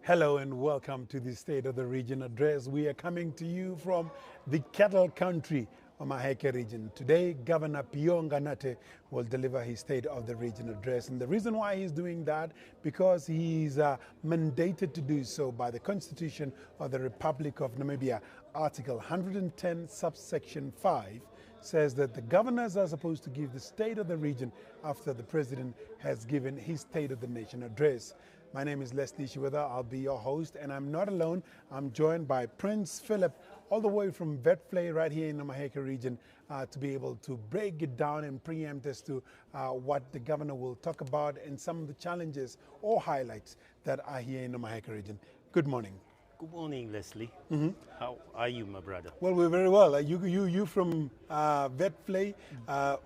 Hello and welcome to the State of the Region address. We are coming to you from the cattle country, Omaheke region. Today, Governor Pijoo Nganate will deliver his State of the Region address. And the reason why he's doing that, because he's mandated to do so by the Constitution of the Republic of Namibia. Article 110, subsection 5 says that the governors are supposed to give the State of the Region after the President has given his State of the Nation address. My name is Leslie Shiweda. I'll be your host, and I'm not alone. I'm joined by Prince Philip, all the way from Vetvlei, right here in the Omaheke region, to be able to break it down and preempt as to what the governor will talk about and some of the challenges or highlights that are here in the Omaheke region. Good morning. Good morning, Leslie. How are you, my brother? Well, we're very well. You from Vetvlei.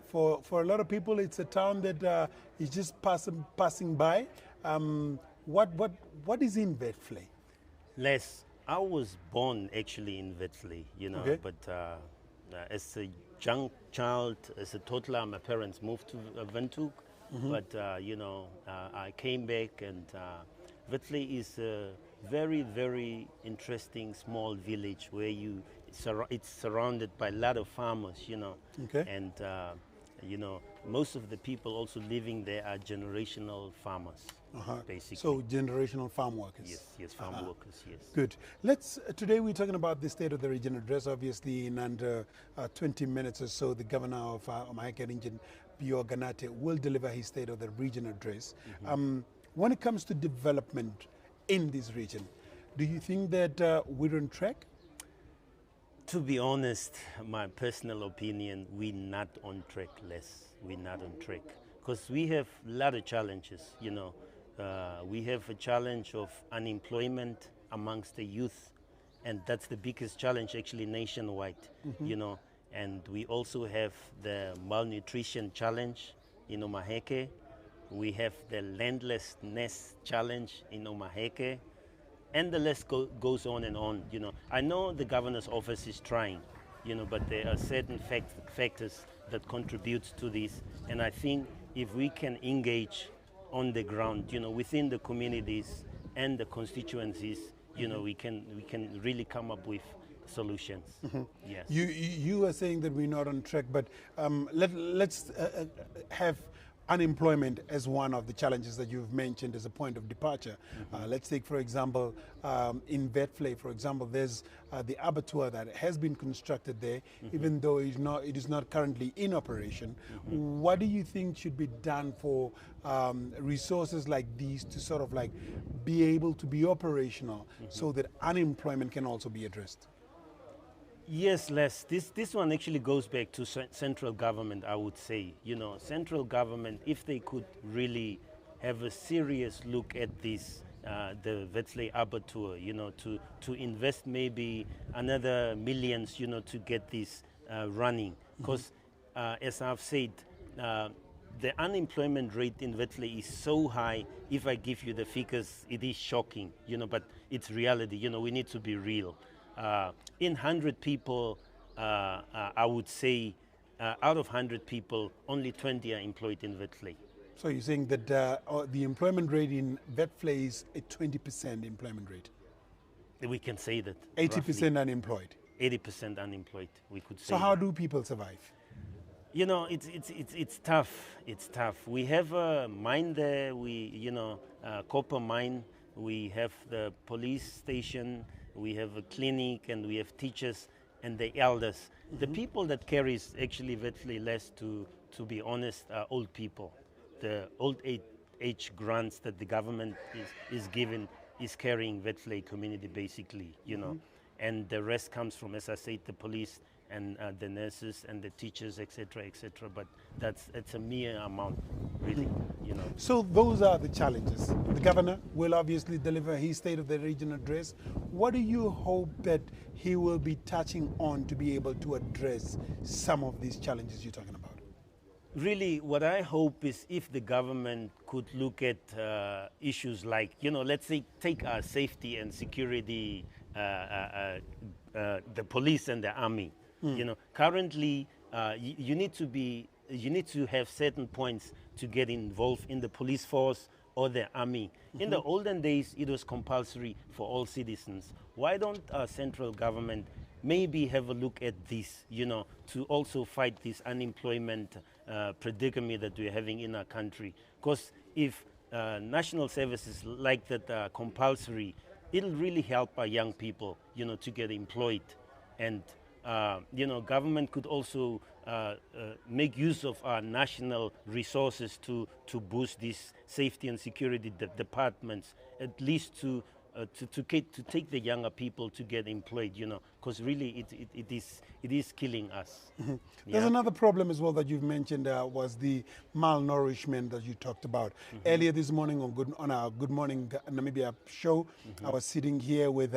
For a lot of people, it's a town that is just passing by. What is in Vetvlei? Les, I was born actually in Vetvlei, Okay. but as a young child, as a toddler, my parents moved to Windhoek. But, I came back, and Vetvlei is a very, very interesting small village where it's surrounded by a lot of farmers, Okay. and most of the people also living there are generational farmers, basically. So generational farm workers. Yes, farm workers, yes. Good. Today we're talking about the State of the Region address. Obviously, in under 20 minutes or so, the governor of Omaheke region, Pijoo Nganate, will deliver his State of the Region address. When it comes to development in this region, do you think that we're on track? To be honest, my personal opinion, we're not on track, Les. We're not on track. Because we have a lot of challenges, We have a challenge of unemployment amongst the youth, and that's the biggest challenge actually nationwide, And we also have the malnutrition challenge in Omaheke. We have the landlessness challenge in Omaheke. And the list goes on and on, I know the governor's office is trying, but there are certain factors that contribute to this. And I think if we can engage on the ground, within the communities and the constituencies, we can really come up with solutions. Yes. You are saying that we're not on track, but let's have unemployment as one of the challenges that you've mentioned as a point of departure. Let's take, for example, in Vetvlei, for example, there's the abattoir that has been constructed there, even though it is not currently in operation. What do you think should be done for resources like these to sort of like be able to be operational so that unemployment can also be addressed? Yes, Les, this one actually goes back to central government, I would say. Central government, if they could really have a serious look at this, the Vetvlei abattoir, to invest maybe another millions, to get this running. Because, as I've said, the unemployment rate in Vetvlei is so high. If I give you the figures, it is shocking, but it's reality. We need to be real. In 100 people, I would say, out of 100 people, only 20 are employed in Vetvlei. So you're saying that the employment rate in Vetvlei is a 20% employment rate? We can say that. 80% unemployed? 80% unemployed, we could say. So how do people survive? It's tough. It's tough. We have a mine there, copper mine. We have the police station. We have a clinic, and we have teachers and the elders. The people that carries actually Vetvlei less, to be honest, are old people. The old age grants that the government is giving is carrying Vetvlei community basically, And the rest comes from, as I said, the police and the nurses and the teachers, etc., etc. But it's a mere amount, really, So those are the challenges. The governor will obviously deliver his State of the Region address. What do you hope that he will be touching on to be able to address some of these challenges you're talking about? Really, what I hope is if the government could look at issues like, let's say, take our safety and security, the police and the army. Currently, you need to have certain points to get involved in the police force or the army. In the olden days, it was compulsory for all citizens. Why don't our central government maybe have a look at this, to also fight this unemployment predicament that we're having in our country? Because if national services like that are compulsory, it'll really help our young people, to get employed. And government could also make use of our national resources to boost these safety and security departments, at least to take the younger people to get employed, because really it is killing us. There's another problem as well that you've mentioned, was the malnourishment that you talked about. Earlier this morning on our Good Morning Namibia show, I was sitting here with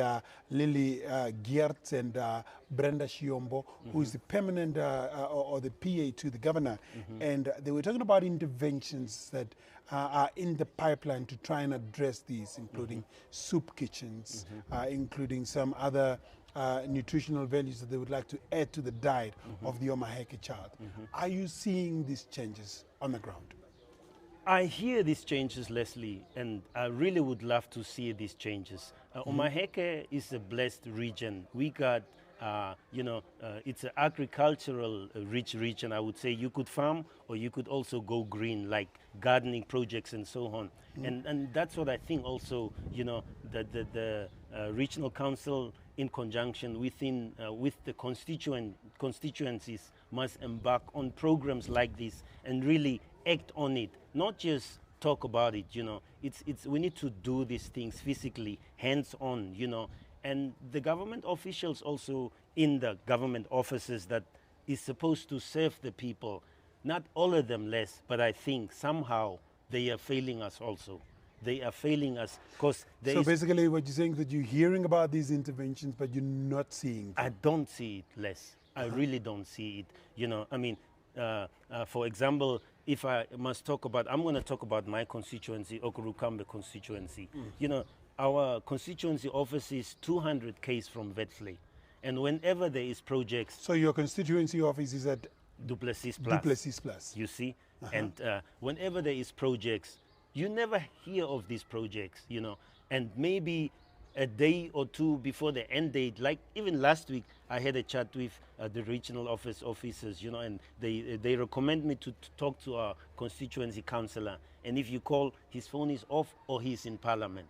Lily Geert and Brenda Shiombo, who is the permanent or the PA to the governor, and they were talking about interventions that are in the pipeline to try and address these, including soup kitchens, including some other nutritional values that they would like to add to the diet of the Omaheke child. Are you seeing these changes on the ground? I hear these changes, Leslie, and I really would love to see these changes. Omaheke is a blessed region. We got it's an agricultural rich region. I would say you could farm or you could also go green, like gardening projects and so on. And that's what I think also, that the regional council in conjunction with the constituencies must embark on programs like this and really act on it, not just talk about it. We need to do these things physically, hands-on, and the government officials also in the government offices that is supposed to serve the people, not all of them less, but I think somehow they are failing us also. They are failing us because So basically what you're saying that you're hearing about these interventions, but you're not seeing them. I don't see it less. I really don't see it. For example, if I must talk about, I'm going to talk about my constituency, Okurukambe constituency. Our constituency office is 200 km from Vetfley. And whenever there is projects... So your constituency office is at Duplessis Plus. Duplessis Plus. You see? And whenever there is projects, you never hear of these projects, and maybe a day or two before the end date, like even last week, I had a chat with the regional officers, and they recommend me to talk to our constituency councillor. And if you call, his phone is off or he's in parliament.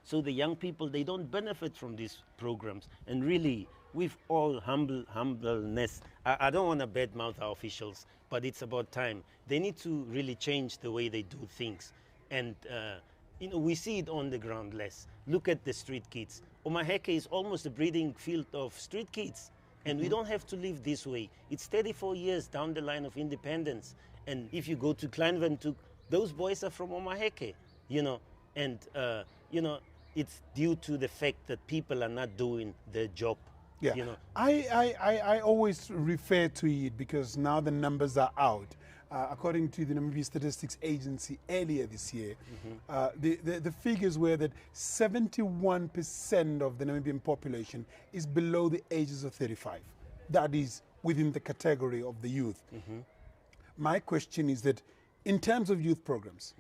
So the young people, they don't benefit from these programs. And really, with all humbleness, I don't want to badmouth our officials, but it's about time. They need to really change the way they do things. And, we see it on the ground less. Look at the street kids. Omaheke is almost a breeding field of street kids. And we don't have to live this way. It's 34 years down the line of independence. And if you go to Kleinventuk, those boys are from Omaheke, and it's due to the fact that people are not doing their job. Yeah, I always refer to it because now the numbers are out. According to the Namibian Statistics Agency earlier this year, the figures were that 71% of the Namibian population is below the ages of 35. That is within the category of the youth. My question is that in terms of youth programs,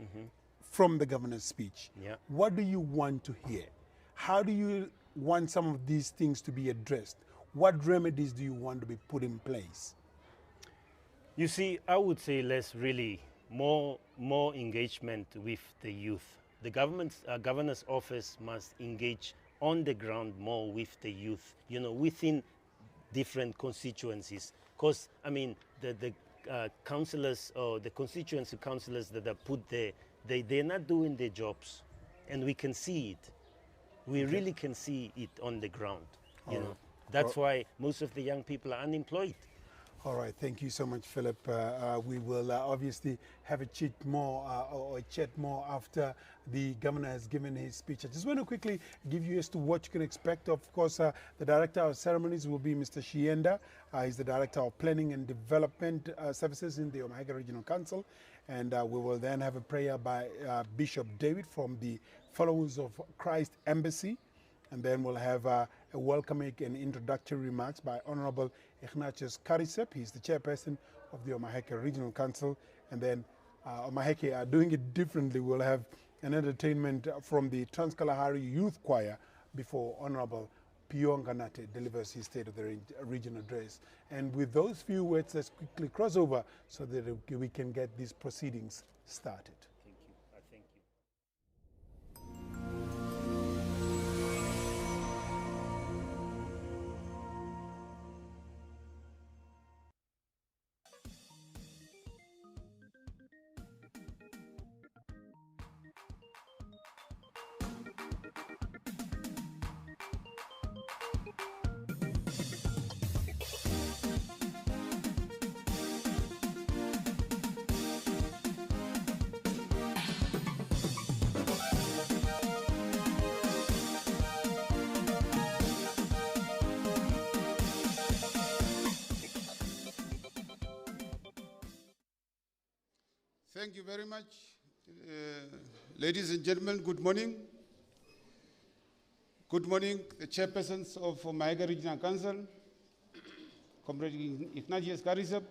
from the governor's speech, what do you want to hear? How do you want some of these things to be addressed? What remedies do you want to be put in place? You see, I would say less really, more engagement with the youth. The governor's office must engage on the ground more with the youth, within different constituencies. Because, the councillors or the constituency councillors that are put there, they're not doing their jobs. And we can see it. We really can see it on the ground. That's why most of the young people are unemployed. All right, thank you so much, Philip. We will obviously have a chat more after the governor has given his speech. I just want to quickly give you as to what you can expect. Of course, the director of ceremonies will be Mr. Shienda. He's the director of planning and development services in the Omaheke Regional Council. And we will then have a prayer by Bishop David from the Followers of Christ Embassy. And then we'll have a welcoming and introductory remarks by Honorable Ignatius Karisep. He's the chairperson of the Omaheke Regional Council. And then Omaheke are doing it differently. We'll have and entertainment from the Trans-Kalahari Youth Choir before Honorable Pijoo Nganate delivers his State of the Region address. And with those few words, let's quickly cross over so that we can get these proceedings started. Thank you. I thank you. Thank you very much. Ladies and gentlemen, good morning. Good morning, the chairpersons of Omaheke Regional Council, Comrade Ignatius Karisab,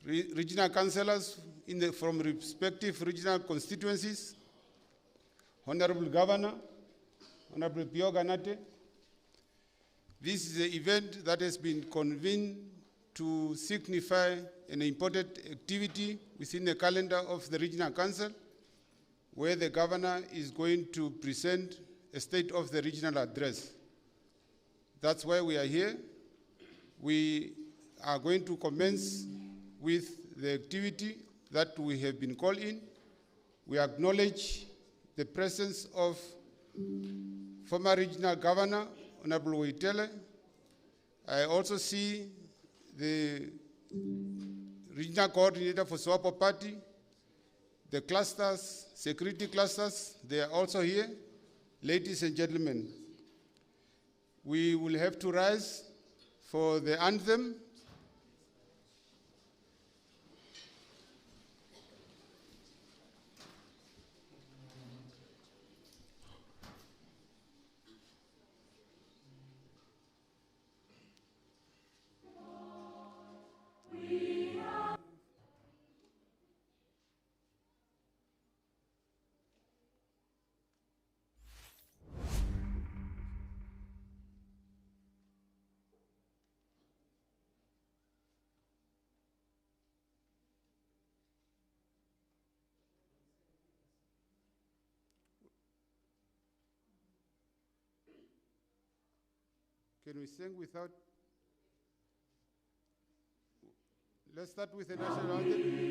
regional councillors from respective regional constituencies, Honorable Governor, Honorable Pijoo Nganate. This is an event that has been convened to signify an important activity within the calendar of the Regional Council, where the Governor is going to present a State of the Regional Address. That's why we are here. We are going to commence with the activity that we have been called in. We acknowledge the presence of former Regional Governor, Honorable Waitele. I also see the Regional Coordinator for SWAPO Party, the clusters, security clusters, they are also here. Ladies and gentlemen, we will have to rise for the anthem. Can we sing without? Let's start with the national anthem.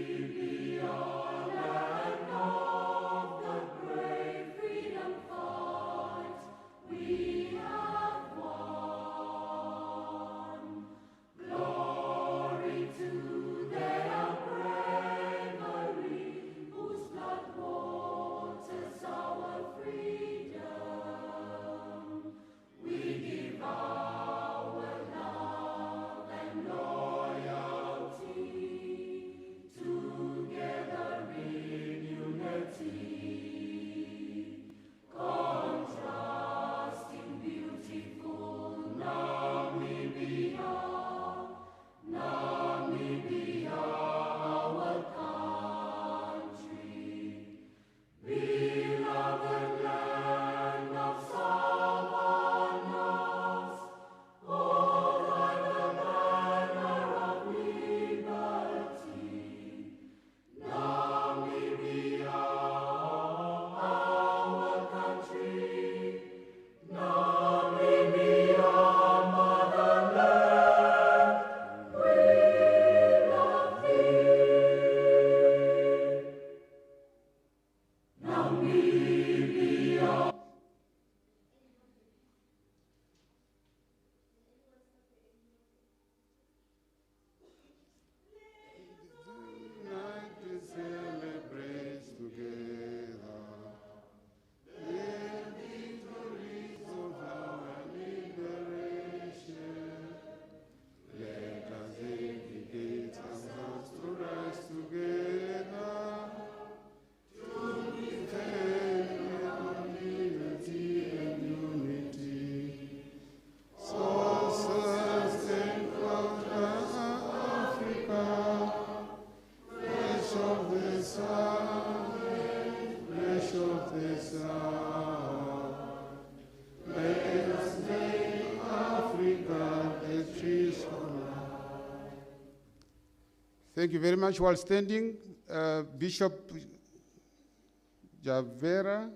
Thank you very much. While standing, Bishop Javera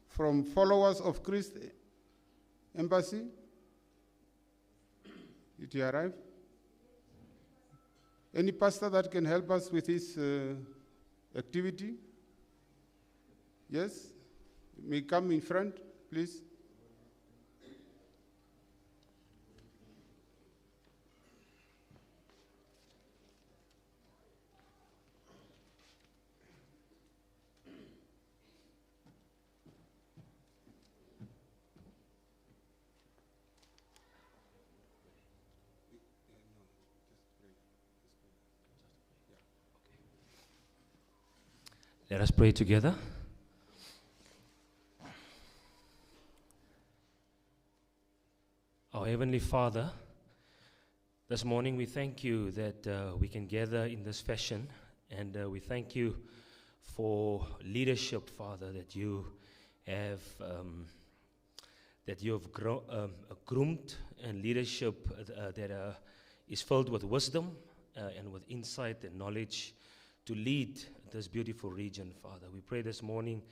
from Followers of Christ Embassy. Did you arrive? Any pastor that can help us with this activity? Yes? May come in front, please. Let us pray together. Our Heavenly Father, this morning we thank you that we can gather in this fashion, and we thank you for leadership, Father, that you have groomed, and leadership that is filled with wisdom and with insight and knowledge to lead this beautiful region, Father. We pray this morning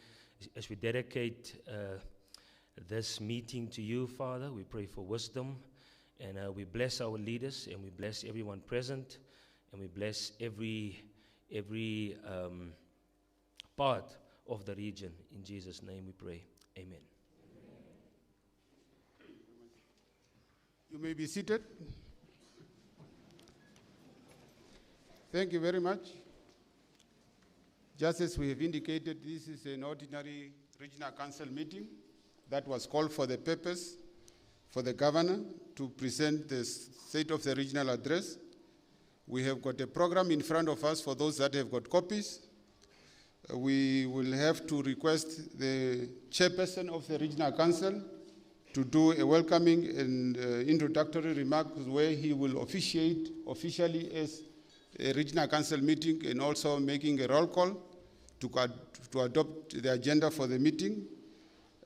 as we dedicate this meeting to you, Father. We pray for wisdom, and we bless our leaders, and we bless everyone present, and we bless every part of the region. In Jesus' name we pray. Amen. You may be seated. Thank you very much. Just as we have indicated, this is an ordinary regional council meeting that was called for the purpose for the governor to present the state of the regional address. We have got a program in front of us for those that have got copies. We will have to request the chairperson of the regional council to do a welcoming and introductory remarks where he will officiate officially as a regional council meeting, and also making a roll call to adopt the agenda for the meeting.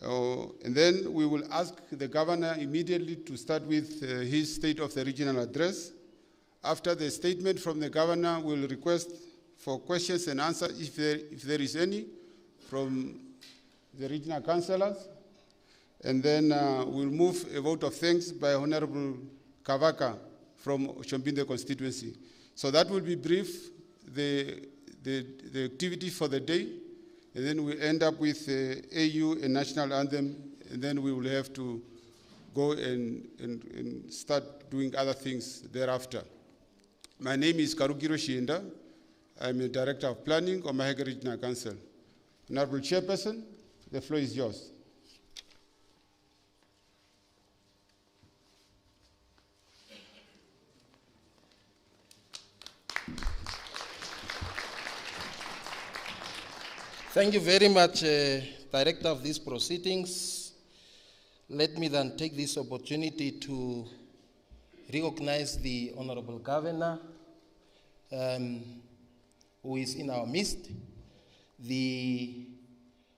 And then we will ask the governor immediately to start with his state of the regional address. After the statement from the governor, we'll request for questions and answers, if there is any, from the regional councillors. And then we'll move a vote of thanks by Honorable Kavaka from Namibian constituency. So that will be brief, the activity for the day, and then we end up with AU and national anthem, and then we will have to go and start doing other things thereafter. My name is Karugiro Shienda. I'm a Director of Planning, Omaheke Regional Council. Honorable Chairperson, the floor is yours. Thank you very much, Director of these proceedings. Let me then take this opportunity to recognize the Honorable Governor, who is in our midst, the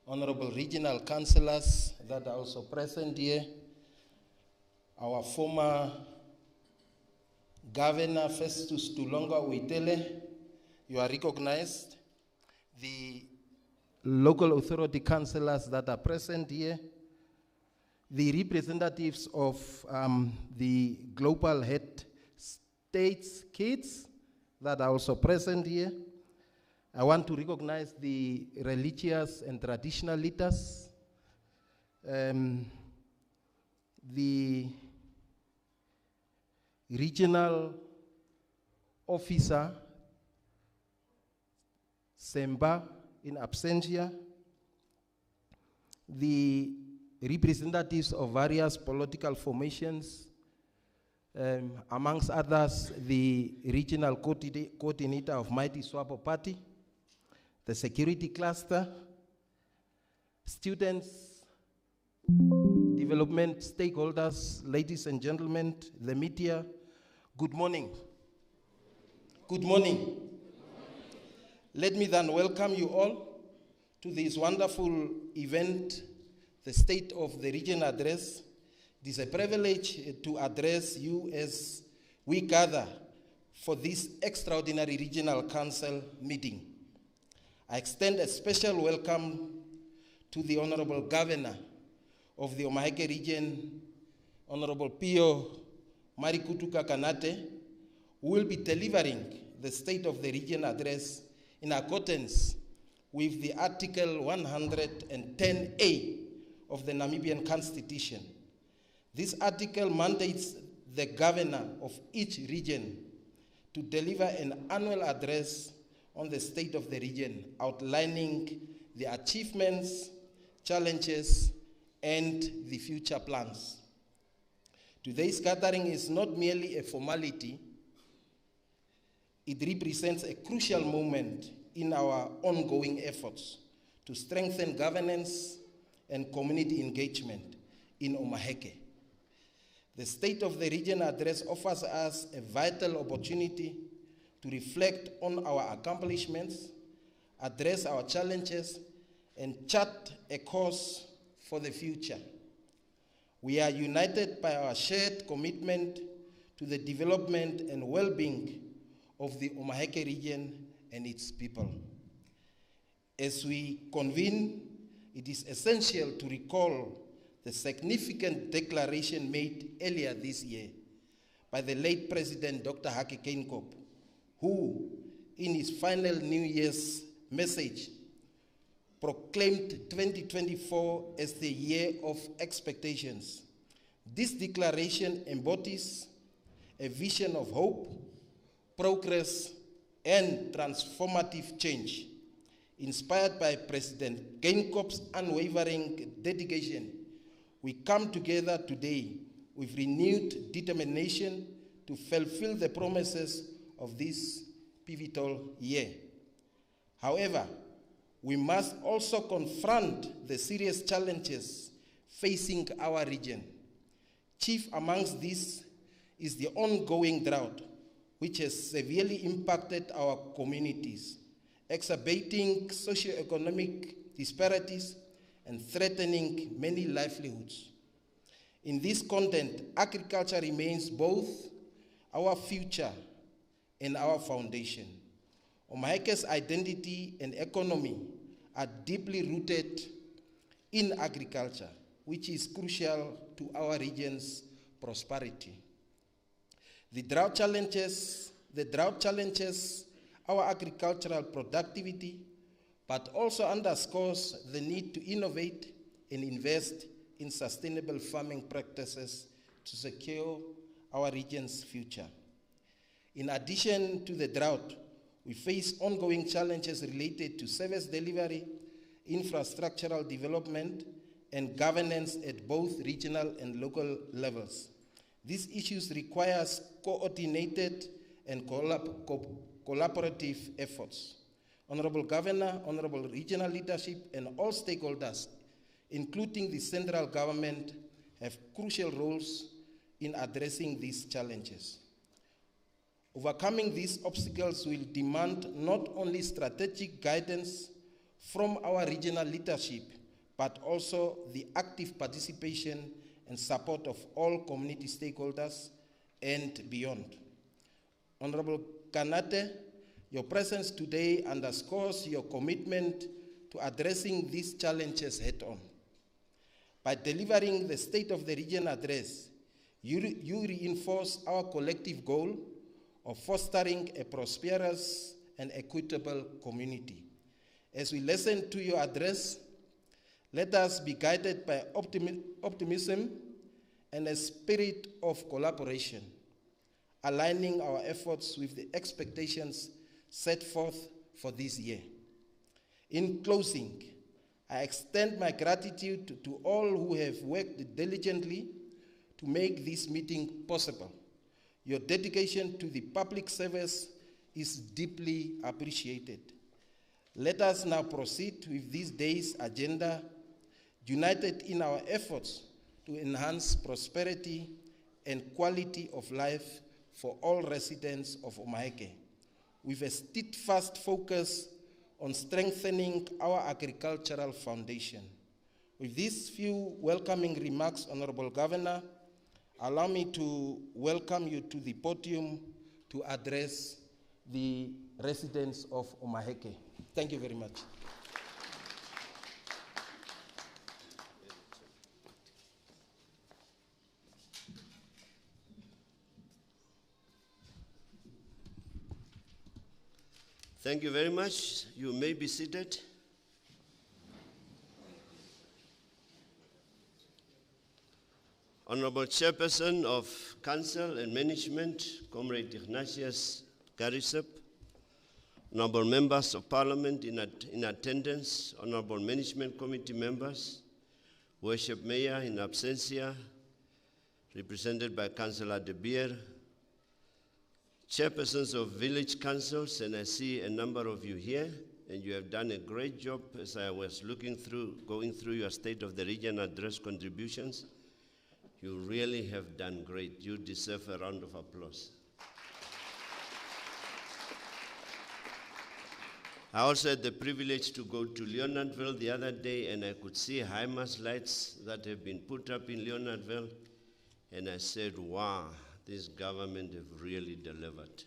Honorable Regional Councillors that are also present here, our former Governor Festus Tulonga Uitele, you are recognized, the local authority councillors that are present here, the representatives of the global head states kids that are also present here. I want to recognize the religious and traditional leaders, the regional officer, Semba, in absentia, the representatives of various political formations, amongst others, the regional coordinator of Mighty Swapo Party, the security cluster, students, development stakeholders, ladies and gentlemen, the media, good morning. Good morning. Let me then welcome you all to this wonderful event, the State of the Region Address. It is a privilege to address you as we gather for this extraordinary regional council meeting. I extend a special welcome to the Honorable Governor of the Omaheke region, Honorable Pijoo Nganate, who will be delivering the State of the Region address in accordance with the Article 110A of the Namibian Constitution. This article mandates the governor of each region to deliver an annual address on the state of the region, outlining the achievements, challenges, and the future plans. Today's gathering is not merely a formality, it represents a crucial moment in our ongoing efforts to strengthen governance and community engagement in Omaheke. The State of the Region address offers us a vital opportunity to reflect on our accomplishments, address our challenges, and chart a course for the future. We are united by our shared commitment to the development and well-being of the Omaheke region and its people. As we convene, it is essential to recall the significant declaration made earlier this year by the late President Dr. Hake Geingob, who, in his final New Year's message, proclaimed 2024 as the year of expectations. This declaration embodies a vision of hope, progress, and transformative change. Inspired by President Geingob's unwavering dedication, we come together today with renewed determination to fulfill the promises of this pivotal year. However, we must also confront the serious challenges facing our region. Chief amongst these is the ongoing drought, which has severely impacted our communities, exacerbating socioeconomic disparities and threatening many livelihoods. In this context, agriculture remains both our future and our foundation. Omaheke's identity and economy are deeply rooted in agriculture, which is crucial to our region's prosperity. The drought challenges our agricultural productivity, but also underscores the need to innovate and invest in sustainable farming practices to secure our region's future. In addition to the drought, we face ongoing challenges related to service delivery, infrastructural development, and governance at both regional and local levels. These issues require coordinated and collaborative efforts. Honorable Governor, Honorable Regional Leadership, and all stakeholders, including the central government, have crucial roles in addressing these challenges. Overcoming these obstacles will demand not only strategic guidance from our regional leadership, but also the active participation and support of all community stakeholders and beyond. Honorable Nganate, your presence today underscores your commitment to addressing these challenges head-on. By delivering the State of the Region address, you reinforce our collective goal of fostering a prosperous and equitable community. As we listen to your address, let us be guided by optimism and a spirit of collaboration, aligning our efforts with the expectations set forth for this year. In closing, I extend my gratitude to all who have worked diligently to make this meeting possible. Your dedication to the public service is deeply appreciated. Let us now proceed with this day's agenda, united in our efforts to enhance prosperity and quality of life for all residents of Omaheke, with a steadfast focus on strengthening our agricultural foundation. With these few welcoming remarks, Honorable Governor, allow me to welcome you to the podium to address the residents of Omaheke. Thank you very much. Thank you very much. You may be seated. Honorable Chairperson of Council and Management, Comrade Ignatius Garisep, Honorable Members of Parliament in attendance, Honorable Management Committee members, Worship Mayor in absentia, represented by Councillor De Beer, Chairpersons of village councils, and I see a number of you here, and you have done a great job as I was going through your State of the Region address contributions. You really have done great. You deserve a round of applause. I also had the privilege to go to Leonardville the other day, and I could see HIMARS lights that have been put up in Leonardville, and I said, wow, this government have really delivered.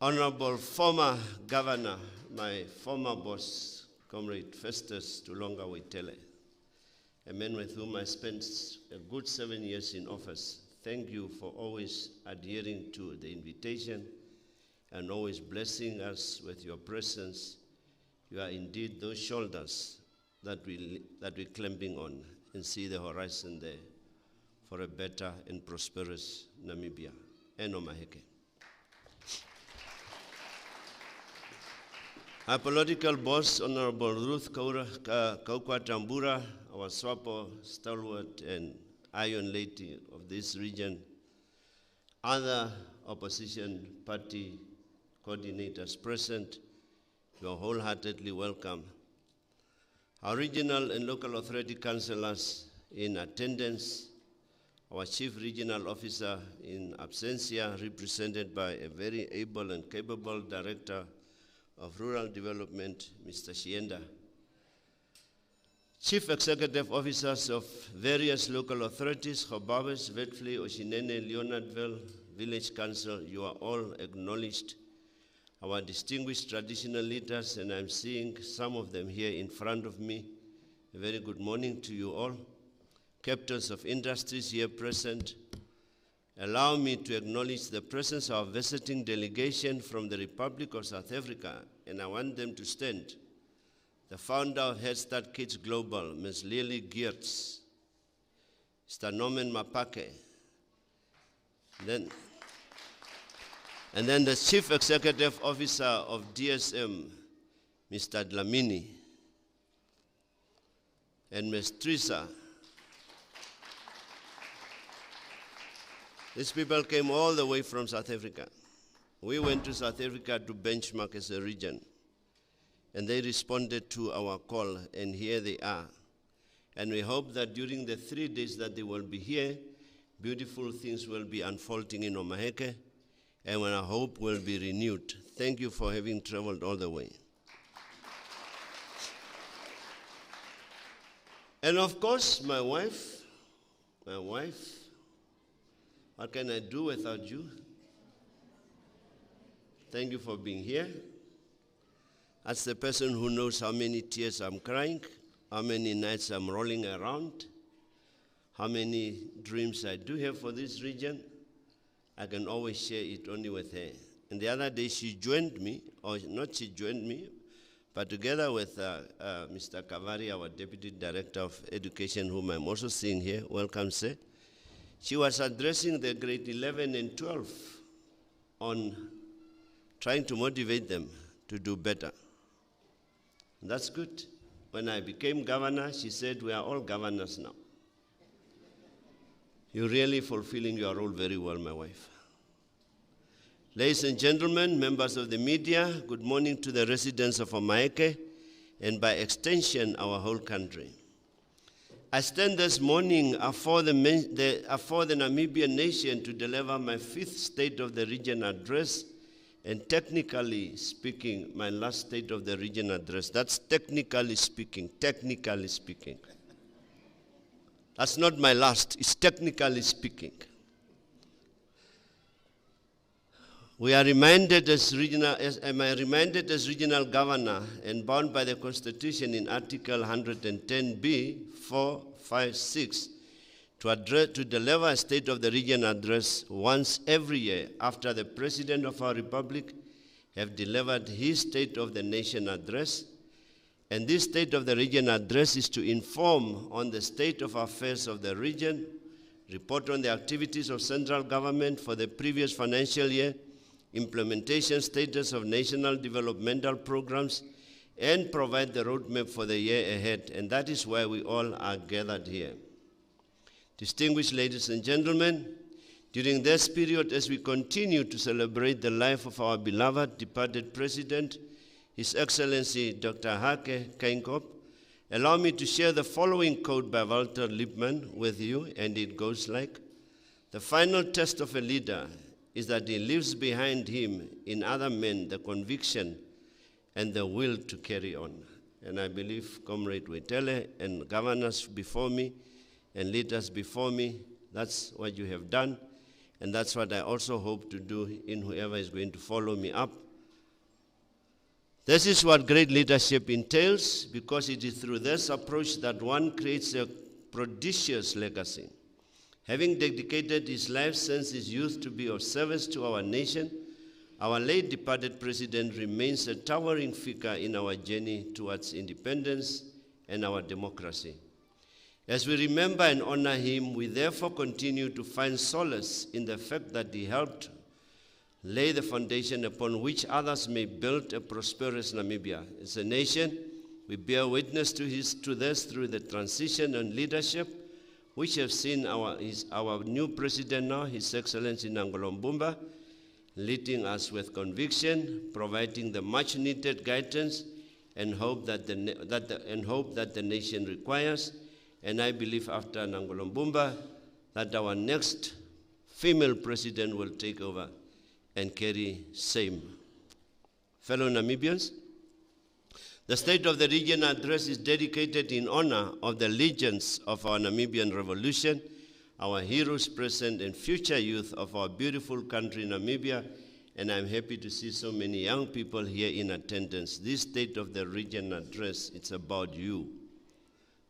Honorable former governor, my former boss, Comrade Festus Tulonga Waitele, a man with whom I spent a good 7 years in office. Thank you for always adhering to the invitation and always blessing us with your presence. You are indeed those shoulders that we're clamping on and see the horizon there for a better and prosperous Namibia and Omaheke. Our political boss, Honorable Ruth Kaukwa Tambura, our SWAPO stalwart and iron lady of this region, other opposition party coordinators present, you are wholeheartedly welcome. Our regional and local authority councillors in attendance, our chief regional officer in absentia, represented by a very able and capable director of rural development, Mr. Shienda, chief executive officers of various local authorities, Hobabes, Wetfley, Oshinene, Leonardville, Village Council, you are all acknowledged. Our distinguished traditional leaders, and I'm seeing some of them here in front of me. A very good morning to you all. Captains of industries here present. Allow me to acknowledge the presence of a visiting delegation from the Republic of South Africa, and I want them to stand. The founder of Head Start Kids Global, Ms. Lily Geertz, Mr. Norman Mapake, and then the Chief Executive Officer of DSM, Mr. Dlamini, and Ms. Teresa. These people came all the way from South Africa. We went to South Africa to benchmark as a region, and they responded to our call, and here they are. And we hope that during the 3 days that they will be here, beautiful things will be unfolding in Omaheke, and when our hope will be renewed. Thank you for having traveled all the way. And of course, my wife, what can I do without you? Thank you for being here. As the person who knows how many tears I'm crying, how many nights I'm rolling around, how many dreams I do have for this region, I can always share it only with her. And the other day she joined me, or not she joined me, but together with Mr. Kavari, our Deputy Director of Education, whom I'm also seeing here, welcome, sir. She was addressing the grade 11 and 12 on trying to motivate them to do better. And that's good. When I became governor, she said, we are all governors now. You're really fulfilling your role very well, my wife. Ladies and gentlemen, members of the media, good morning to the residents of Omaheke, and by extension, our whole country. I stand this morning afore the Namibian nation to deliver my 5th State of the Region address, and technically speaking, my last State of the Region address. That's technically speaking. That's not my last, it's technically speaking. We are reminded as regional governor and bound by the Constitution in Article 110B, 4, 5, 6, to deliver a State of the Region address once every year after the President of our Republic have delivered his State of the Nation address. And this State of the Region address is to inform on the state of affairs of the region, report on the activities of central government for the previous financial year, implementation status of national developmental programs, and provide the roadmap for the year ahead. And that is why we all are gathered here. Distinguished ladies and gentlemen, during this period, as we continue to celebrate the life of our beloved departed President, His Excellency Dr. Hake Geingob, allow me to share the following quote by Walter Lippmann with you, and it goes like, "The final test of a leader is that he leaves behind him in other men the conviction and the will to carry on." And I believe Comrade Wetele and governors before me and leaders before me, that's what you have done, and that's what I also hope to do in whoever is going to follow me up. This is what great leadership entails, because it is through this approach that one creates a prodigious legacy. Having dedicated his life since his youth to be of service to our nation, our late departed president remains a towering figure in our journey towards independence and our democracy. As we remember and honor him, we therefore continue to find solace in the fact that he helped lay the foundation upon which others may build a prosperous Namibia. As a nation, we bear witness to this through the transition and leadership, which have seen our new president now, His Excellency Nangolo, leading us with conviction, providing the much-needed guidance and hope that the nation requires. And I believe after Nangolo that our next female president will take over and carry same. Fellow Namibians, the State of the Region address is dedicated in honor of the legends of our Namibian revolution, our heroes, present and future youth of our beautiful country, Namibia, and I'm happy to see so many young people here in attendance. This State of the Region address, it's about you,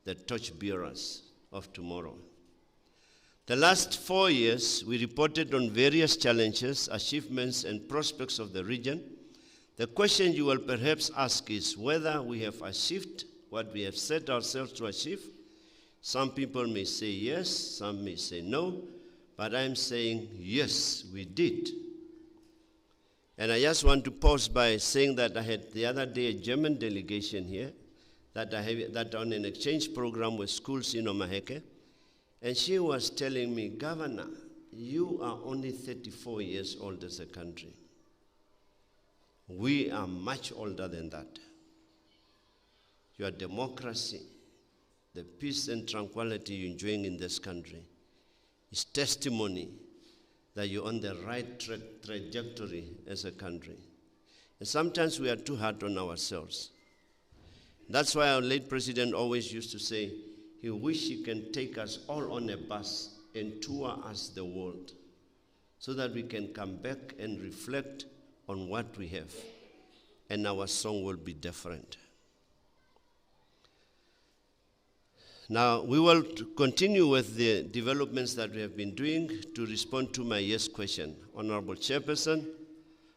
the torchbearers of tomorrow. The last 4 years, we reported on various challenges, achievements, and prospects of the region. The question you will perhaps ask is whether we have achieved what we have set ourselves to achieve. Some people may say yes, some may say no, but I'm saying yes, we did. And I just want to pause by saying that I had the other day a German delegation here that on an exchange program with schools in Omaheke, and she was telling me, "Governor, you are only 34 years old as a country. We are much older than that. Your democracy, the peace and tranquility you're enjoying in this country is testimony that you're on the right trajectory as a country." And sometimes we are too hard on ourselves. That's why our late president always used to say, he wished he can take us all on a bus and tour us the world so that we can come back and reflect on what we have, and our song will be different. Now, we will continue with the developments that we have been doing to respond to my yes question. Honorable Chairperson,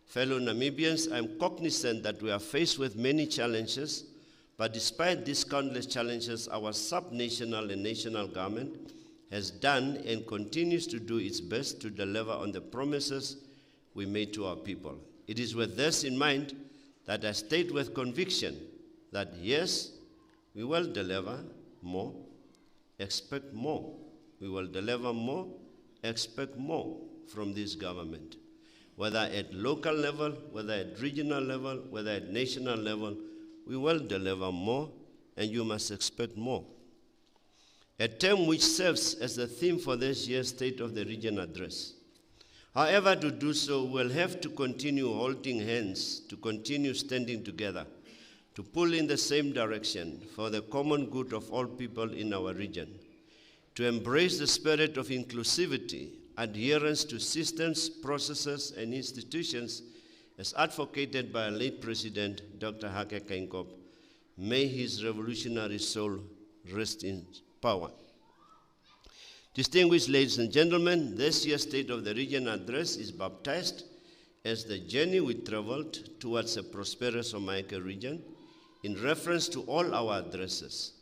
fellow Namibians, I'm cognizant that we are faced with many challenges, but despite these countless challenges, our sub-national and national government has done and continues to do its best to deliver on the promises we made to our people. It is with this in mind that I state with conviction that yes, we will deliver more, expect more. We will deliver more, expect more from this government. Whether at local level, whether at regional level, whether at national level, we will deliver more, and you must expect more. A term which serves as the theme for this year's State of the Region address. However, to do so, we'll have to continue holding hands, to continue standing together, to pull in the same direction for the common good of all people in our region, to embrace the spirit of inclusivity, adherence to systems, processes, and institutions as advocated by our late President, Dr. Hake Geingob. May his revolutionary soul rest in power. Distinguished ladies and gentlemen, this year's State of the Region address is baptized as the journey we traveled towards a prosperous Omaheke region in reference to all our addresses.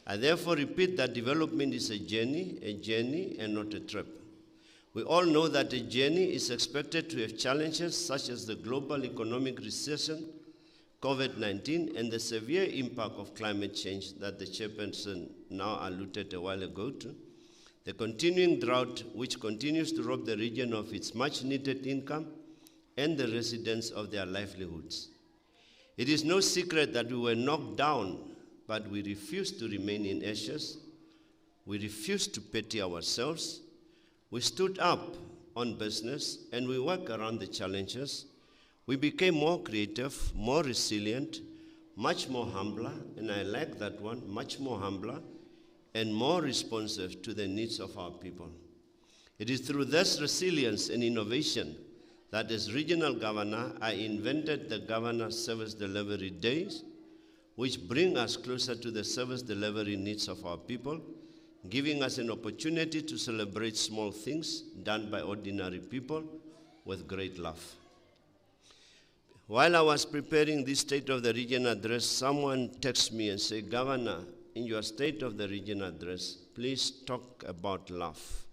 I therefore repeat that development is a journey and not a trip. We all know that a journey is expected to have challenges such as the global economic recession, COVID-19, and the severe impact of climate change that the chairperson now alluded a while ago to, the continuing drought which continues to rob the region of its much-needed income and the residents of their livelihoods. It is no secret that we were knocked down, but we refused to remain in ashes. We refused to pity ourselves. We stood up on business and we worked around the challenges. We became more creative, more resilient, much more humbler, and I like that one, much more humbler, and more responsive to the needs of our people. It is through this resilience and innovation that as regional governor, I invented the Governor Service Delivery Days, which bring us closer to the service delivery needs of our people, giving us an opportunity to celebrate small things done by ordinary people with great love. While I was preparing this State of the Region address, someone texted me and said, Governor, in your State of the Region address, please talk about love,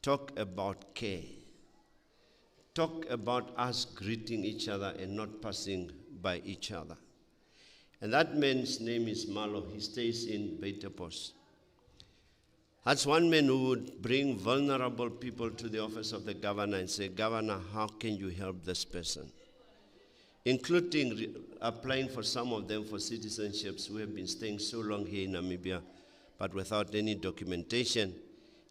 talk about care, talk about us greeting each other and not passing by each other. And that man's name is Malo. He stays in Beitepos. That's one man who would bring vulnerable people to the office of the governor and say, Governor, how can you help this person? Including applying for some of them for citizenships who have been staying so long here in Namibia, but without any documentation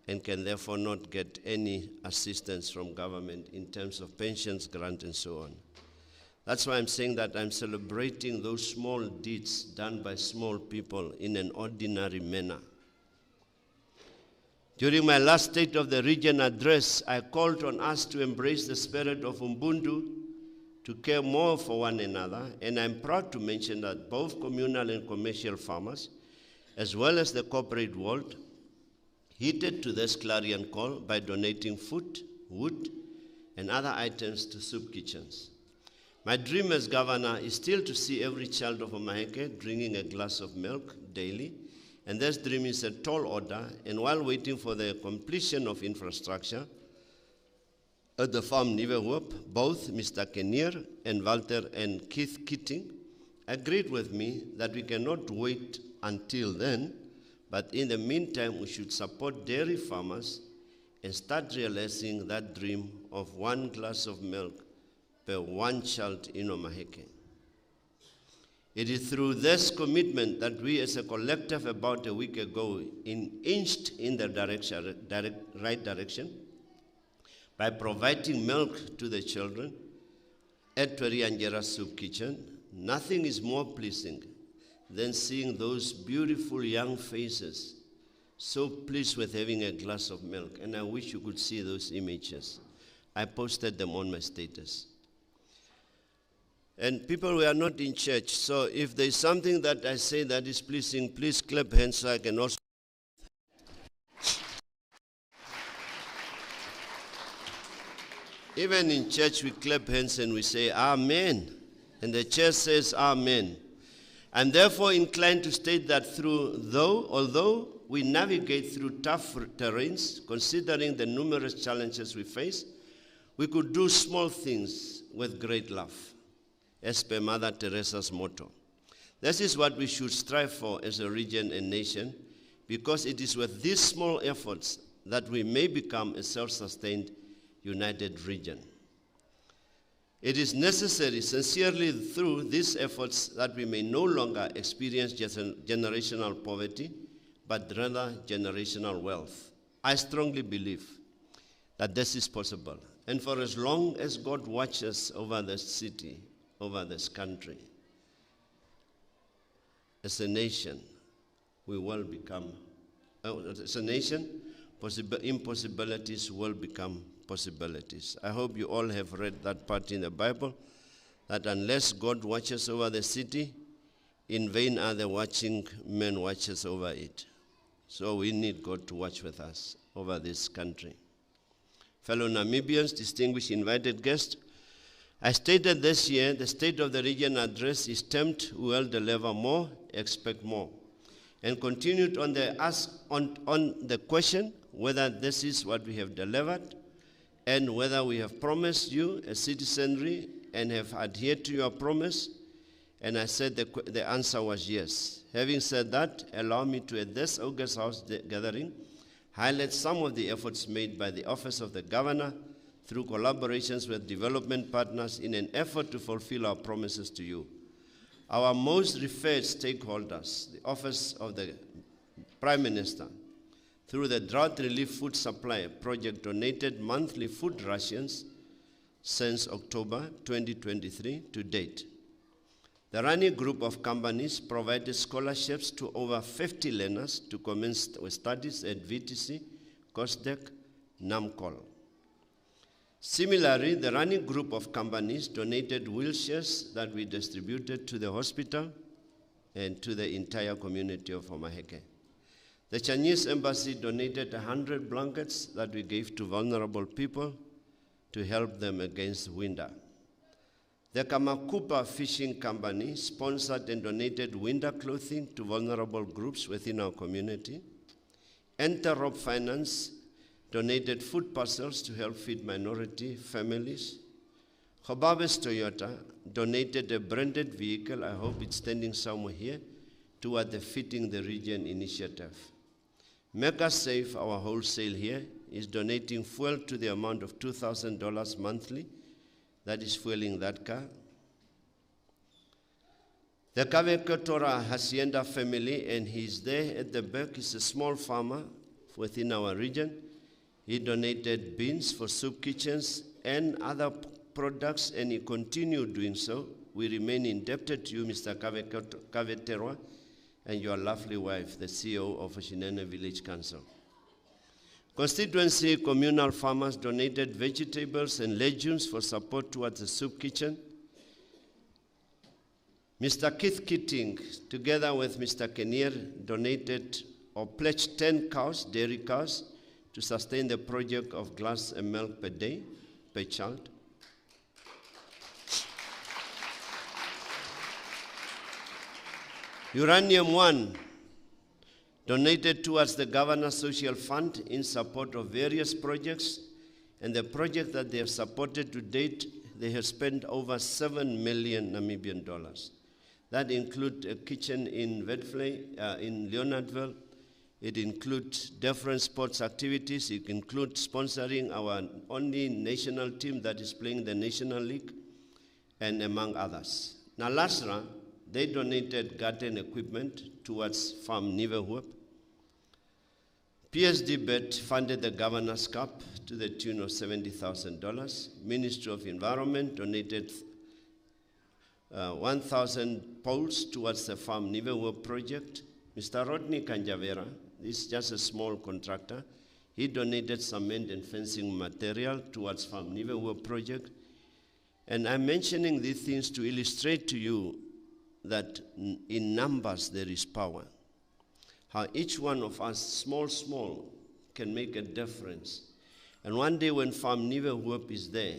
and can therefore not get any assistance from government in terms of pensions, grant, and so on. That's why I'm saying that I'm celebrating those small deeds done by small people in an ordinary manner. During my last State of the Region address, I called on us to embrace the spirit of Ubuntu, to care more for one another, and I'm proud to mention that both communal and commercial farmers, as well as the corporate world, heeded to this clarion call by donating food, wood, and other items to soup kitchens. My dream as governor is still to see every child of Omaheke drinking a glass of milk daily, and this dream is a tall order, and while waiting for the completion of infrastructure at the farm Nieuwehoop, both Mr. Kenier and Walter and Keith Keating agreed with me that we cannot wait until then, but in the meantime we should support dairy farmers and start realizing that dream of one glass of milk per one child in Omaheke. It is through this commitment that we as a collective about a week ago inched in the right direction by providing milk to the children at Toriangera Soup Kitchen. Nothing is more pleasing than seeing those beautiful young faces so pleased with having a glass of milk, and I wish you could see those images. I posted them on my status. And people who are not in church, so if there's something that I say that is pleasing, please clap hands so I can also. Even in church, we clap hands and we say, Amen. And the church says, Amen. I'm therefore inclined to state that although we navigate through tough terrains, considering the numerous challenges we face, we could do small things with great love, as per Mother Teresa's motto. This is what we should strive for as a region and nation, because it is with these small efforts that we may become a self-sustained, united region. It is necessary, sincerely, through these efforts that we may no longer experience generational poverty, but rather generational wealth. I strongly believe that this is possible. And for as long as God watches over this city, over this country, as a nation, we will become, as a nation, impossibilities will become possibilities. I hope you all have read that part in the Bible, that unless God watches over the city, in vain are the watching men watches over it. So we need God to watch with us over this country. Fellow Namibians, distinguished invited guests, I stated this year the State of the Region address is termed "We will deliver more, expect more," and continued on the question whether this is what we have delivered and whether we have promised you a citizenry and have adhered to your promise. And I said the answer was yes. Having said that, allow me to, at this August House gathering, highlight some of the efforts made by the Office of the Governor through collaborations with development partners in an effort to fulfill our promises to you. Our most referred stakeholders, the Office of the Prime Minister, through the Drought Relief Food Supply Project, donated monthly food rations since October 2023 to date. The Rani Group of companies provided scholarships to over 50 learners to commence with studies at VTC, COSDEC, NAMCOL. Similarly, the Rani Group of companies donated wheelchairs that we distributed to the hospital and to the entire community of Omaheke. The Chinese Embassy donated 100 blankets that we gave to vulnerable people to help them against winter. The Kamakupa Fishing Company sponsored and donated winter clothing to vulnerable groups within our community. Enterop Finance donated food parcels to help feed minority families. Hobabes Toyota donated a branded vehicle, I hope it's standing somewhere here, toward the Feeding the Region initiative. Mega Safe, our wholesale here, is donating fuel to the amount of $2,000 monthly. That is fueling that car. The Kavekotora Hacienda family, and he's there at the back, is a small farmer within our region. He donated beans for soup kitchens and other products, and he continued doing so. We remain indebted to you, Mr. Kaveterwa, and your lovely wife, the CEO of Oshinene Village Council. Constituency communal farmers donated vegetables and legumes for support towards the soup kitchen. Mr. Keith Keating, together with Mr. Kenier, donated or pledged 10 cows, dairy cows, to sustain the project of glass and milk per day, per child. Uranium One donated towards the Governor's Social Fund in support of various projects, and the project that they have supported to date, they have spent over 7 million Namibian dollars. That includes a kitchen in Vedflay, in Leonardville. It includes different sports activities. It includes sponsoring our only national team that is playing the National League, and among others. Nalasra, they donated garden equipment towards Farm Nivehoop. PSD Bet funded the Governor's Cup to the tune of $70,000. Ministry of Environment donated 1,000 poles towards the Farm Nivehoop project. Mr. Rodney Kanjavera, this is just a small contractor, he donated cement and fencing material towards Farm Nivehoop project. And I'm mentioning these things to illustrate to you that in numbers there is power. How each one of us, small, can make a difference. And one day when Farm Nivehoop is there,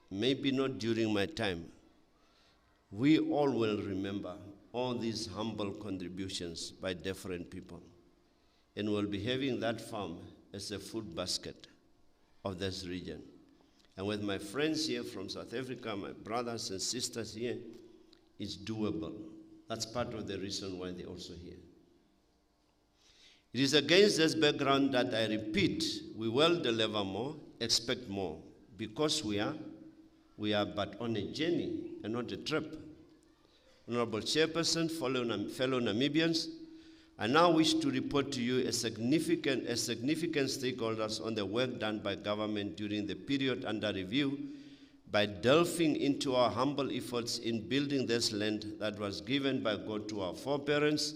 maybe not during my time, we all will remember all these humble contributions by different people. And we'll be having that farm as a food basket of this region. And with my friends here from South Africa, my brothers and sisters here, it's doable. That's part of the reason why they're also here. It is against this background that I repeat, we will deliver more, expect more, because we are but on a journey and not a trip. Honorable Chairperson, fellow Namibians, I now wish to report to you as significant stakeholders on the work done by government during the period under review by delving into our humble efforts in building this land that was given by God to our foreparents,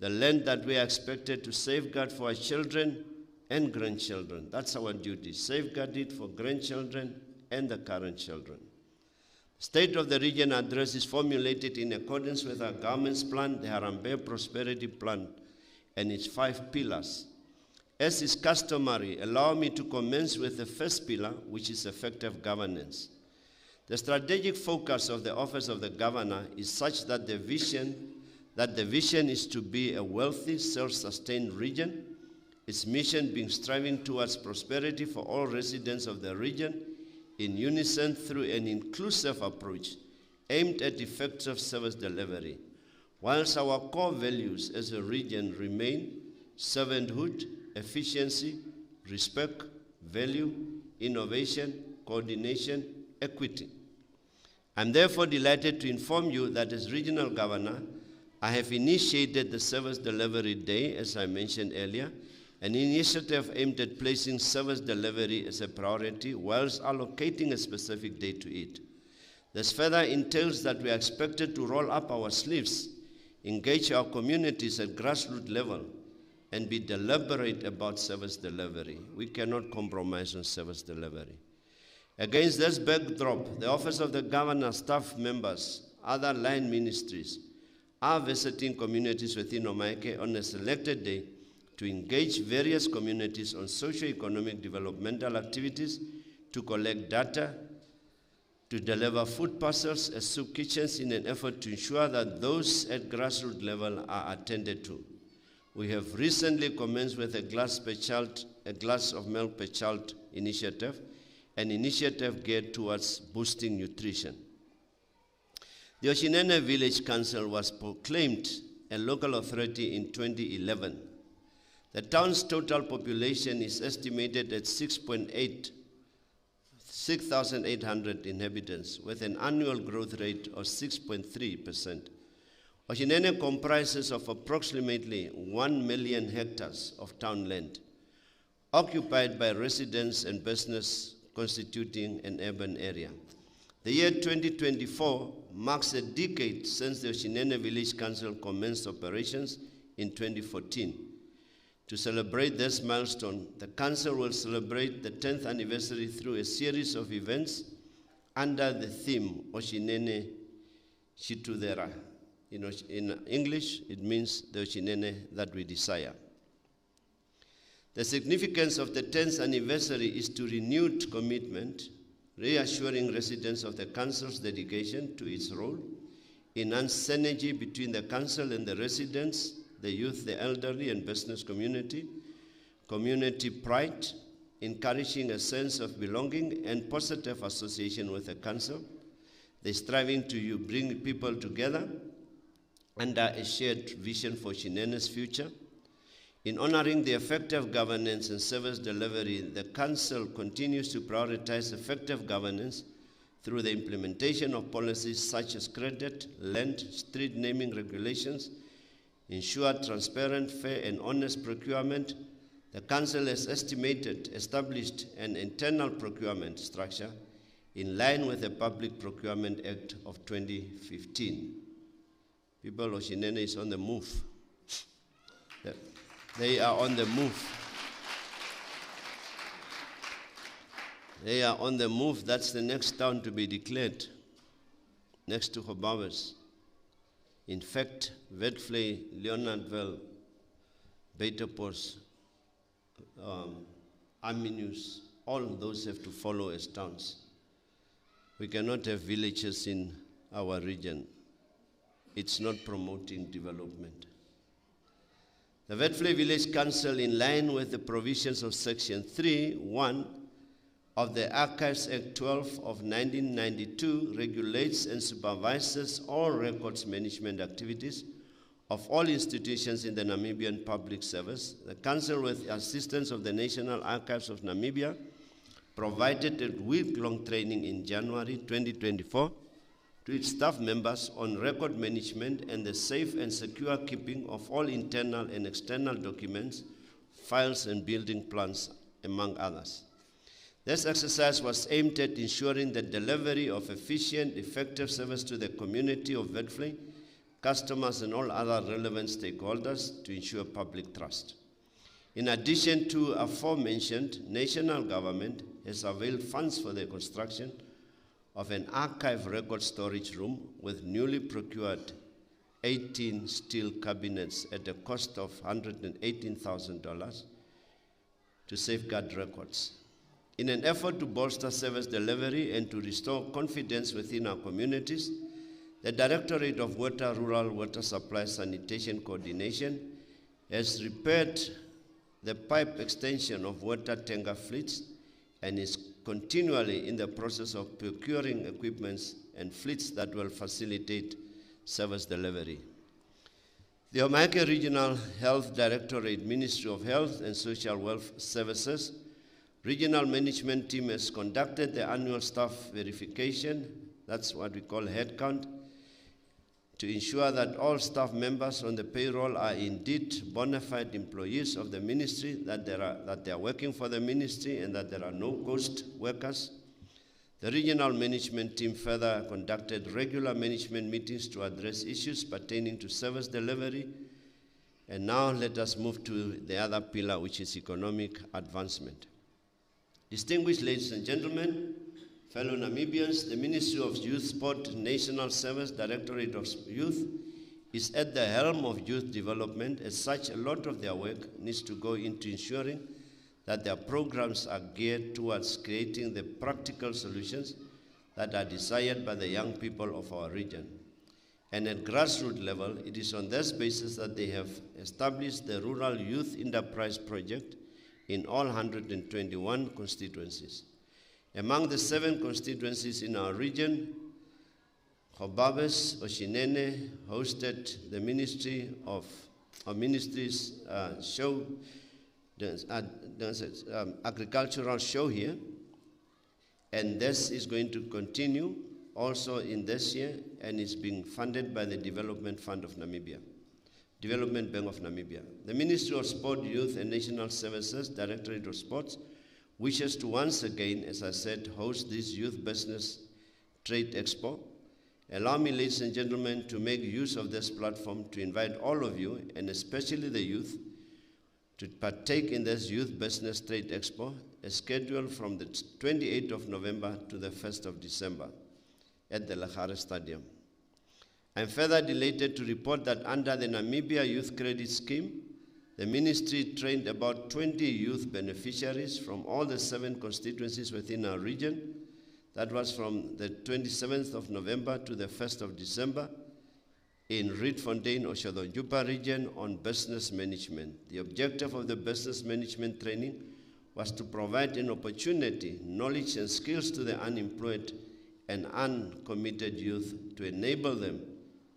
the land that we are expected to safeguard for our children and grandchildren. That's our duty. Safeguard it for grandchildren and the current children. State of the Region address is formulated in accordance with our government's plan, the Harambee Prosperity Plan, and its 5 pillars. As is customary, allow me to commence with the first pillar, which is effective governance. The strategic focus of the Office of the Governor is such that the vision is to be a wealthy, self-sustained region, its mission being striving towards prosperity for all residents of the region in unison through an inclusive approach aimed at effective service delivery, whilst our core values as a region remain servanthood, efficiency, respect, value, innovation, coordination, equity. I'm therefore delighted to inform you that as Regional Governor, I have initiated the Service Delivery Day, as I mentioned earlier, an initiative aimed at placing service delivery as a priority whilst allocating a specific date to it. This further entails that we are expected to roll up our sleeves, engage our communities at grassroots level, and be deliberate about service delivery. We cannot compromise on service delivery. Against this backdrop, the Office of the Governor, staff members, other line ministries are visiting communities within Omaheke on a selected day to engage various communities on socio-economic developmental activities, to collect data, to deliver food parcels as soup kitchens in an effort to ensure that those at grassroots level are attended to. We have recently commenced with a glass of milk per child initiative, an initiative geared towards boosting nutrition. The Oshinene Village Council was proclaimed a local authority in 2011. The town's total population is estimated at 6,800 inhabitants, with an annual growth rate of 6.3%. Oshinene comprises of approximately 1 million hectares of town land, occupied by residents and business constituting an urban area. The year 2024 marks a decade since the Oshinene Village Council commenced operations in 2014. To celebrate this milestone, the Council will celebrate the 10th anniversary through a series of events under the theme Oshinene Chitudera. In English, it means the Oshinene that we desire. The significance of the 10th anniversary is to renewed commitment, reassuring residents of the Council's dedication to its role, enhanced synergy between the Council and the residents, the youth, the elderly, and business community, community pride, encouraging a sense of belonging and positive association with the Council, the striving to bring people together under a shared vision for Oshinene's future. In honoring the effective governance and service delivery, the Council continues to prioritize effective governance through the implementation of policies such as credit, land, street naming regulations, ensure transparent, fair, and honest procurement. The Council has established an internal procurement structure in line with the Public Procurement Act of 2015. People, Oshinene is on the move. They are on the move. They are on the move. That's the next town to be declared, next to Hobabers. In fact, Witfley, Leonardville, Beitapos, Aminus, all those have to follow as towns. We cannot have villages in our region. It's not promoting development. The Witfley Village Council, in line with the provisions of Section 3(1) of the Archives Act 12 of 1992, regulates and supervises all records management activities of all institutions in the Namibian public service. The Council, with the assistance of the National Archives of Namibia, provided a week-long training in January 2024 to its staff members on record management and the safe and secure keeping of all internal and external documents, files, and building plans, among others. This exercise was aimed at ensuring the delivery of efficient, effective service to the community of Witfley, customers, and all other relevant stakeholders to ensure public trust. In addition to aforementioned, national government has availed funds for the construction of an archive record storage room with newly procured 18 steel cabinets at a cost of $118,000 to safeguard records. In an effort to bolster service delivery and to restore confidence within our communities, the Directorate of Water, Rural Water Supply Sanitation Coordination has repaired the pipe extension of water tanker fleets and is continually in the process of procuring equipments and fleets that will facilitate service delivery. The Omaheke Regional Health Directorate, Ministry of Health and Social Welfare Services, Regional Management Team has conducted the annual staff verification, that's what we call headcount, to ensure that all staff members on the payroll are indeed bona fide employees of the ministry, that they are working for the ministry and that there are no ghost workers. The regional management team further conducted regular management meetings to address issues pertaining to service delivery. And now let us move to the other pillar, which is economic advancement. Distinguished ladies and gentlemen, fellow Namibians, the Ministry of Youth, Sport, National Service, Directorate of Youth is at the helm of youth development. As such, a lot of their work needs to go into ensuring that their programs are geared towards creating the practical solutions that are desired by the young people of our region. And at grassroots level, it is on this basis that they have established the Rural Youth Enterprise Project in all 121 constituencies. Among the 7 constituencies in our region, Hobabes, Oshinene hosted the ministry's show, agricultural show here, and this is going to continue also in this year, and is being funded by the Development Fund of Namibia, Development Bank of Namibia. The Ministry of Sport, Youth and National Services, Directorate of Sports, wishes to once again, as I said, host this Youth Business Trade Expo. Allow me, ladies and gentlemen, to make use of this platform to invite all of you, and especially the youth, to partake in this Youth Business Trade Expo, scheduled from the 28th of November to the 1st of December at the Lahare Stadium. I'm further delighted to report that under the Namibia Youth Credit Scheme, the ministry trained about 20 youth beneficiaries from all the 7 constituencies within our region. That was from the 27th of November to the 1st of December in Rietfontein, Oshodonjupa region on business management. The objective of the business management training was to provide an opportunity, knowledge and skills to the unemployed and uncommitted youth to enable them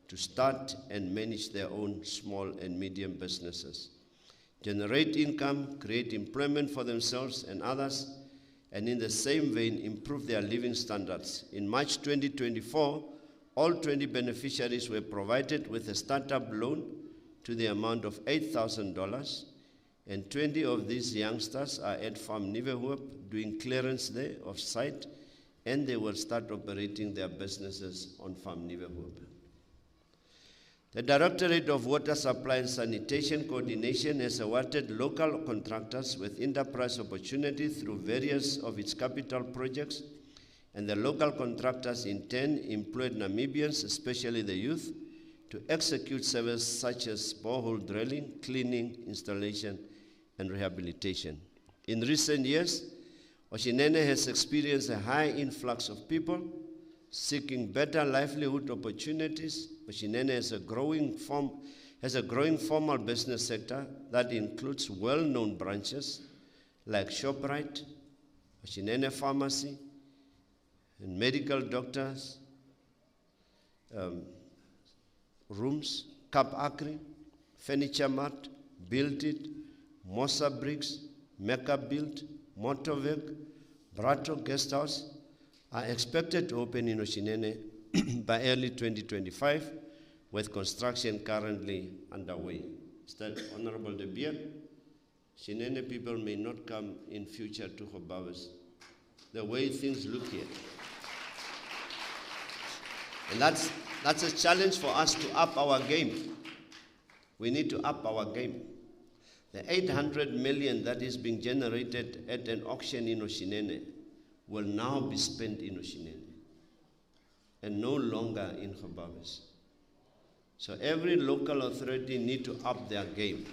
to start and manage their own small and medium businesses, generate income, create employment for themselves and others, and in the same vein, improve their living standards. In March 2024, all 20 beneficiaries were provided with a startup loan to the amount of $8,000, and 20 of these youngsters are at Farm Nieuwehoop doing clearance there of site, and they will start operating their businesses on Farm Nieuwehoop. The Directorate of Water Supply and Sanitation Coordination has awarded local contractors with enterprise opportunities through various of its capital projects, and the local contractors in turn employed Namibians, especially the youth, to execute services such as borehole drilling, cleaning, installation, and rehabilitation. In recent years, Oshinene has experienced a high influx of people seeking better livelihood opportunities. Oshinene has a growing formal business sector that includes well-known branches like ShopRite, Oshinene Pharmacy, and medical doctors, rooms, Cap Acre, Furniture Mart, Build It, Mosa Bricks, Mecca Build, Motorvec, Brato Guest House are expected to open in Oshinene by early 2025, with construction currently underway. Honorable De Beer, Oshinene people may not come in future to Hobabes, the way things look here. And that's a challenge for us to up our game. We need to up our game. The 800 million that is being generated at an auction in Oshinene will now be spent in Oshinene and no longer in Gobabis. So every local authority need to up their game.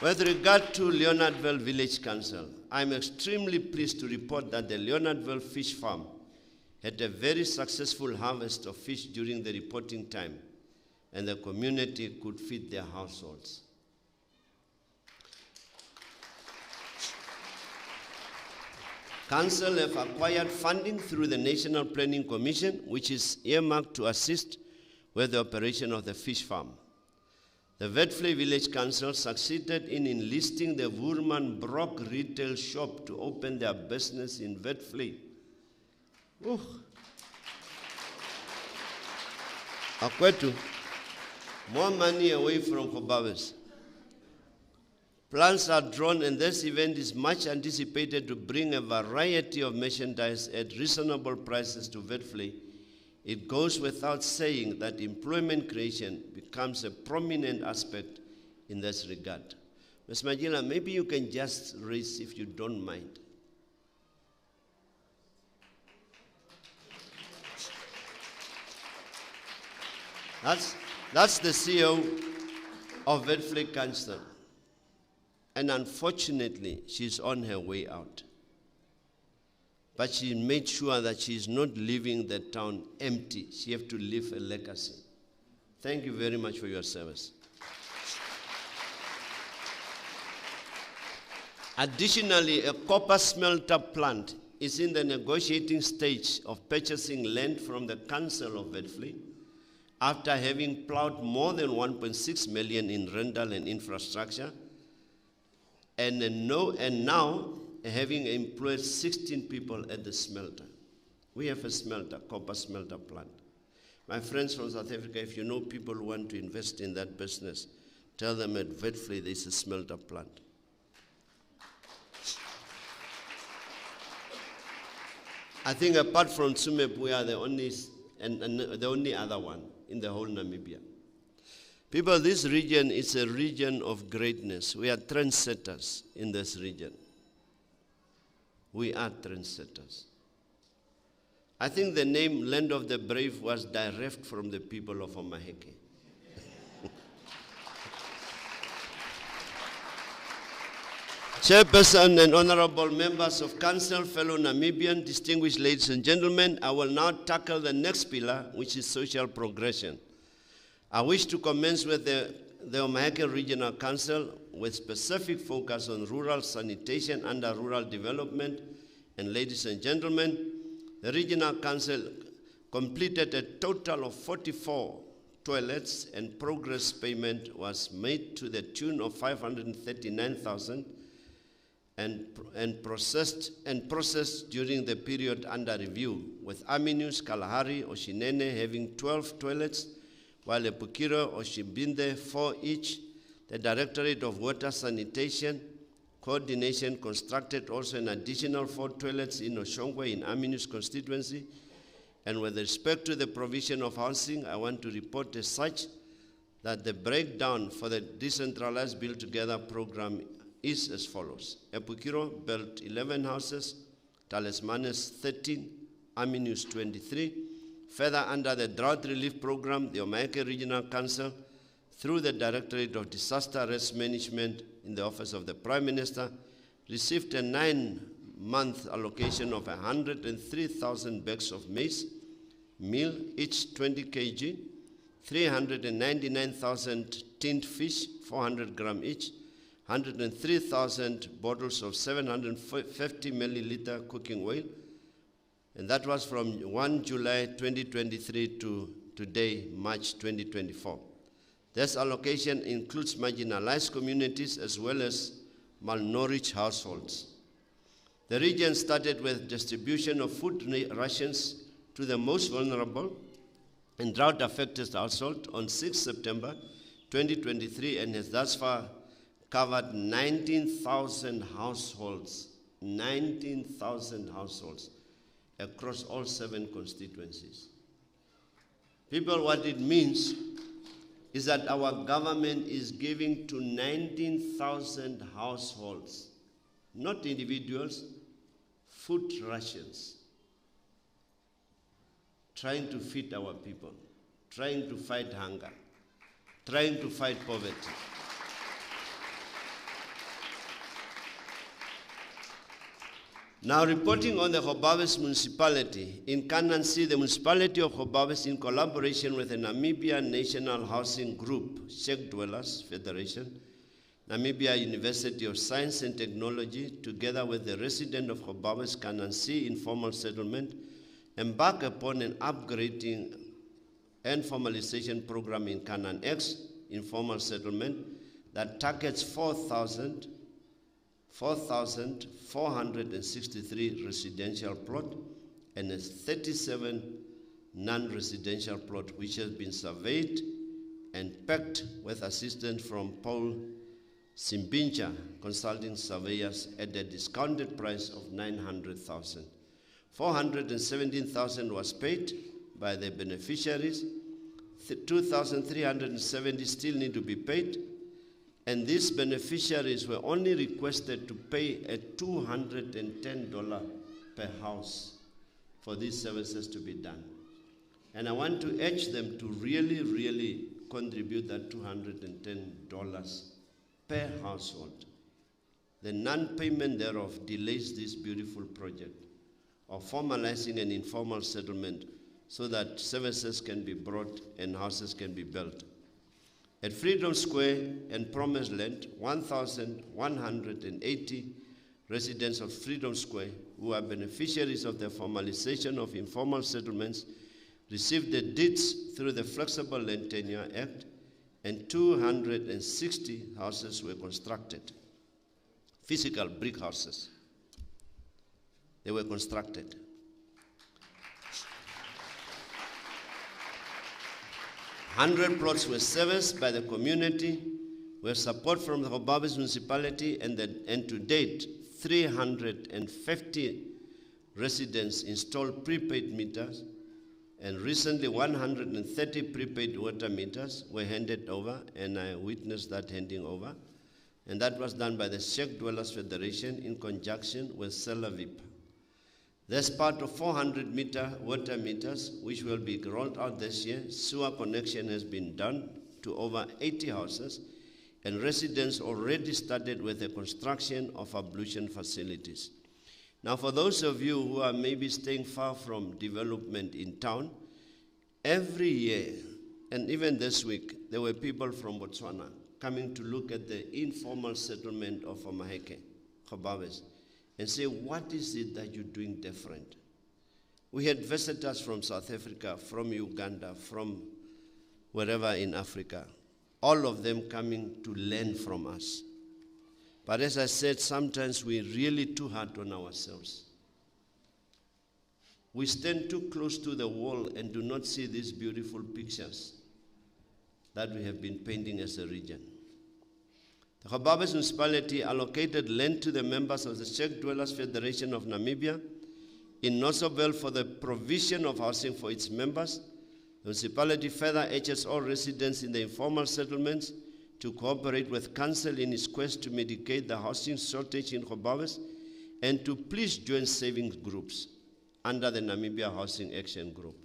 With regard to Leonardville Village Council, I'm extremely pleased to report that the Leonardville Fish Farm had a very successful harvest of fish during the reporting time, and the community could feed their households. Council have acquired funding through the National Planning Commission, which is earmarked to assist with the operation of the fish farm. The Witfley Village Council succeeded in enlisting the Woerman Brock retail shop to open their business in Witfley. Akwetu, more money away from Gobabis. Plans are drawn, and this event is much anticipated to bring a variety of merchandise at reasonable prices to Witfley. It goes without saying that employment creation becomes a prominent aspect in this regard. Ms. Magila, maybe you can just raise, if you don't mind. That's the CEO of Witfley Council. And unfortunately, she's on her way out. But she made sure that she's not leaving the town empty. She has to leave a legacy. Thank you very much for your service. Additionally, a copper smelter plant is in the negotiating stage of purchasing land from the Council of Witfley after having plowed more than 1.6 million in rental and infrastructure, and now having employed 16 people at the smelter. We have a smelter, copper smelter plant. My friends from South Africa, if you know people who want to invest in that business, tell them at Witfley there's a smelter plant. I think apart from Tsumeb, we are the only other one in the whole Namibia. People, this region is a region of greatness. We are trendsetters in this region. We are trendsetters. I think the name Land of the Brave was derived from the people of Omaheke. Chairperson and honorable members of council, fellow Namibian, distinguished ladies and gentlemen, I will now tackle the next pillar, which is social progression. I wish to commence with the Omaheke Regional Council with specific focus on rural sanitation under rural development. And ladies and gentlemen, the Regional Council completed a total of 44 toilets, and progress payment was made to the tune of 539,000 and processed during the period under review, with Aminus, Kalahari, Oshinene having 12 toilets, while Epukiro, Oshibinde 4 each. The Directorate of Water Sanitation Coordination constructed also an additional 4 toilets in Oshongwe in Aminus constituency. And with respect to the provision of housing, I want to report as such that the breakdown for the decentralized Build Together program is as follows. Epukiro built 11 houses, Talismanes 13, Aminus 23. Further, under the drought relief program, the Omaheke Regional Council, through the Directorate of Disaster Risk Management in the Office of the Prime Minister, received a 9-month allocation of 103,000 bags of maize, meal, each 20 kg, 399,000 tinned fish, 400 gram each, 103,000 bottles of 750 milliliter cooking oil, and that was from 1 July 2023 to today, March 2024. This allocation includes marginalized communities as well as malnourished households. The region started with distribution of food rations to the most vulnerable and drought-affected households on 6 September 2023 and has thus far covered 19,000 households, 19,000 households across all 7 constituencies. People, what it means, is that our government is giving to 19,000 households, not individuals, food rations, trying to feed our people, trying to fight hunger, trying to fight poverty. Now, reporting on the Gobabis municipality, in Kanansi, the municipality of Gobabis, in collaboration with the Namibian National Housing Group, Sheikh Dwellers Federation, Namibia University of Science and Technology, together with the resident of Gobabis, Kanansi informal settlement, embark upon an upgrading and formalization program in Kanan X, informal settlement, that targets 4,463 residential plot and 37 non-residential plot, which has been surveyed and packed with assistance from Paul Simbinja Consulting Surveyors at a discounted price of 900,000. 417,000 was paid by the beneficiaries. 2,370 still need to be paid. And these beneficiaries were only requested to pay a $210 per house for these services to be done. And I want to urge them to really, really contribute that $210 per household. The non-payment thereof delays this beautiful project of formalizing an informal settlement so that services can be brought and houses can be built. At Freedom Square and Promised Land, 1,180 residents of Freedom Square who are beneficiaries of the formalization of informal settlements received the deeds through the Flexible Land Tenure Act, and 260 houses were constructed, physical brick houses. They were constructed. 100 plots were serviced by the community, with support from the Gobabis municipality, and to date, 350 residents installed prepaid meters, and recently 130 prepaid water meters were handed over, and I witnessed that handing over, and that was done by the Sheikh Dwellers Federation in conjunction with Selavip. That's part of 400-meter water meters, which will be rolled out this year. Sewer connection has been done to over 80 houses, and residents already started with the construction of ablution facilities. Now, for those of you who are maybe staying far from development in town, every year, and even this week, there were people from Botswana coming to look at the informal settlement of Omaheke, Gobabis, and say, what is it that you're doing different? We had visitors from South Africa, from Uganda, from wherever in Africa, all of them coming to learn from us. But as I said, sometimes we're really too hard on ourselves. We stand too close to the wall and do not see these beautiful pictures that we have been painting as a region. The Gobabis municipality allocated land to the members of the Sheikh Dwellers Federation of Namibia in Nossobel for the provision of housing for its members. The municipality further urges all residents in the informal settlements to cooperate with council in its quest to mitigate the housing shortage in Gobabis, and to please join savings groups under the Namibia Housing Action Group.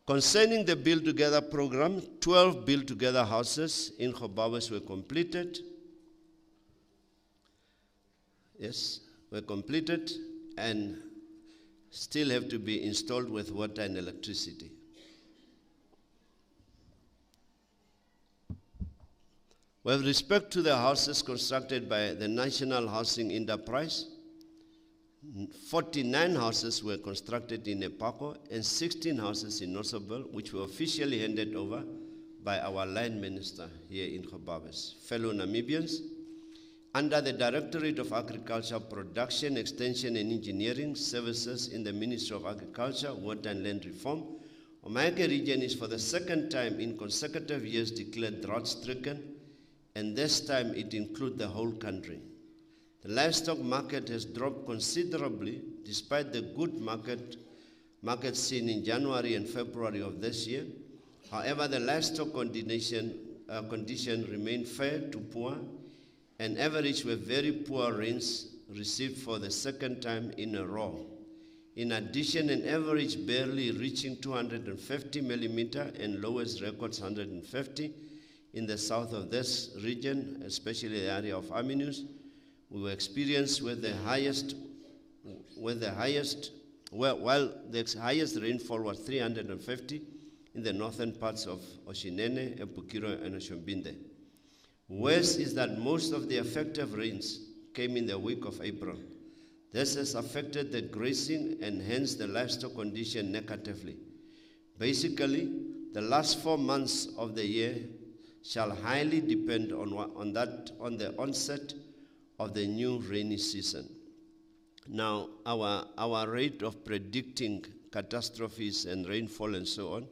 Concerning the Build Together program, 12 Build Together houses in Gobabis were completed. Yes, were completed and still have to be installed with water and electricity. With respect to the houses constructed by the National Housing Enterprise, 49 houses were constructed in Epako and 16 houses in Nossobel, which were officially handed over by our line minister here in Gobabis. Fellow Namibians, under the Directorate of Agriculture, Production, Extension and Engineering Services in the Ministry of Agriculture, Water and Land Reform, Omaheke region is for the second time in consecutive years declared drought-stricken, and this time it includes the whole country. The livestock market has dropped considerably despite the good market seen in January and February of this year. However, the livestock condition remained fair to poor, and average were very poor rains received for the second time in a row. In addition, an average barely reaching 250 millimeter and lowest records 150 in the south of this region, especially the area of Aminus. We were experienced with the highest rainfall was 350 in the northern parts of Oshinene, Epukiro, and Oshombinde. Worse is that most of the effective rains came in the week of April. This has affected the grazing and hence the livestock condition negatively. Basically, the last 4 months of the year shall highly depend on the onset of the new rainy season. Now, our rate of predicting catastrophes and rainfall and so on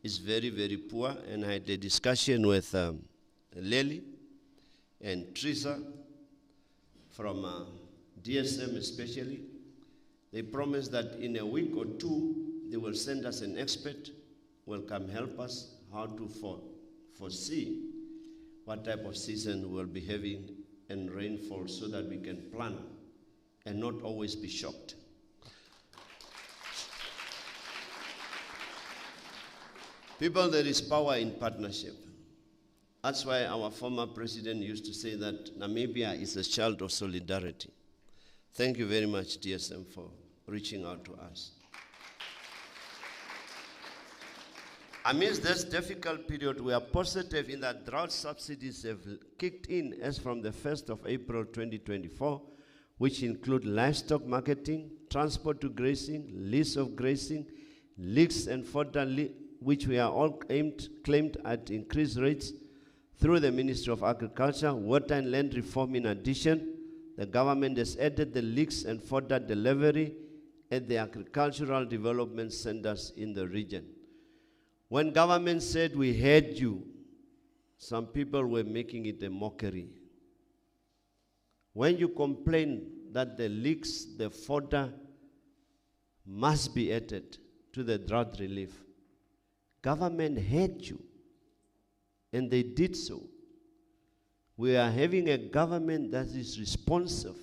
is very, very poor, and I had a discussion with Lely and Teresa from DSM especially. They promised that in a week or two, they will send us an expert who will come help us how to foresee what type of season we'll be having and rainfall so that we can plan and not always be shocked. People, there is power in partnership. That's why our former president used to say that Namibia is a child of solidarity. Thank you very much, DSM, for reaching out to us. Amidst this difficult period, we are positive in that drought subsidies have kicked in as from the 1st of April 2024, which include livestock marketing, transport to grazing, lease of grazing, leaks and fodder, which we are all claimed at increased rates through the Ministry of Agriculture, Water and Land Reform. In addition, the government has added the leaks and fodder delivery at the agricultural development centers in the region. When government said we heard you, some people were making it a mockery. When you complain that the leaks, the fodder must be added to the drought relief, government heard you, and they did so. We are having a government that is responsive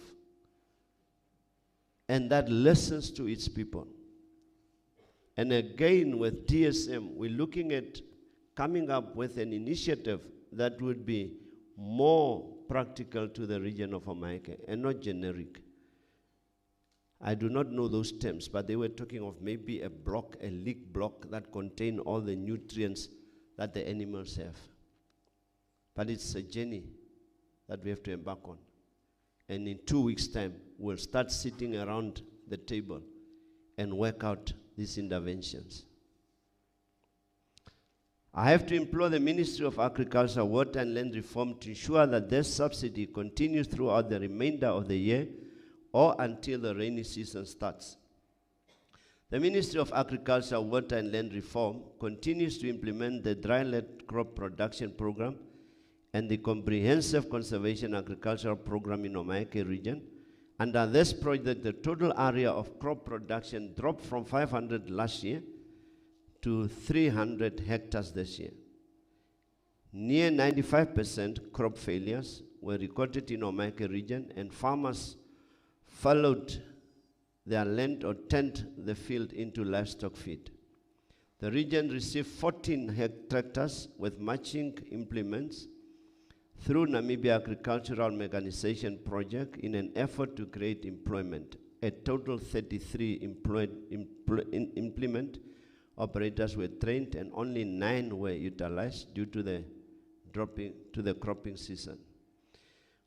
and that listens to its people. And again, with DSM, we're looking at coming up with an initiative that would be more practical to the region of Omaheke and not generic. I do not know those terms, but they were talking of maybe a block, a leak block that contain all the nutrients that the animals have. But it's a journey that we have to embark on. And in 2 weeks' time, we'll start sitting around the table and work out these interventions. I have to implore the Ministry of Agriculture, Water and Land Reform to ensure that this subsidy continues throughout the remainder of the year or until the rainy season starts. The Ministry of Agriculture, Water and Land Reform continues to implement the dry-land crop production program and the comprehensive conservation agricultural program in Omaheke region. Under this project, the total area of crop production dropped from 500 last year to 300 hectares this year. Near 95% crop failures were recorded in Omaheke region, and farmers followed their land or turned the field into livestock feed. The region received 14 tractors with matching implements through Namibia Agricultural Mechanization Project in an effort to create employment. A total 33 implement operators were trained and only 9 were utilized due to the cropping season.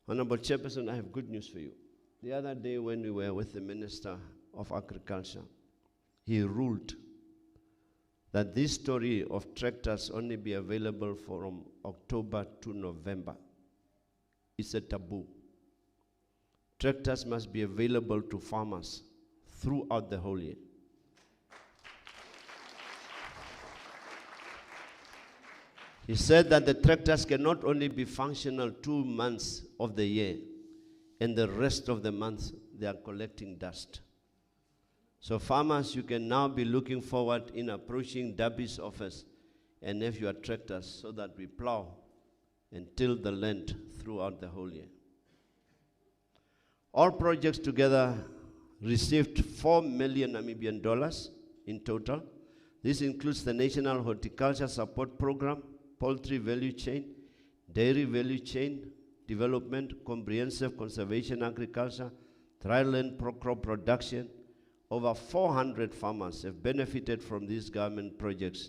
Honorable Chairperson, I have good news for you. The other day when we were with the Minister of Agriculture, he ruled that this story of tractors only be available from October to November. It's a taboo. Tractors must be available to farmers throughout the whole year. He said that the tractors can not only be functional 2 months of the year, and the rest of the months they are collecting dust. So farmers, you can now be looking forward in approaching Dabi's office and have your tractors so that we plow and till the land throughout the whole year. All projects together received 4 million Namibian dollars in total. This includes the National Horticulture Support Program, Poultry Value Chain, Dairy Value Chain Development, Comprehensive Conservation Agriculture, Dryland crop production. Over 400 farmers have benefited from these government projects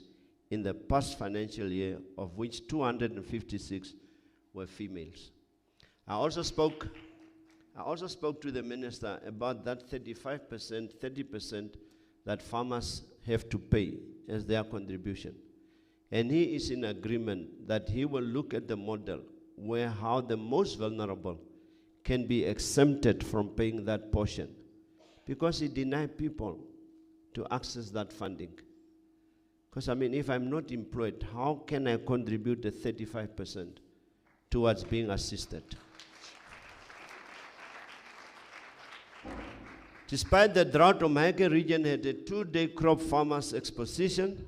in the past financial year, of which 256 were females. I also spoke to the minister about that 35%, 30% that farmers have to pay as their contribution. And he is in agreement that he will look at the model where how the most vulnerable can be exempted from paying that portion, because he denied people to access that funding. Because I mean, if I'm not employed, how can I contribute the 35% towards being assisted? Despite the drought, Omaheke region had a 2-day crop farmers exposition,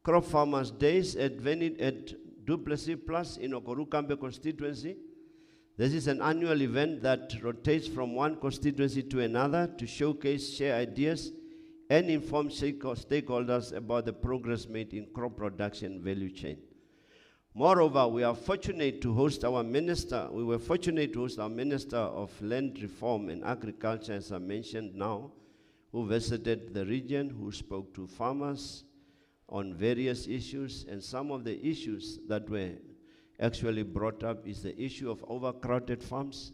crop farmers days at Duplessis Plus in Okorukambe constituency. This is an annual event that rotates from one constituency to another to showcase, share ideas, and inform stakeholders about the progress made in crop production value chain. Moreover, we were fortunate to host our Minister of Land Reform and Agriculture, as I mentioned now, who visited the region, who spoke to farmers on various issues. And some of the issues that were actually brought up is the issue of overcrowded farms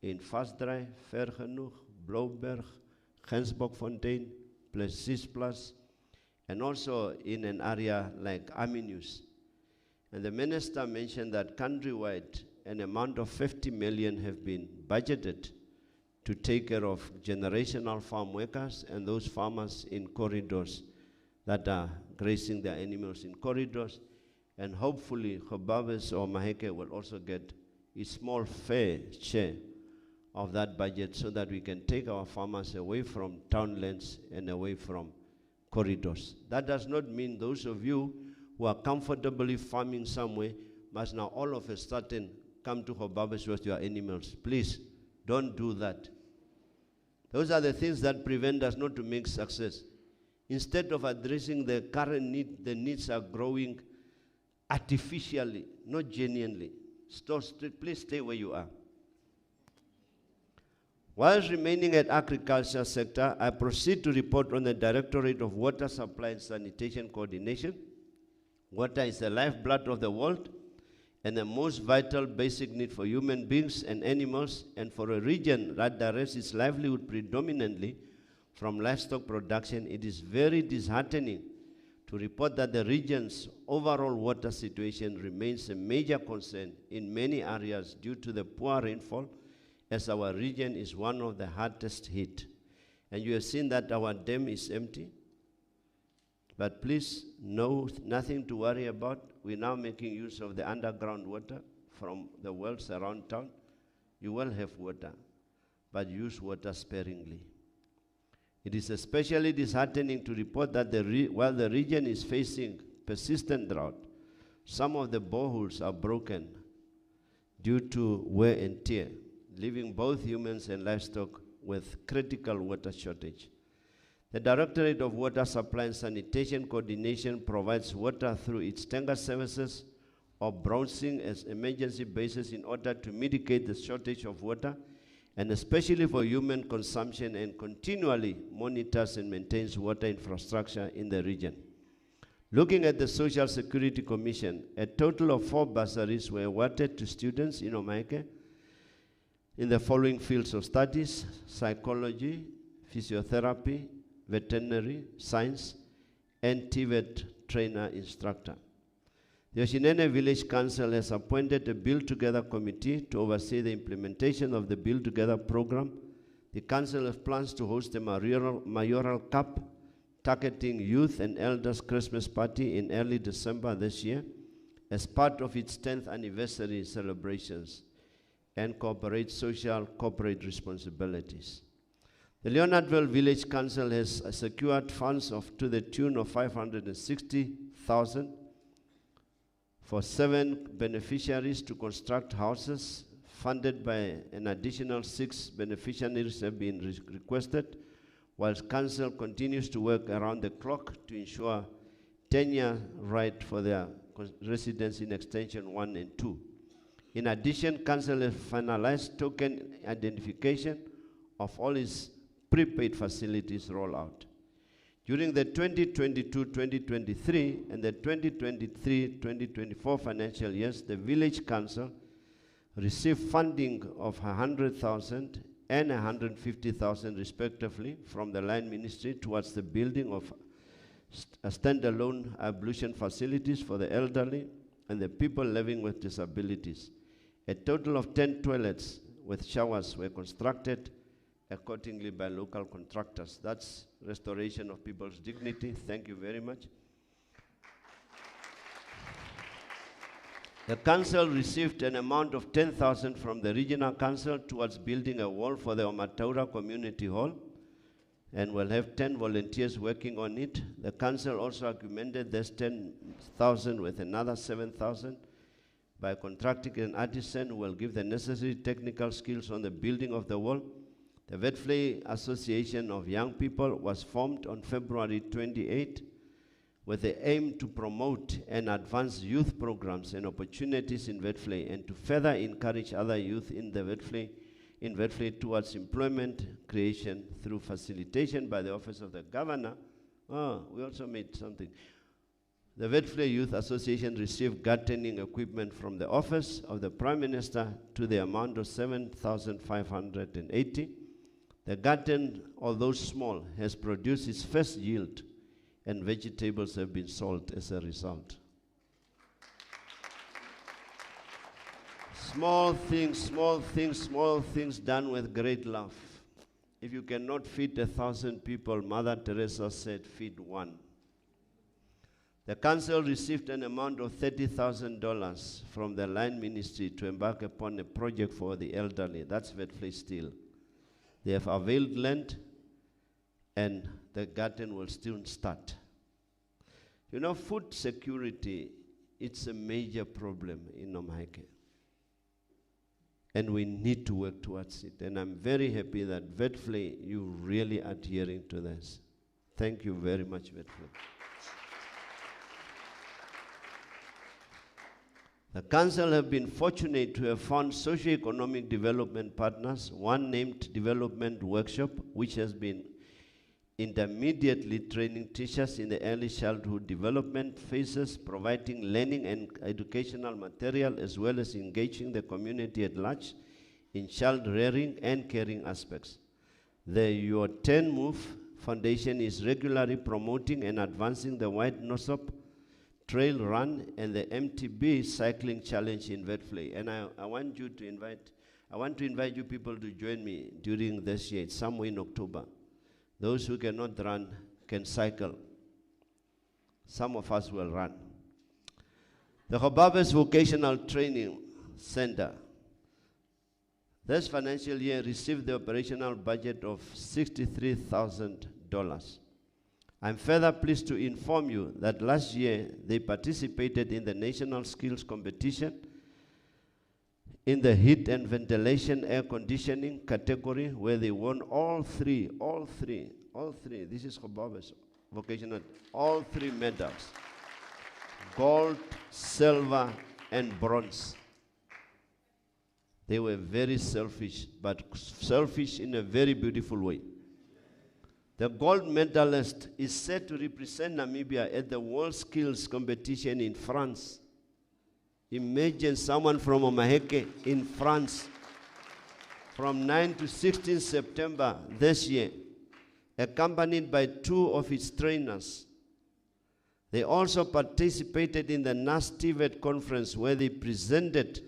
in Vastdry, Vergenoeg, Blouberg, Gensbokfontein, Plessis Plus, and also in an area like Aminus. And the minister mentioned that countrywide, an amount of 50 million have been budgeted to take care of generational farm workers and those farmers in corridors that are grazing their animals in corridors. And hopefully, Khobabes or Omaheke will also get a small fair share of that budget so that we can take our farmers away from townlands and away from corridors. That does not mean those of you who are comfortably farming somewhere must now all of a sudden come to Khobabes with your animals. Please, don't do that. Those are the things that prevent us not to make success. Instead of addressing the current need, the needs are growing artificially, not genuinely. Please stay where you are. Whilst remaining at agriculture sector, I proceed to report on the Directorate of Water Supply and Sanitation Coordination. Water is the lifeblood of the world and the most vital basic need for human beings and animals, and for a region that derives its livelihood predominantly from livestock production, it is very disheartening to report that the region's overall water situation remains a major concern in many areas due to the poor rainfall, as our region is one of the hardest hit. And you have seen that our dam is empty. But please, nothing to worry about. We're now making use of the underground water from the wells around town. You will have water, but use water sparingly. It is especially disheartening to report that while the region is facing persistent drought, some of the boreholes are broken due to wear and tear, leaving both humans and livestock with critical water shortage. The Directorate of Water Supply and Sanitation Coordination provides water through its tanker services or browsing as emergency basis in order to mitigate the shortage of water, and especially for human consumption, and continually monitors and maintains water infrastructure in the region. Looking at the Social Security Commission, a total of 4 bursaries were awarded to students in Omaheke in the following fields of studies: psychology, physiotherapy, veterinary science, and TVET trainer instructor. The Oshinene Village Council has appointed a Build Together committee to oversee the implementation of the Build Together program. The council has plans to host a mayoral cup targeting youth and elders Christmas party in early December this year as part of its 10th anniversary celebrations, and corporate social corporate responsibilities. The Leonardville Village Council has secured funds to the tune of 560,000 for 7 beneficiaries to construct houses, funded by an additional 6 beneficiaries have been requested, whilst council continues to work around the clock to ensure tenure right for their residents in extension 1 and 2. In addition, council has finalized token identification of all its prepaid facilities rollout. During the 2022-2023 and the 2023-2024 financial years, the village council received funding of 100,000 and 150,000 respectively from the Line Ministry towards the building of standalone ablution facilities for the elderly and the people living with disabilities. A total of 10 toilets with showers were constructed accordingly by local contractors. That's restoration of people's dignity. Thank you very much. The council received an amount of 10,000 from the regional council towards building a wall for the Omataura Community Hall, and will have 10 volunteers working on it. The council also augmented this 10,000 with another 7,000 by contracting an artisan who will give the necessary technical skills on the building of the wall. The Vetflay Association of Young People was formed on February 28 with the aim to promote and advance youth programs and opportunities in Vetflay and to further encourage other youth in Vetflay towards employment creation through facilitation by the Office of the Governor. We also made something. The Vetflay Youth Association received gardening equipment from the Office of the Prime Minister to the amount of 7,580. The garden, although small, has produced its first yield, and vegetables have been sold as a result. Small things done with great love. If you cannot feed 1,000 people, Mother Teresa said, feed one. The council received an amount of $30,000 from the Line Ministry to embark upon a project for the elderly. That's Vetflay still. They have availed land, and the garden will still start. You know, food security, it's a major problem in Omaheke. And we need to work towards it. And I'm very happy that Vetflay, you really adhering to this. Thank you very much, Vetflay. The council have been fortunate to have found socio-economic development partners, one named Development Workshop, which has been intermediately training teachers in the early childhood development phases, providing learning and educational material, as well as engaging the community at large in child rearing and caring aspects. The Your 10 Move Foundation is regularly promoting and advancing the White Nosop Trail Run and the MTB Cycling Challenge in Vetflay. And I want to invite you people to join me during this year. It's somewhere in October. Those who cannot run can cycle. Some of us will run. The Hobabes Vocational Training Center this financial year received the operational budget of $63,000. I'm further pleased to inform you that last year they participated in the National Skills Competition in the heat and ventilation air conditioning category, where they won all three, this is Hobabes Vocational, all 3 medals, gold, silver, and bronze. They were very selfish, but selfish in a very beautiful way. The gold medalist is set to represent Namibia at the World Skills Competition in France. Imagine someone from Omaheke in France from 9 to 16 September this year, accompanied by 2 of its trainers. They also participated in the NAS TVET conference, where they presented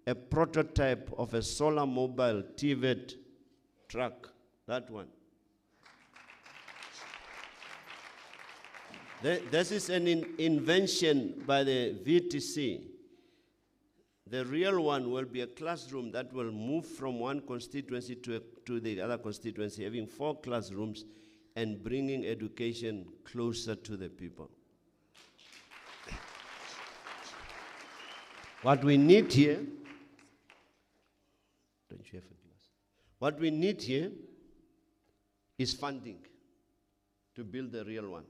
a prototype of a solar mobile TVET truck, that one. This is an invention by the VTC. The real one will be a classroom that will move from one constituency to the other constituency, having 4 classrooms and bringing education closer to the people. What we need here, don't you have a glass? What we need here is funding to build the real one.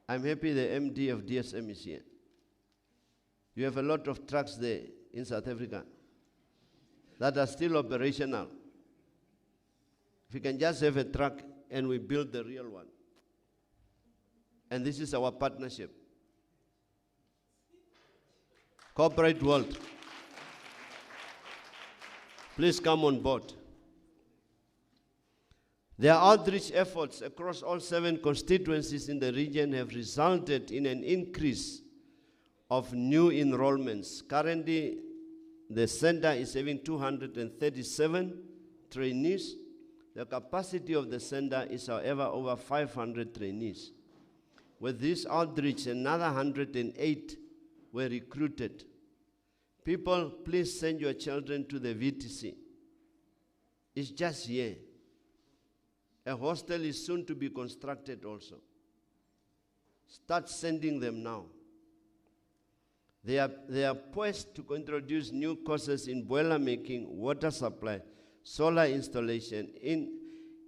I'm happy the MD of DSM is here. You have a lot of trucks there in South Africa that are still operational. If you can just have a truck and we build the real one. And this is our partnership. Corporate world, please come on board. Their outreach efforts across all 7 constituencies in the region have resulted in an increase of new enrollments. Currently, the center is having 237 trainees. The capacity of the center is, however, over 500 trainees. With this outreach, another 108 were recruited. People, please send your children to the VTC. It's just here. A hostel is soon to be constructed also. Start sending them now. They are poised to introduce new courses in boiler making, water supply, solar installation,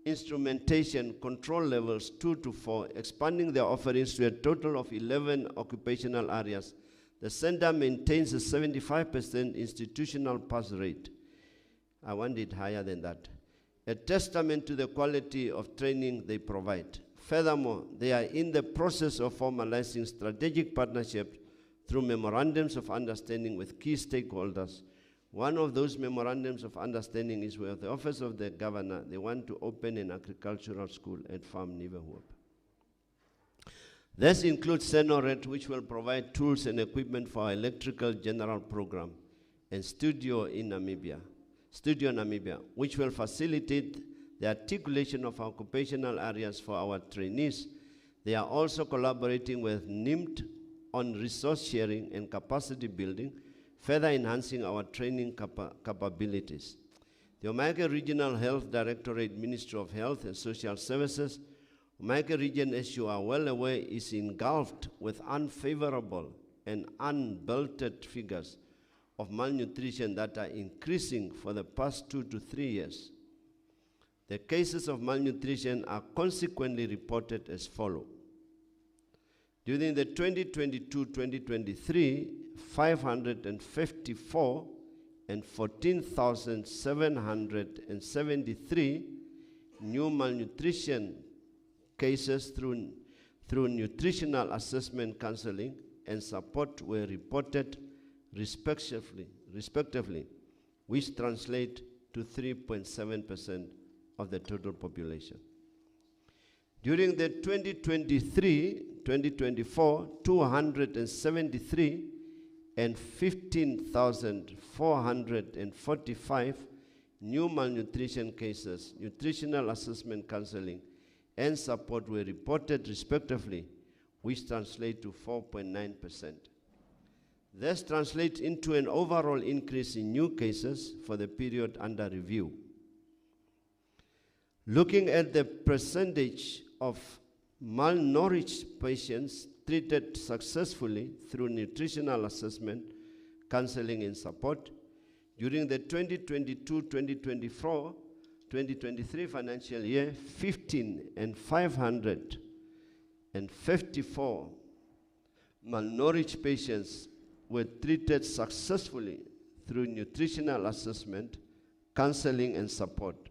instrumentation, control levels 2 to 4, expanding their offerings to a total of 11 occupational areas. The center maintains a 75% institutional pass rate. I want it higher than that. A testament to the quality of training they provide. Furthermore, they are in the process of formalizing strategic partnerships through memorandums of understanding with key stakeholders. One of those memorandums of understanding is with the Office of the Governor. They want to open an agricultural school at Farm Nieuwehoop. This includes SORA, which will provide tools and equipment for our electrical general program, and Studio Namibia, which will facilitate the articulation of occupational areas for our trainees. They are also collaborating with NIMT on resource sharing and capacity building, further enhancing our training capabilities. The Omaheke Regional Health Directorate, Ministry of Health and Social Services, Omaheke region, as you are well aware, is engulfed with unfavorable and unbelted figures of malnutrition that are increasing for the past 2 to 3 years. The cases of malnutrition are consequently reported as follows. During the 2022-2023, 554 and 14,773 new malnutrition cases through nutritional assessment counseling and support were reported respectively, which translate to 3.7% of the total population. During the 2023-2024, 273 and 15,445 new malnutrition cases, nutritional assessment counseling, and support were reported respectively, which translate to 4.9%. This translates into an overall increase in new cases for the period under review. Looking at the percentage of malnourished patients treated successfully through nutritional assessment, counseling, and support, during the 2022-2023 financial year, 15 and 554 malnourished patients were treated successfully through nutritional assessment, counseling, and support,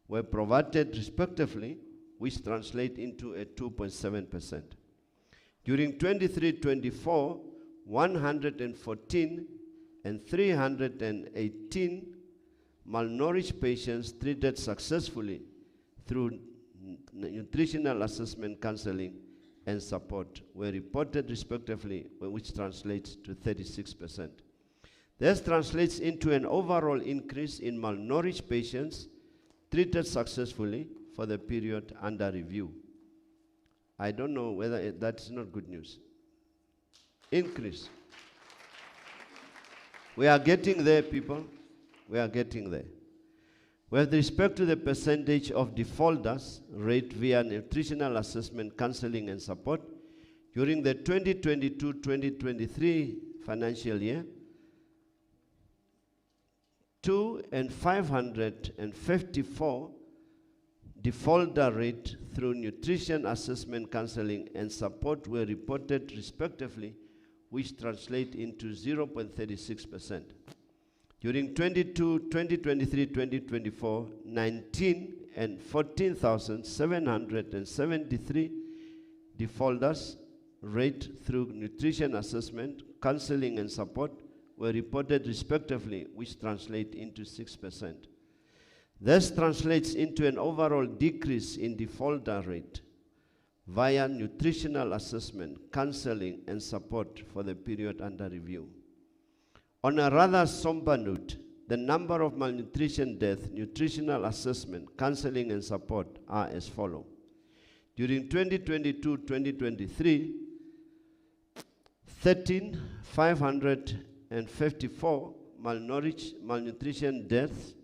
were provided respectively, which translate into a 2.7%. During 23-24, 114 and 318 malnourished patients treated successfully through nutritional assessment, counseling, and support were reported respectively, which translates to 36%. This translates into an overall increase in malnourished patients treated successfully for the period under review. I don't know whether that's not good news. Increase. We are getting there, people. We are getting there. With respect to the percentage of defaulters rate via nutritional assessment, counseling, and support, during the 2022-2023 financial year, 2,554 defaulter rate through nutrition assessment, counseling, and support were reported respectively, which translate into 0.36%. During 2023-2024, 19 and 14,773 defaulters rate through nutrition assessment, counseling, and support were reported respectively, which translate into 6%. This translates into an overall decrease in defaulter rate via nutritional assessment, counseling, and support for the period under review. On a rather somber note, the number of malnutrition deaths, nutritional assessment, counseling, and support are as follows. During 2022-2023, 13,554 malnutrition deaths,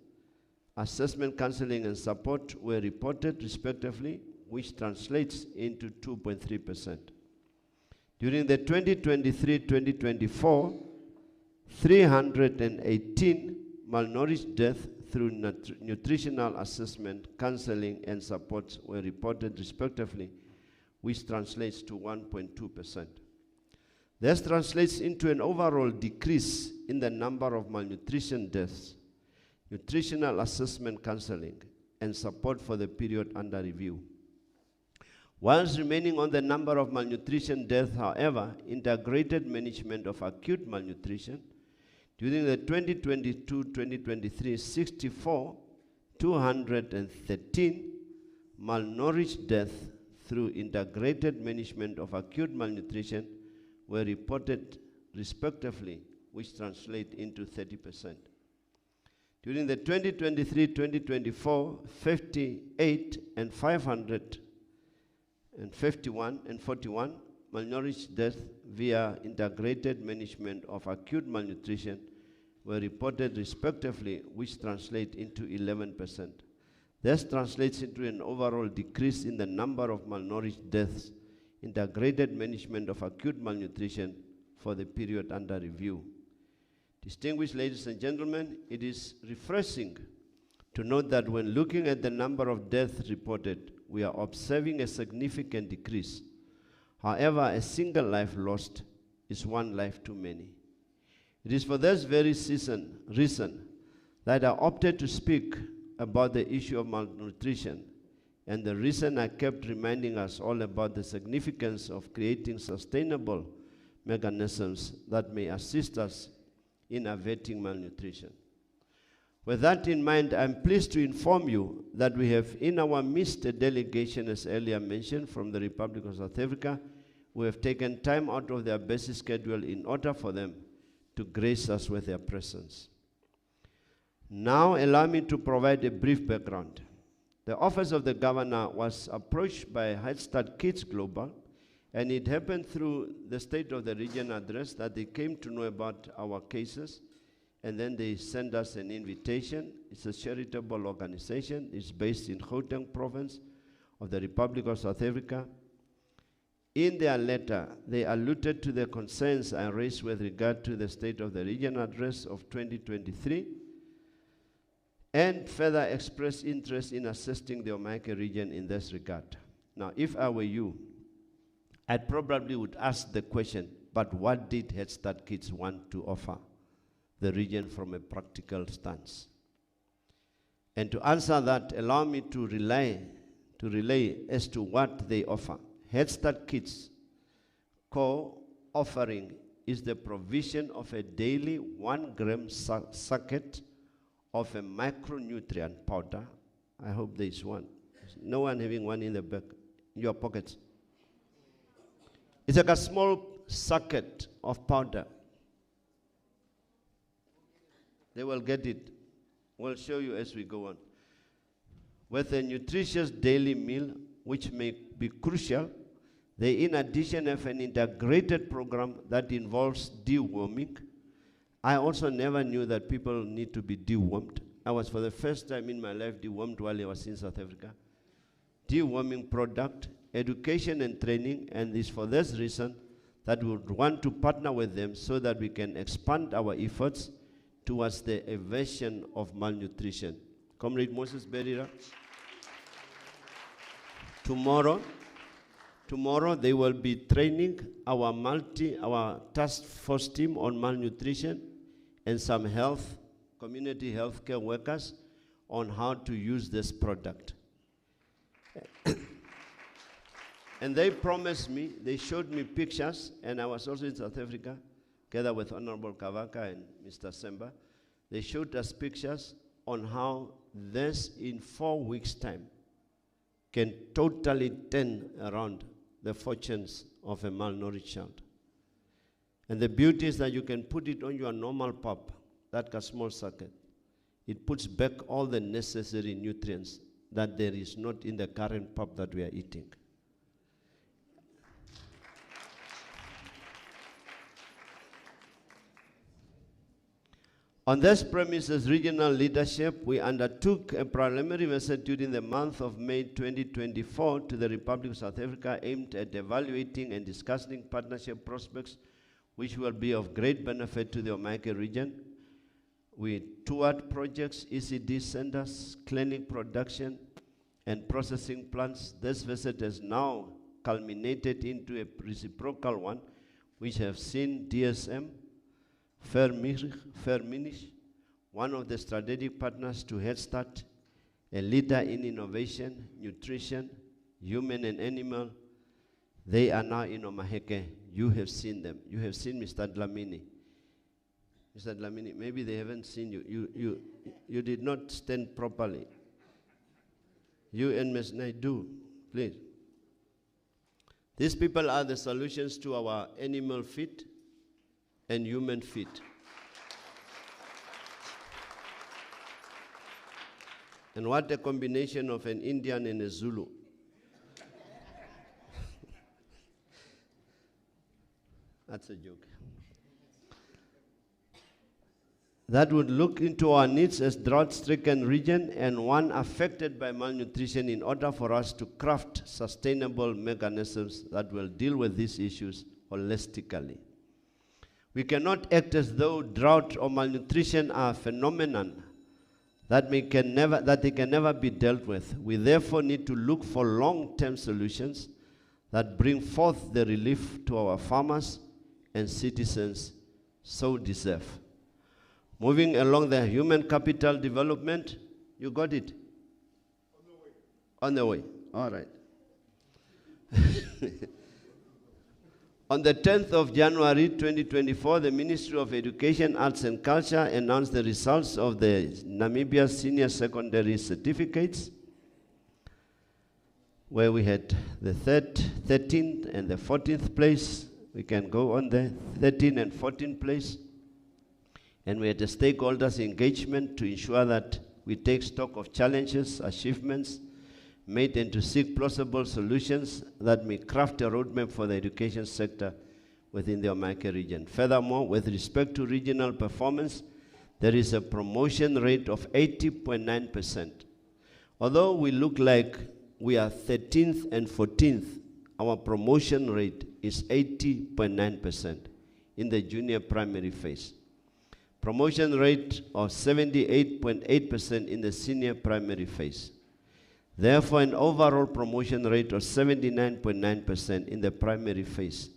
assessment, counseling, and support were reported respectively, which translates into 2.3%. During the 2023-2024, 318 malnourished deaths through nutritional assessment, counseling, and support were reported respectively, which translates to 1.2%. This translates into an overall decrease in the number of malnutrition deaths, nutritional assessment, counseling, and support for the period under review. Whilst remaining on the number of malnutrition deaths, however, integrated management of acute malnutrition during the 2022-2023, 64,213 malnourished deaths through integrated management of acute malnutrition were reported respectively, which translate into 30%. During the 2023-2024, 58,541 malnourished deaths via integrated management of acute malnutrition were reported respectively, which translate into 11%. This translates into an overall decrease in the number of malnourished deaths, integrated management of acute malnutrition for the period under review. Distinguished ladies and gentlemen, it is refreshing to note that when looking at the number of deaths reported, we are observing a significant decrease. However, a single life lost is one life too many. It is for this very reason that I opted to speak about the issue of malnutrition, and the reason I kept reminding us all about the significance of creating sustainable mechanisms that may assist us in averting malnutrition. With that in mind, I'm pleased to inform you that we have in our midst a delegation, as earlier mentioned, from the Republic of South Africa, who have taken time out of their busy schedule in order for them to grace us with their presence. Now, allow me to provide a brief background. The Office of the Governor was approached by Head Start Kids Global, and it happened through the State of the Region address that they came to know about our cases, and then they sent us an invitation. It's a charitable organization. It's based in Gauteng province of the Republic of South Africa. In their letter, they alluded to the concerns I raised with regard to the State of the Region address of 2023, and further expressed interest in assisting the Omaheke region in this regard. Now, if I were you, I probably would ask the question, but what did Head Start Kids want to offer the region from a practical stance? And to answer that, allow me to relay as to what they offer. Head Start Kids core offering is the provision of a daily 1 gram sacket of a micronutrient powder. I hope there is one. No one having one in the back, in your pockets. It's like a small sacket of powder. They will get it. We'll show you as we go on. With a nutritious daily meal, which may be crucial, they in addition have an integrated program that involves deworming. I also never knew that people need to be dewormed. I was for the first time in my life dewormed while I was in South Africa. Deworming product, education and training, and it's for this reason that we would want to partner with them so that we can expand our efforts towards the evasion of malnutrition. Comrade Moses Berira. Tomorrow they will be training our task force team on malnutrition and some community healthcare workers on how to use this product. And they promised me, they showed me pictures, and I was also in South Africa, together with Honorable Kavaka and Mr. Semba. They showed us pictures on how this, in 4 weeks' time, can totally turn around the fortunes of a malnourished child. And the beauty is that you can put it on your normal pap, that small socket. It puts back all the necessary nutrients that there is not in the current pap that we are eating. On this premises, regional leadership, we undertook a preliminary visit during the month of May 2024 to the Republic of South Africa aimed at evaluating and discussing partnership prospects which will be of great benefit to the Omaheke region. We toured projects, ECD centers, clinic production, and processing plants. This visit has now culminated into a reciprocal one, which have seen DSM, Firmenich, one of the strategic partners to Head Start, a leader in innovation, nutrition, human and animal. They are now in Omaheke. You have seen them. You have seen Mr. Dlamini. Mr. Dlamini, maybe they haven't seen you. You did not stand properly. You and Ms. Naidu, please. These people are the solutions to our animal feed and human feed. And what a combination of an Indian and a Zulu. That's a joke. That would look into our needs as drought-stricken region and one affected by malnutrition in order for us to craft sustainable mechanisms that will deal with these issues holistically. We cannot act as though drought or malnutrition are a phenomenon that they can never be dealt with. We therefore need to look for long-term solutions that bring forth the relief to our farmers and citizens so deserve. Moving along the human capital development, you got it? On the way. All right. On the 10th of January 2024, the Ministry of Education, Arts and Culture announced the results of the Namibia Senior Secondary Certificates, where we had the 13th and the 14th place. We can go on the 13th and 14th place. And we had the stakeholders' engagement to ensure that we take stock of challenges, achievements made, and to seek plausible solutions that may craft a roadmap for the education sector within the Omaheke region. Furthermore, with respect to regional performance, there is a promotion rate of 80.9%. Although we look like we are 13th and 14th, our promotion rate is 80.9% in the junior primary phase. Promotion rate of 78.8% in the senior primary phase. Therefore, an overall promotion rate of 79.9% in the primary phase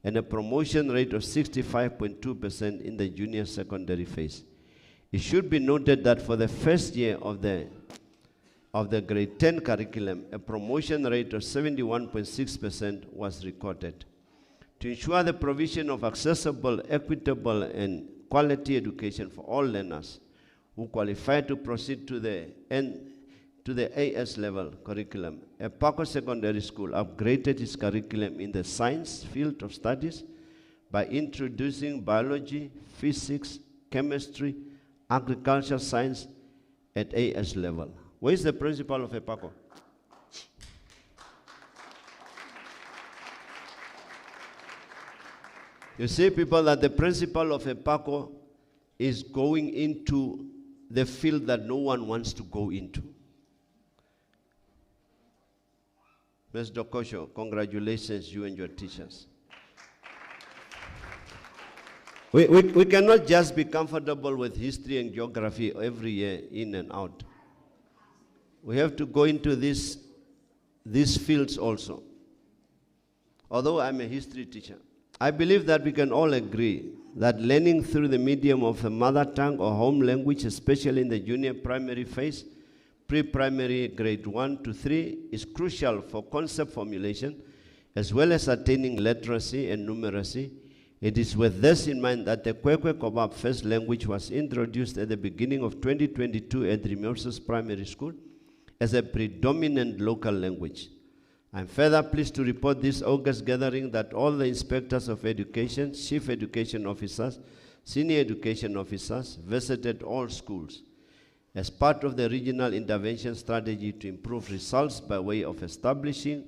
and a promotion rate of 65.2% in the junior secondary phase. It should be noted that for the first year of the grade 10 curriculum, a promotion rate of 71.6% was recorded. To ensure the provision of accessible, equitable, and quality education for all learners who qualify to proceed to the AS level curriculum, Pijoo Secondary School upgraded its curriculum in the science field of studies by introducing biology, physics, chemistry, agricultural science at AS level. Where is the principal of Pijoo? You see, people, that the principal of Pijoo is going into the field that no one wants to go into. Ms. Dokosho, congratulations, you and your teachers. We cannot just be comfortable with history and geography every year in and out. We have to go into these fields also. Although I'm a history teacher, I believe that we can all agree that learning through the medium of a mother tongue or home language, especially in the junior primary phase, pre-primary grade 1 to 3, is crucial for concept formulation, as well as attaining literacy and numeracy. It is with this in mind that the Kwekwe Kobab first language was introduced at the beginning of 2022 at Remorses Primary School as a predominant local language. I'm further pleased to report this August gathering that all the inspectors of education, chief education officers, senior education officers visited all schools as part of the regional intervention strategy to improve results by way of establishing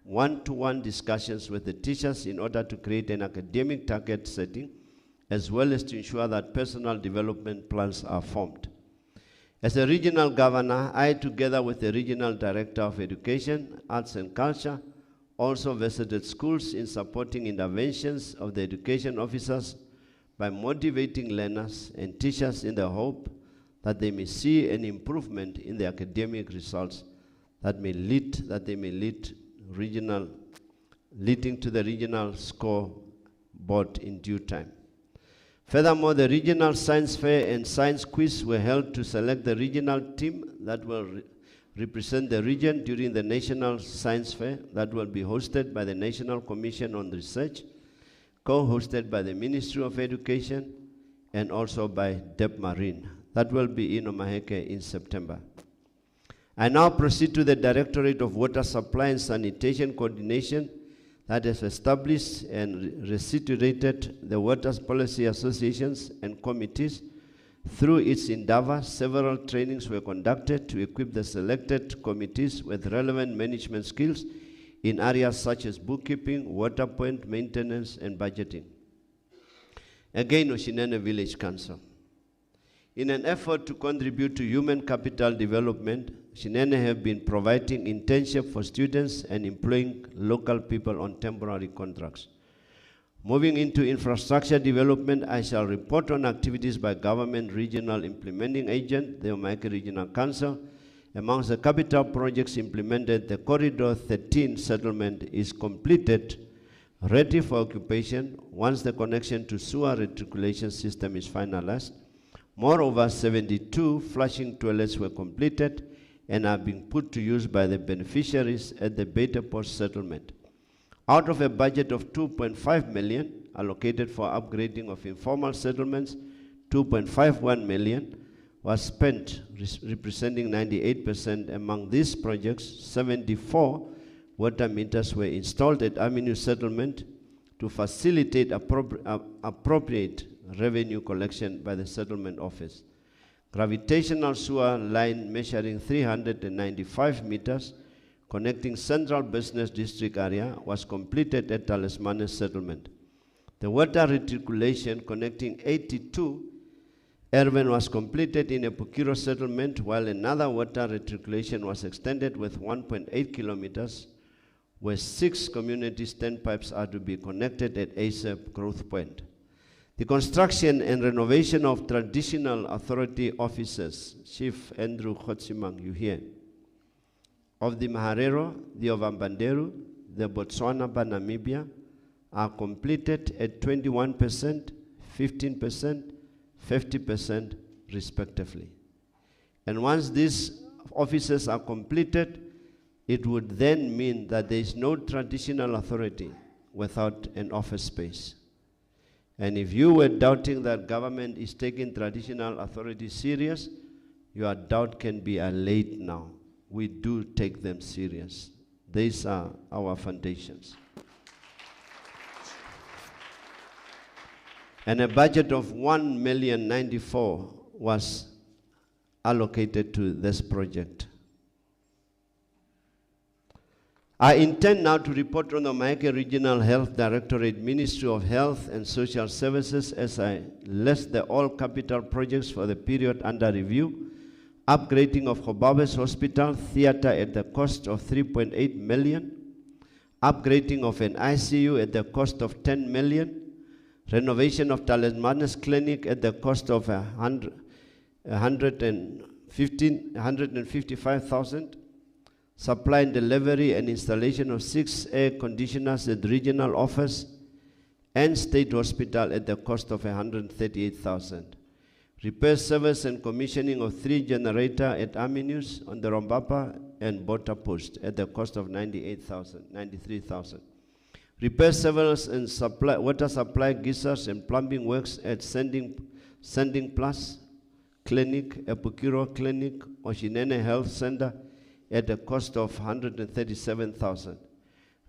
one-to-one discussions with the teachers in order to create an academic target setting, as well as to ensure that personal development plans are formed. As a regional governor, I, together with the regional director of education, arts and culture, also visited schools in supporting interventions of the education officers by motivating learners and teachers in the hope that they may see an improvement in the academic results that may lead leading to the regional score board in due time. Furthermore, the regional science fair and science quiz were held to select the regional team that will represent the region during the national science fair that will be hosted by the National Commission on Research, co-hosted by the Ministry of Education and also by DEP Marine. That will be in Omaheke in September. I now proceed to the Directorate of Water Supply and Sanitation Coordination that has established and restituted the water policy associations and committees. Through its endeavor, several trainings were conducted to equip the selected committees with relevant management skills in areas such as bookkeeping, water point maintenance, and budgeting. Again, Oshinene Village Council. In an effort to contribute to human capital development, Shinene have been providing internship for students and employing local people on temporary contracts. Moving into infrastructure development, I shall report on activities by government regional implementing agent, the Omaheke Regional Council. Amongst the capital projects implemented, the Corridor 13 settlement is completed, ready for occupation once the connection to sewer reticulation system is finalized. Moreover, 72 flushing toilets were completed and are being put to use by the beneficiaries at the Beta Post settlement. Out of a budget of 2.5 million allocated for upgrading of informal settlements, 2.51 million was spent, representing 98%. Among these projects, 74 water meters were installed at Aminu settlement to facilitate appropriate revenue collection by the settlement office. Gravitational sewer line measuring 395 meters connecting central business district area was completed at Talisman settlement. The water reticulation connecting 82 Erwin was completed in a Pukiro settlement, while another water reticulation was extended with 1.8 kilometers, where 6 community standpipes are to be connected at ASAP Growth Point. The construction and renovation of traditional authority offices, Chief Andrew Khotsimang, you hear, of the Maharero, the Ovambanderu, the Botswana by Namibia, are completed at 21%, 15%, 50% respectively. And once these offices are completed, it would then mean that there is no traditional authority without an office space. And if you were doubting that government is taking traditional authority serious, your doubt can be allayed now. We do take them serious. These are our foundations. And a budget of 1,094,000 was allocated to this project. I intend now to report on the Omaheke Regional Health Directorate, Ministry of Health and Social Services, as I list the all capital projects for the period under review. Upgrading of Hobabes Hospital Theatre at the cost of 3.8 million. Upgrading of an ICU at the cost of 10 million. renovation of Talisman's clinic at the cost of 155,000, supply and delivery and installation of 6 air conditioners at the regional office and state hospital at the cost of 138,000. Repair, service and commissioning of 3 generators at Aminus on the Rombapa and Bota Post at the cost of 93,000. Repair, service and supply, water supply, geysers and plumbing works at Sending Plus Clinic, Epukiro Clinic, Oshinene Health Center at the cost of 137,000.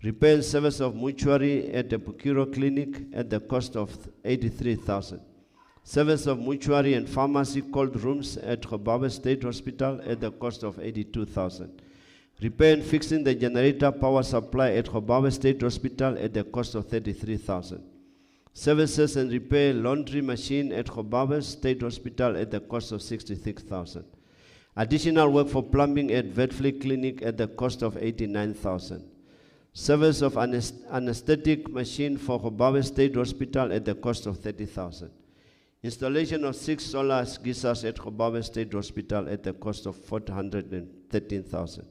Repair and service of mortuary at Epukiro Clinic at the cost of 83,000. Service of mortuary and pharmacy cold rooms at Khobabe State Hospital at the cost of 82,000. Repair and fixing the generator power supply at Khobabe State Hospital at the cost of 33,000. Services and repair laundry machine at Khobabe State Hospital at the cost of 66,000. Additional work for plumbing at Vetfleet Clinic at the cost of 89,000. Service of anesthetic machine for Khobabe State Hospital at the cost of 30,000. Installation of 6 solar geysers at Khobabe State Hospital at the cost of 413,000.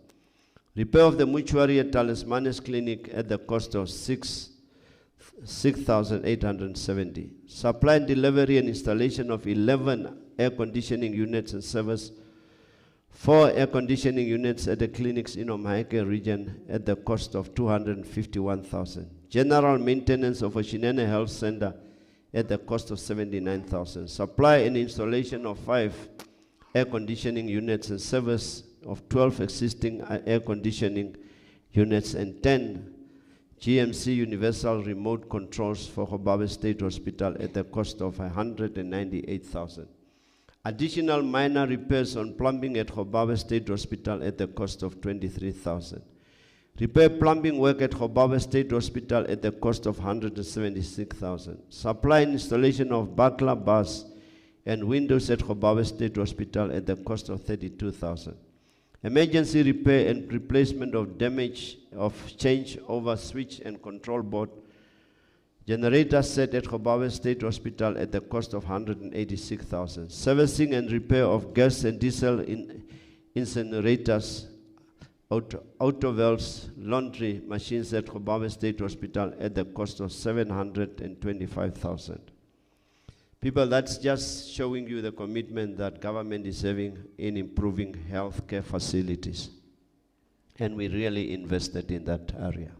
Repair of the mortuary at Talisman's Clinic at the cost of 6,870. Supply and delivery and installation of 11 air conditioning units and service, 4 air conditioning units at the clinics in Omaheke region at the cost of 251,000. General maintenance of Oshinene Health Center at the cost of 79,000. Supply and installation of 5 air conditioning units and service of 12 existing air conditioning units and 10 GMC universal remote controls for Khobabe State Hospital at the cost of 198,000. Additional minor repairs on plumbing at Khobabe State Hospital at the cost of 23,000. Repair plumbing work at Khobabe State Hospital at the cost of 176,000. Supply and installation of buckler bars and windows at Khobabe State Hospital at the cost of 32,000. Emergency repair and replacement of damage of change over switch and control board generator set at Khobabe State Hospital at the cost of 186,000. Servicing and repair of gas and diesel incinerators, auto valves, laundry machines at Khobabe State Hospital at the cost of 725,000. People, that's just showing you the commitment that government is having in improving healthcare facilities. And we really invested in that area.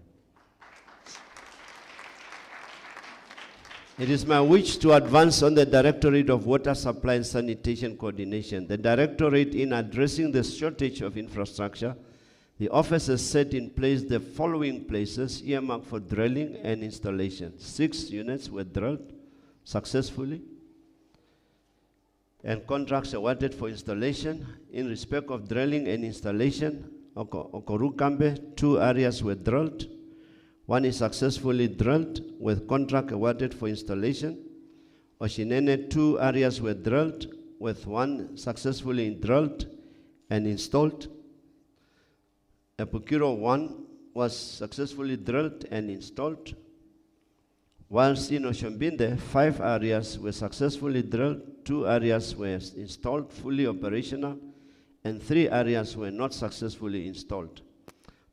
It is my wish to advance on the Directorate of Water Supply and Sanitation Coordination. The Directorate, in addressing the shortage of infrastructure, the office has set in place the following places earmarked for drilling and installation. 6 units were drilled successfully, and contracts awarded for installation. In respect of drilling and installation, Okorukambe, 2 areas were drilled. 1 is successfully drilled with contract awarded for installation. Oshinene, 2 areas were drilled with 1 successfully drilled and installed. Epukiro 1 was successfully drilled and installed. Whilst in Oshombinde, 5 areas were successfully drilled, 2 areas were installed, fully operational, and 3 areas were not successfully installed.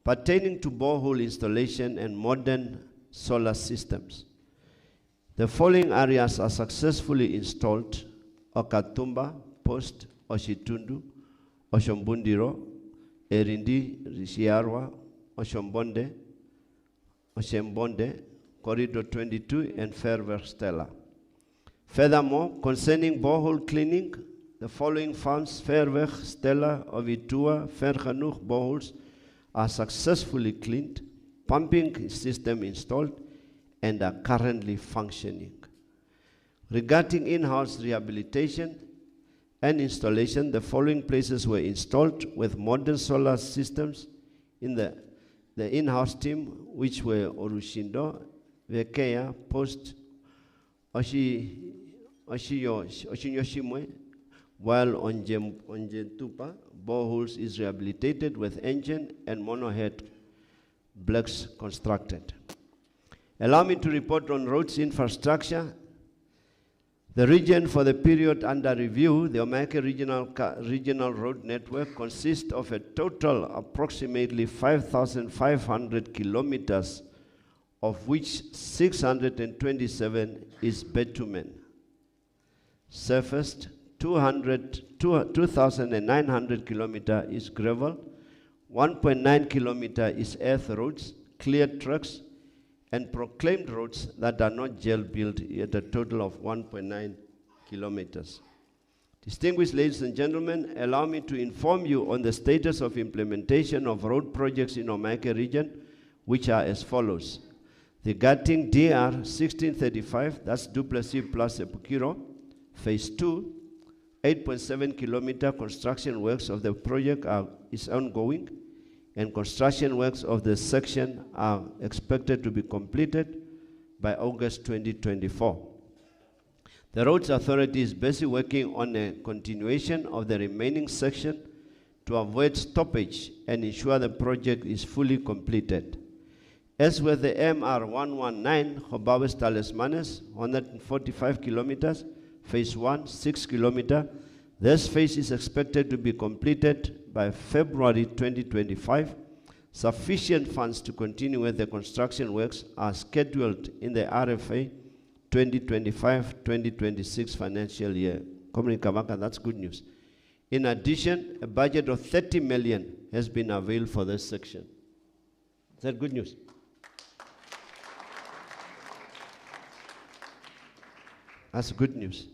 Pertaining to borehole installation and modern solar systems, the following areas are successfully installed: Okatumba, Post, Oshitundu, Oshombundiro, Erindi, Rishiarwa, Oshombonde, Oshembonde, Corridor 22, and Fairweather Stella. Furthermore, concerning borehole cleaning, the following farms, Fairweather, Stella, Ovitua, Fairhanuch boreholes are successfully cleaned, pumping system installed, and are currently functioning. Regarding in-house rehabilitation and installation, the following places were installed with modern solar systems in the in-house team, which were Orushindo, Vekeya, Post, Oshinyoshimwe, while Onjentupa, boreholes is rehabilitated with engine and monohead blocks constructed. Allow me to report on roads infrastructure. The region for the period under review, the Omaheke regional road network, consists of a total approximately 5,500 kilometers, of which 627 is bitumen. Surfaced, 2,900 kilometers is gravel, 1.9 kilometers is earth roads, cleared tracks, and proclaimed roads that are not gel-built, at a total of 1.9 kilometers. Distinguished ladies and gentlemen, allow me to inform you on the status of implementation of road projects in Omaheke region, which are as follows. The Gating DR 1635, that's Duplessis plus Epukiro, Phase 2, 8.7 kilometer construction works of the project is ongoing, and construction works of the section are expected to be completed by August 2024. The Roads Authority is busy working on a continuation of the remaining section to avoid stoppage and ensure the project is fully completed. As with the MR 119, Hobawes Talismanes, 145 kilometers, Phase 1, 6 kilometers. This phase is expected to be completed by February 2025. Sufficient funds to continue with the construction works are scheduled in the RFA 2025-2026 financial year. Kavaka, that's good news. In addition, a budget of 30 million has been availed for this section. Is that good news? That's good news.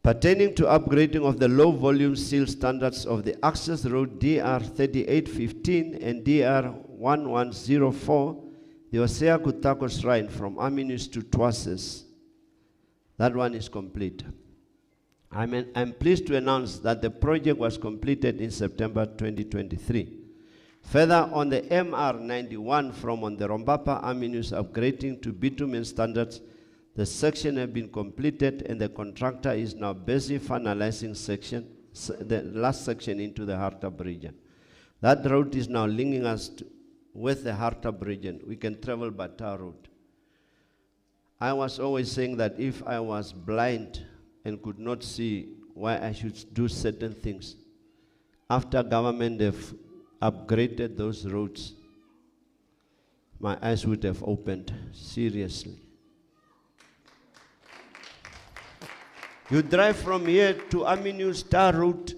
Pertaining to upgrading of the low volume seal standards of the access road DR 3815 and DR 1104, the Osea Kutako Shrine from Aminus to Twases, that one is complete. I'm pleased to announce that the project was completed in September 2023. Further, on the MR 91 from on the Rombapa Aminus upgrading to bitumen standards, the section has been completed and the contractor is now busy finalizing the last section into the Hartab region. That road is now linking us with the Hartab region. We can travel by tar road. I was always saying that if I was blind and could not see why I should do certain things, after government have upgraded those roads, my eyes would have opened seriously. You drive from here to Aminus tar road,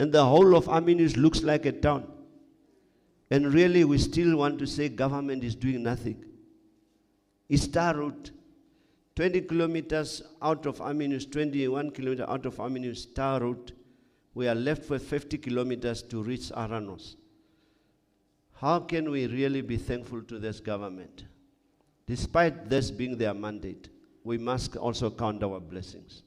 and the whole of Aminus looks like a town. And really, we still want to say government is doing nothing. It's tar road. 20 kilometers out of Aminus, 21 kilometers out of Aminus tar road. We are left with 50 kilometers to reach Aranos. How can we really be thankful to this government? Despite this being their mandate, we must also count our blessings.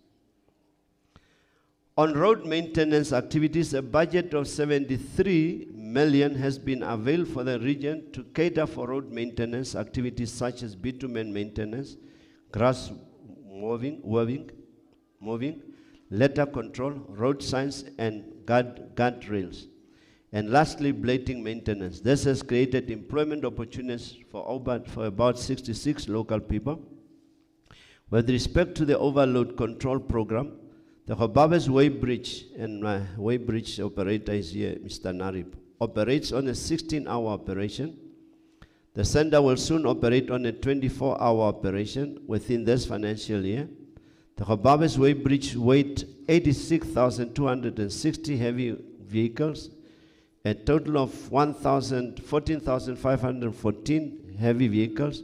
On road maintenance activities, a budget of 73 million has been availed for the region to cater for road maintenance activities such as bitumen maintenance, grass mowing, litter control, road signs, and guardrails. And lastly, blading maintenance. This has created employment opportunities for about 66 local people. With respect to the overload control program, the Hobawes Way Bridge, and my Way Bridge operator is here, Mr. Narib, operates on a 16-hour operation. The center will soon operate on a 24-hour operation within this financial year. The Hobawes Way Bridge weighed 86,260 heavy vehicles, a total of 14,514 heavy vehicles,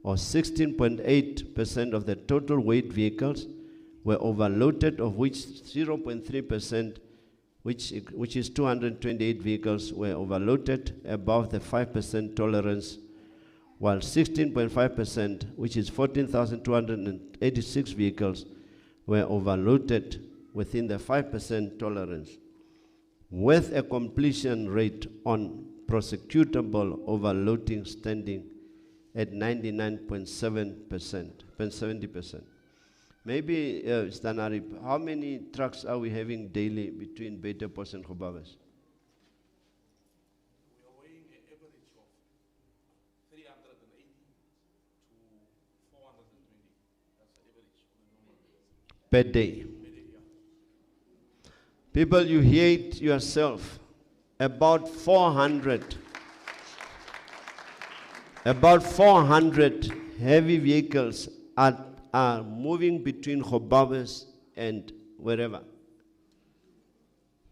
or 16.8% of the total weight vehicles, were overloaded, of which 0.3%, which is 228 vehicles, were overloaded above the 5% tolerance, while 16.5%, which is 14,286 vehicles, were overloaded within the 5% tolerance, with a completion rate on prosecutable overloading standing at 99.7%. Maybe, Stanarip, how many trucks are we having daily between Betepos and Hobawes? We are weighing an average of 380 to 420. per day. People, you hear it yourself. About 400 heavy vehicles are moving between Gobabes and wherever.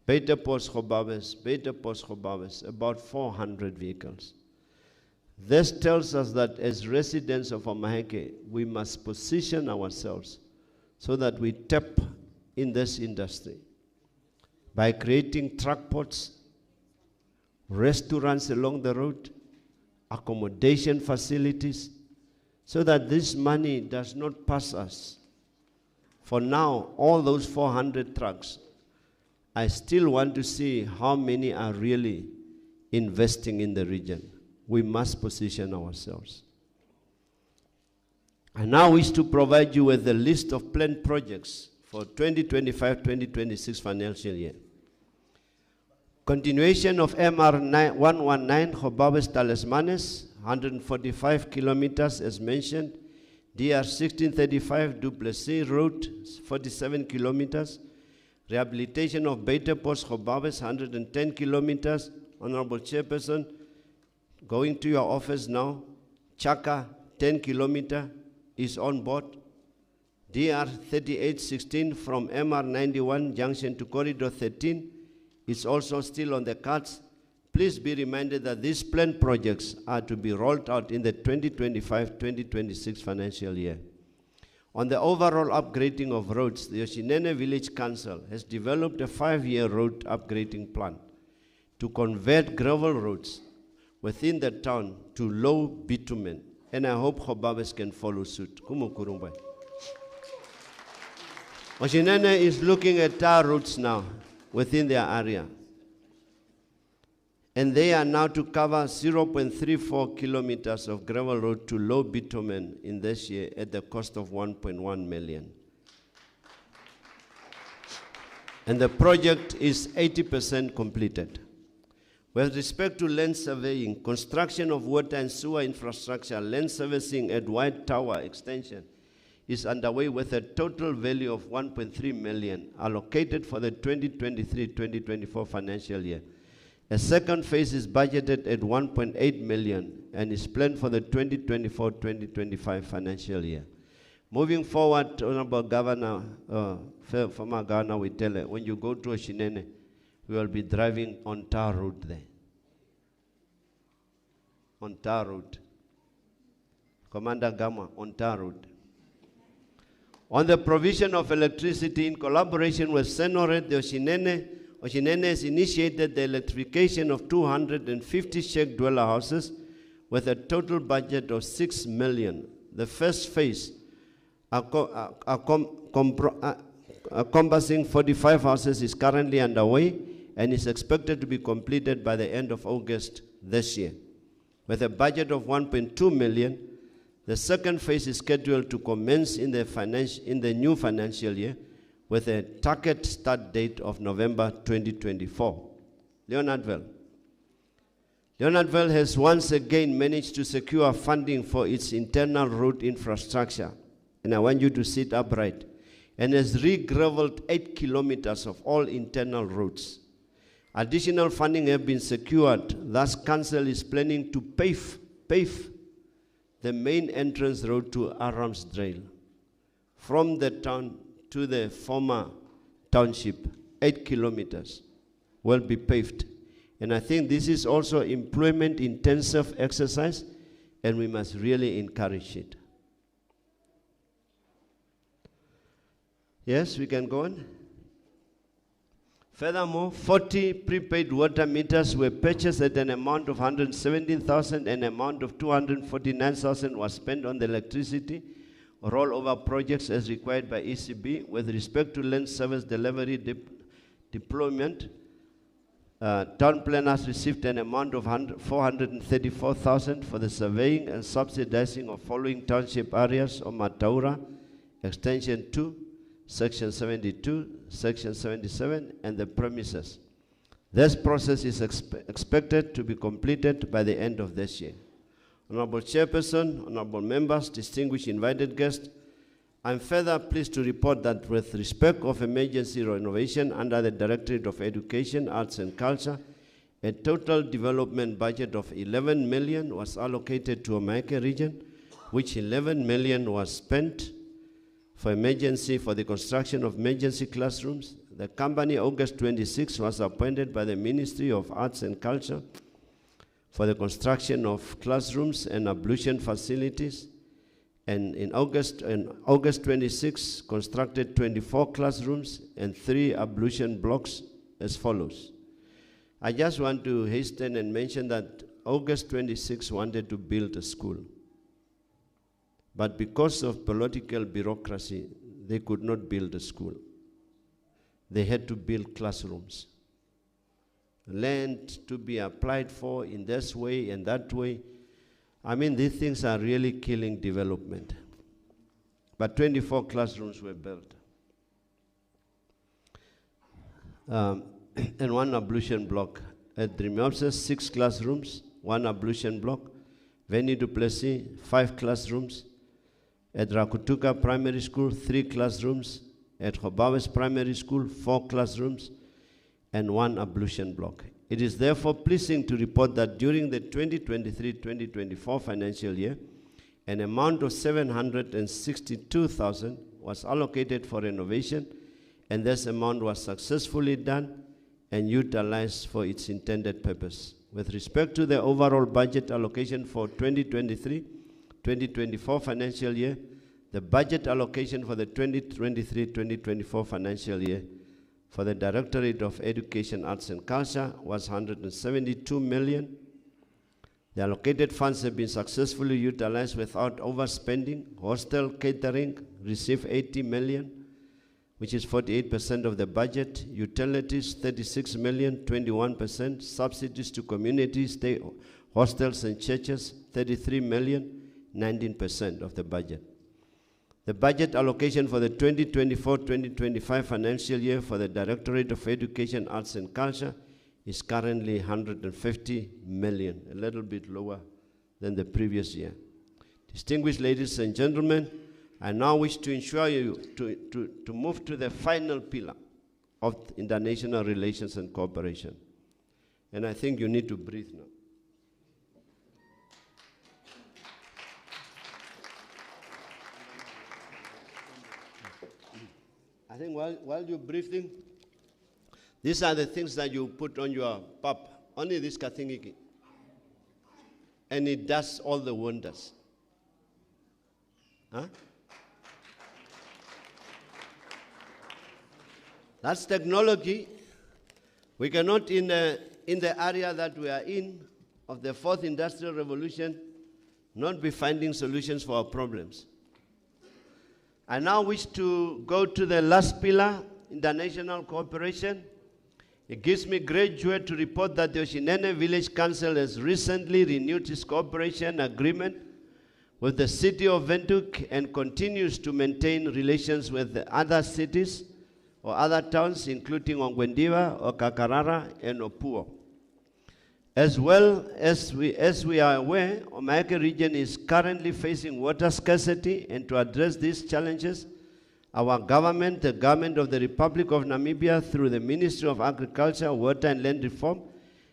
Beterpost Gobabes, about 400 vehicles. This tells us that as residents of Omaheke, we must position ourselves so that we tap in this industry by creating truck ports, restaurants along the road, accommodation facilities, so that this money does not pass us. For now, all those 400 trucks, I still want to see how many are really investing in the region. We must position ourselves. I now wish to provide you with a list of planned projects for 2025-2026 financial year. Continuation of MR 119 Gobabes Talismanes, 145 kilometers as mentioned. DR 1635 Duplessis Road, 47 kilometers. Rehabilitation of Beterpost Gobabes, 110 kilometers. Honorable Chairperson, going to your office now. Chaka, 10 kilometer, is on board. DR 3816 from MR 91 junction to corridor 13 is also still on the cards. Please be reminded that these planned projects are to be rolled out in the 2025-2026 financial year. On the overall upgrading of roads, the Oshinene Village Council has developed a 5-year road upgrading plan to convert gravel roads within the town to low bitumen, and I hope Gobabes can follow suit. Oshinene is looking at tar roads now within their area, and they are now to cover 0.34 kilometers of gravel road to low bitumen in this year at the cost of 1.1 million. And the project is 80% completed. With respect to land surveying, construction of water and sewer infrastructure, land servicing at White Tower extension is underway with a total value of 1.3 million allocated for the 2023-2024 financial year. A second phase is budgeted at 1.8 million and is planned for the 2024-2025 financial year. Moving forward, Honorable Governor, former Governor Witele, when you go to Oshinene, we will be driving on tar road there. On tar road. Commander Gama, on tar road. On the provision of electricity in collaboration with Senoret, the Oshinene has initiated the electrification of 250 shack dweller houses with a total budget of 6 million. The first phase, encompassing 45 houses, is currently underway and is expected to be completed by the end of August this year. With a budget of 1.2 million, the second phase is scheduled to commence in the new financial year with a target start date of November 2024. Leonardville has once again managed to secure funding for its internal road infrastructure, and I want you to sit upright, and has re-gravelled 8 kilometers of all internal roads. Additional funding have been secured, thus Council is planning to pave the main entrance road to Aramsdale from the town to the former township. 8 kilometers will be paved. And I think this is also employment intensive exercise, and we must really encourage it. Yes, we can go on. Furthermore, 40 prepaid water meters were purchased at an amount of 117,000, and an amount of 249,000 was spent on the electricity rollover projects as required by ECB. With respect to land service delivery deployment, town planners received an amount of 434,000 for the surveying and subsidizing of following township areas of Mataura, Extension 2, Section 72, Section 77, and the premises. This process is expected to be completed by the end of this year. Honorable Chairperson, honorable members, distinguished invited guests, I'm further pleased to report that with respect of emergency renovation under the Directorate of Education, Arts and Culture, a total development budget of 11 million was allocated to Omaheke region, which 11 million was spent for the construction of emergency classrooms. The company, August 26, was appointed by the Ministry of Arts and Culture for the construction of classrooms and ablution facilities. And in August 26, constructed 24 classrooms and 3 ablution blocks as follows. I just want to hasten and mention that August 26 wanted to build a school. But because of political bureaucracy, they could not build a school. They had to build classrooms. Land to be applied for in this way and that way. I mean, these things are really killing development. But 24 classrooms were built. And 1 ablution block. At Dreamopsis, 6 classrooms, 1 ablution block. Veni du Plessis, 5 classrooms. At Rakutuka Primary School, 3 classrooms. At Hobawes Primary School, 4 classrooms and 1 ablution block. It is therefore pleasing to report that during the 2023-2024 financial year, an amount of 762,000 was allocated for renovation, and this amount was successfully done and utilized for its intended purpose. With respect to the overall budget allocation for 2023-2024 financial year, the budget allocation for the 2023-2024 financial year for the Directorate of Education, Arts and Culture was 172 million. The allocated funds have been successfully utilized without overspending. Hostel catering received 80 million, which is 48% of the budget. Utilities, 36 million, 21%. Subsidies to community stay hostels and churches, 33 million, 19% of the budget. The budget allocation for the 2024-2025 financial year for the Directorate of Education, Arts and Culture is currently 150 million, a little bit lower than the previous year. Distinguished ladies and gentlemen, I now wish to ensure you to move to the final pillar of international relations and cooperation. And I think you need to breathe now. I think while you're breathing, these are the things that you put on your pap. Only this kathingiki. And it does all the wonders. Huh? That's technology. We cannot, in the area that we are in, of the 4th Industrial Revolution, not be finding solutions for our problems. I now wish to go to the last pillar, international cooperation. It gives me great joy to report that the Oshinene Village Council has recently renewed its cooperation agreement with the city of Windhoek and continues to maintain relations with the other cities or other towns, including Ongwendiva, Okakarara, and Opuo. As well as we are aware, Omaheke region is currently facing water scarcity, and to address these challenges, our government, the government of the Republic of Namibia, through the Ministry of Agriculture, Water and Land Reform,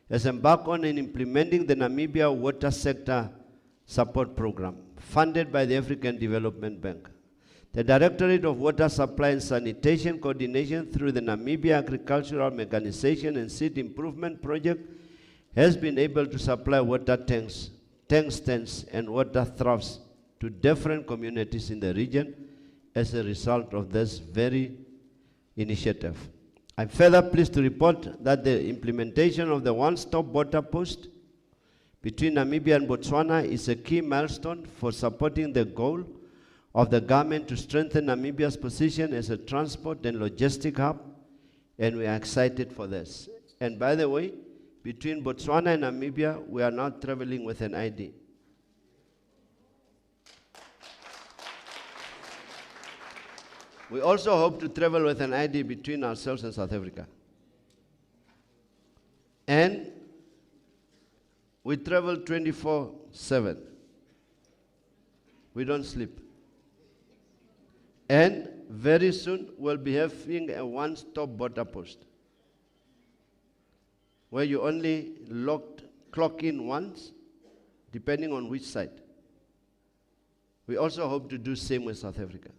has embarked on and implementing the Namibia Water Sector Support Program, funded by the African Development Bank. The Directorate of Water Supply and Sanitation Coordination through the Namibia Agricultural Mechanization and Seed Improvement Project has been able to supply water tanks, tank stands, and water troughs to different communities in the region as a result of this very initiative. I'm further pleased to report that the implementation of the one-stop border post between Namibia and Botswana is a key milestone for supporting the goal of the government to strengthen Namibia's position as a transport and logistic hub, and we are excited for this. And by the way, between Botswana and Namibia, we are now traveling with an ID. We also hope to travel with an ID between ourselves and South Africa. And we travel 24/7. We don't sleep. And very soon we'll be having a one-stop border post where you only clock in once, depending on which side. We also hope to do same with South Africa.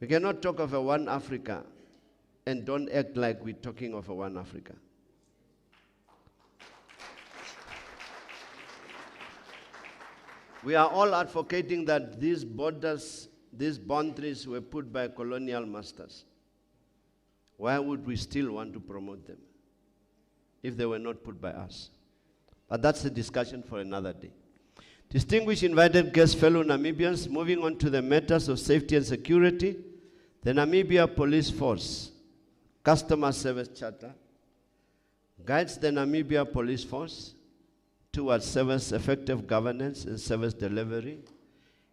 We cannot talk of a one Africa and don't act like we're talking of a one Africa. We are all advocating that these borders, these boundaries were put by colonial masters. Why would we still want to promote them if they were not put by us? But that's a discussion for another day. Distinguished invited guests, fellow Namibians, moving on to the matters of safety and security, the Namibia Police Force Customer Service Charter guides the Namibia Police Force towards service effective governance and service delivery.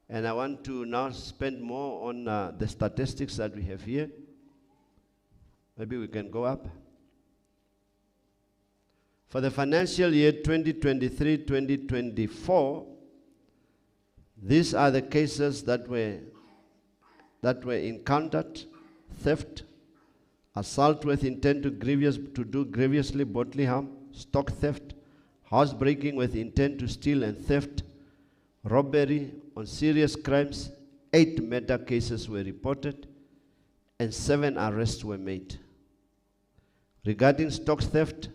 And I want to now spend more on the statistics that we have here. Maybe we can go up. For the financial year 2023-2024, these are the cases that were encountered: theft, assault with intent to do grievously bodily harm, stock theft, housebreaking with intent to steal and theft, robbery. On serious crimes, 8 murder cases were reported and 7 arrests were made. Regarding stock theft,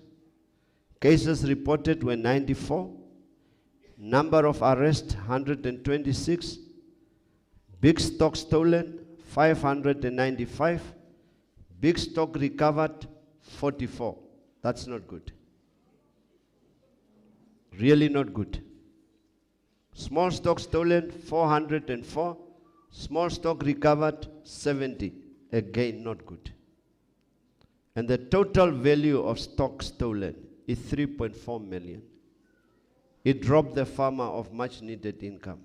cases reported were 94, number of arrests 126, big stock stolen 595, big stock recovered 44. That's not good. Really not good. Small stock stolen 404, small stock recovered 70. Again, not good. And the total value of stock stolen is 3.4 million. It robbed the farmer of much needed income.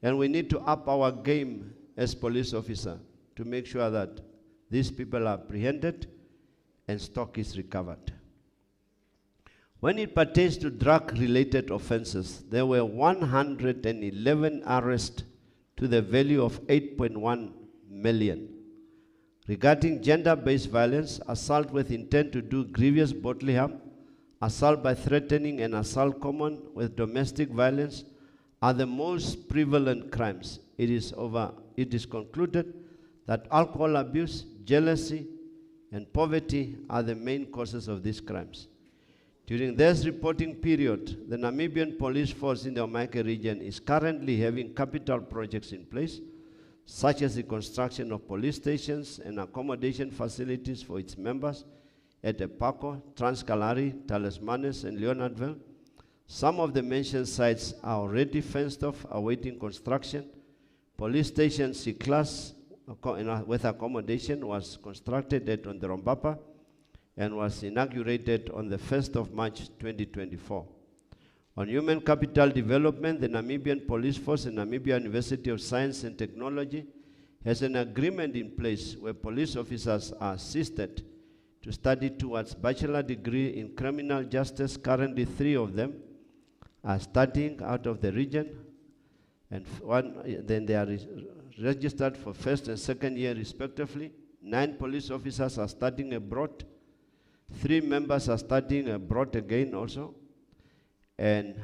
And we need to up our game as police officers to make sure that these people are apprehended and stock is recovered. When it pertains to drug-related offenses, there were 111 arrests to the value of 8.1 million. Regarding gender-based violence, assault with intent to do grievous bodily harm, assault by threatening, and assault common with domestic violence are the most prevalent crimes. It is concluded that alcohol abuse, jealousy, and poverty are the main causes of these crimes. During this reporting period, the Namibian Police Force in the Omaheke region is currently having capital projects in place, such as the construction of police stations and accommodation facilities for its members at Epako, Transkalari, Talismanes, and Leonardville. Some of the mentioned sites are already fenced off, awaiting construction. Police station C-Class with accommodation was constructed at Onderombapa and was inaugurated on the 1st of March 2024. On human capital development, the Namibian Police Force and Namibia University of Science and Technology has an agreement in place where police officers are assisted to study towards bachelor degree in criminal justice. Currently, 3 of them are studying out of the region, and then they are registered for first and second year respectively. 9 police officers are studying abroad. 3 members are studying abroad again also. And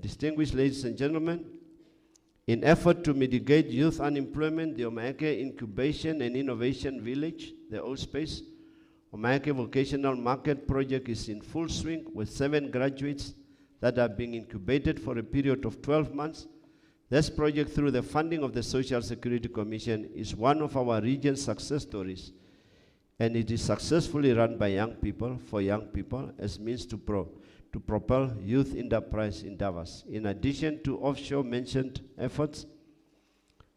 distinguished ladies and gentlemen, in effort to mitigate youth unemployment, the Omaheke Incubation and Innovation Village, the O-Space, Omaheke Vocational Market Project is in full swing with 7 graduates that are being incubated for a period of 12 months. This project, through the funding of the Social Security Commission, is one of our region's success stories, and it is successfully run by young people, for young people, as means to propel youth enterprise endeavors. In addition to offshore mentioned efforts,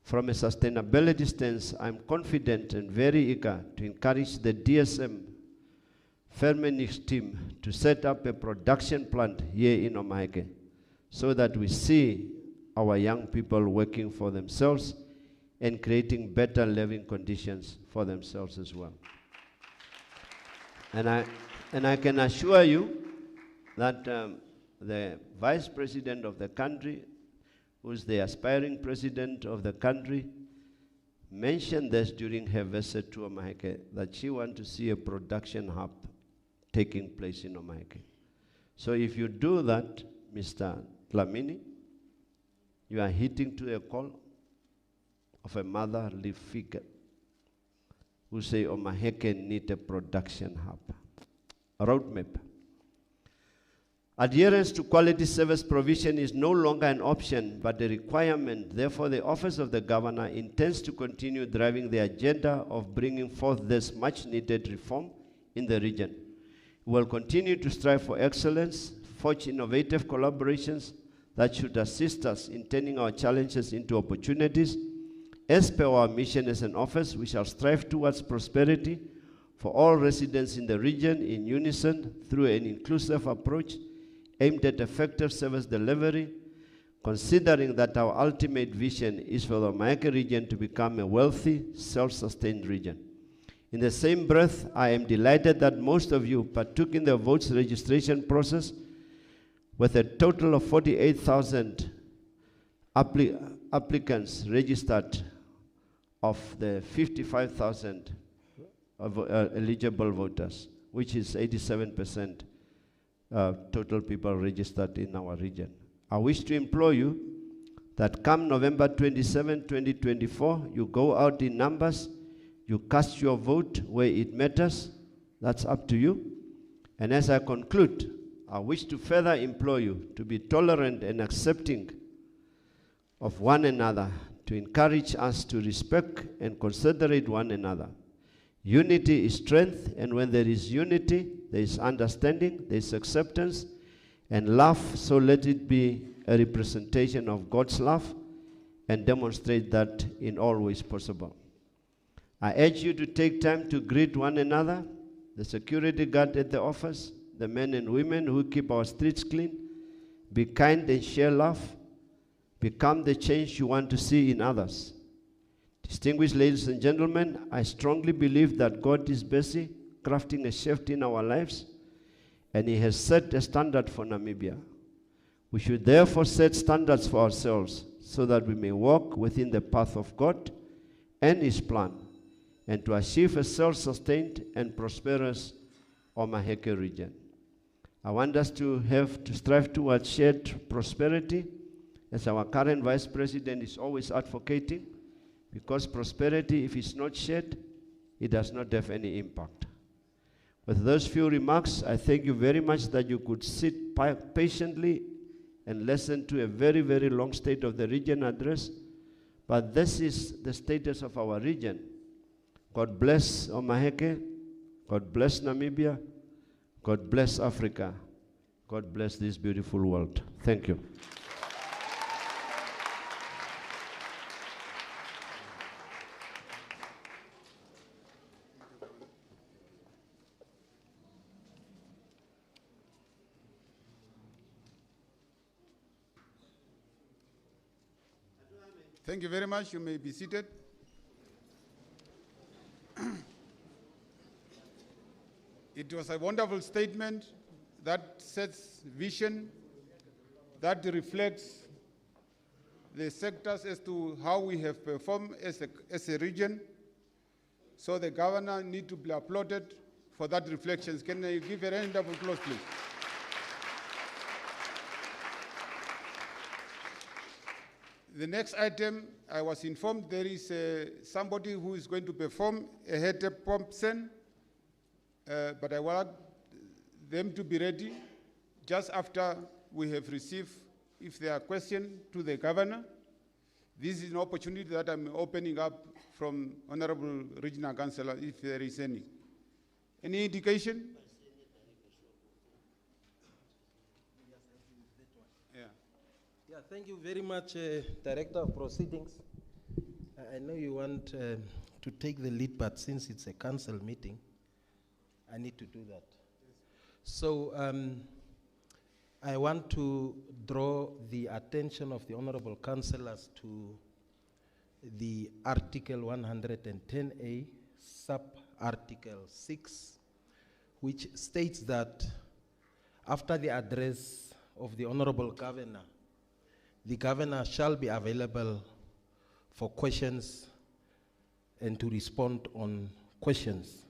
from a sustainability stance, I'm confident and very eager to encourage the DSM Fermenix team to set up a production plant here in Omaheke so that we see our young people working for themselves and creating better living conditions for themselves as well. And I can assure you that the Vice President of the country who's the aspiring president of the country, mentioned this during her visit to Omaheke, that she wants to see a production hub taking place in Omaheke. So if you do that, Mr. Dlamini, you are hitting to a call of a motherly figure who say Omaheke need a production hub. A roadmap. Adherence to quality service provision is no longer an option but a requirement. Therefore, the Office of the Governor intends to continue driving the agenda of bringing forth this much-needed reform in the region. We will continue to strive for excellence, forge innovative collaborations that should assist us in turning our challenges into opportunities. As per our mission as an office, we shall strive towards prosperity for all residents in the region in unison through an inclusive approach aimed at effective service delivery, considering that our ultimate vision is for the Omaheke region to become a wealthy, self-sustained region. In the same breath, I am delighted that most of you partook in the votes registration process with a total of 48,000 applicants registered of the 55,000 eligible voters, which is 87% total people registered in our region. I wish to implore you that come November 27, 2024, you go out in numbers, you cast your vote where it matters. That's up to you. And as I conclude, I wish to further implore you to be tolerant and accepting of one another, to encourage us to respect and considerate one another. Unity is strength, and when there is unity, there is understanding, there is acceptance, and love, so let it be a representation of God's love and demonstrate that in all ways possible. I urge you to take time to greet one another, the security guard at the office, the men and women who keep our streets clean. Be kind and share love. Become the change you want to see in others. Distinguished ladies and gentlemen, I strongly believe that God is busy crafting a shift in our lives, and He has set a standard for Namibia. We should therefore set standards for ourselves so that we may walk within the path of God and His plan, and to achieve a self-sustained and prosperous Omaheke region. I want us to strive towards shared prosperity, as our current Vice President is always advocating, because prosperity, if it's not shared, it does not have any impact. With those few remarks, I thank you very much that you could sit patiently and listen to a very, very long State of the Region address. But this is the status of our region. God bless Omaheke. God bless Namibia. God bless Africa. God bless this beautiful world. Thank you. Thank you very much. You may be seated. It was a wonderful statement that sets vision, that reflects the sectors as to how we have performed as a region. So the governor needs to be applauded for that reflection. Can you give a round of applause, please? The next item, I was informed there is somebody who is going to perform a head Pompson, but I want them to be ready just after we have received, if there are questions to the governor. This is an opportunity that I'm opening up from Honorable Regional Councillor, if there is any. Any indication? Yeah, thank you very much, Director of Proceedings. I know you want to take the lead, but since it's a council meeting, I need to do that. So I want to draw the attention of the honorable councillors to the Article 110A, sub-Article 6, which states that after the address of the honorable governor, the governor shall be available for questions and to respond on questions.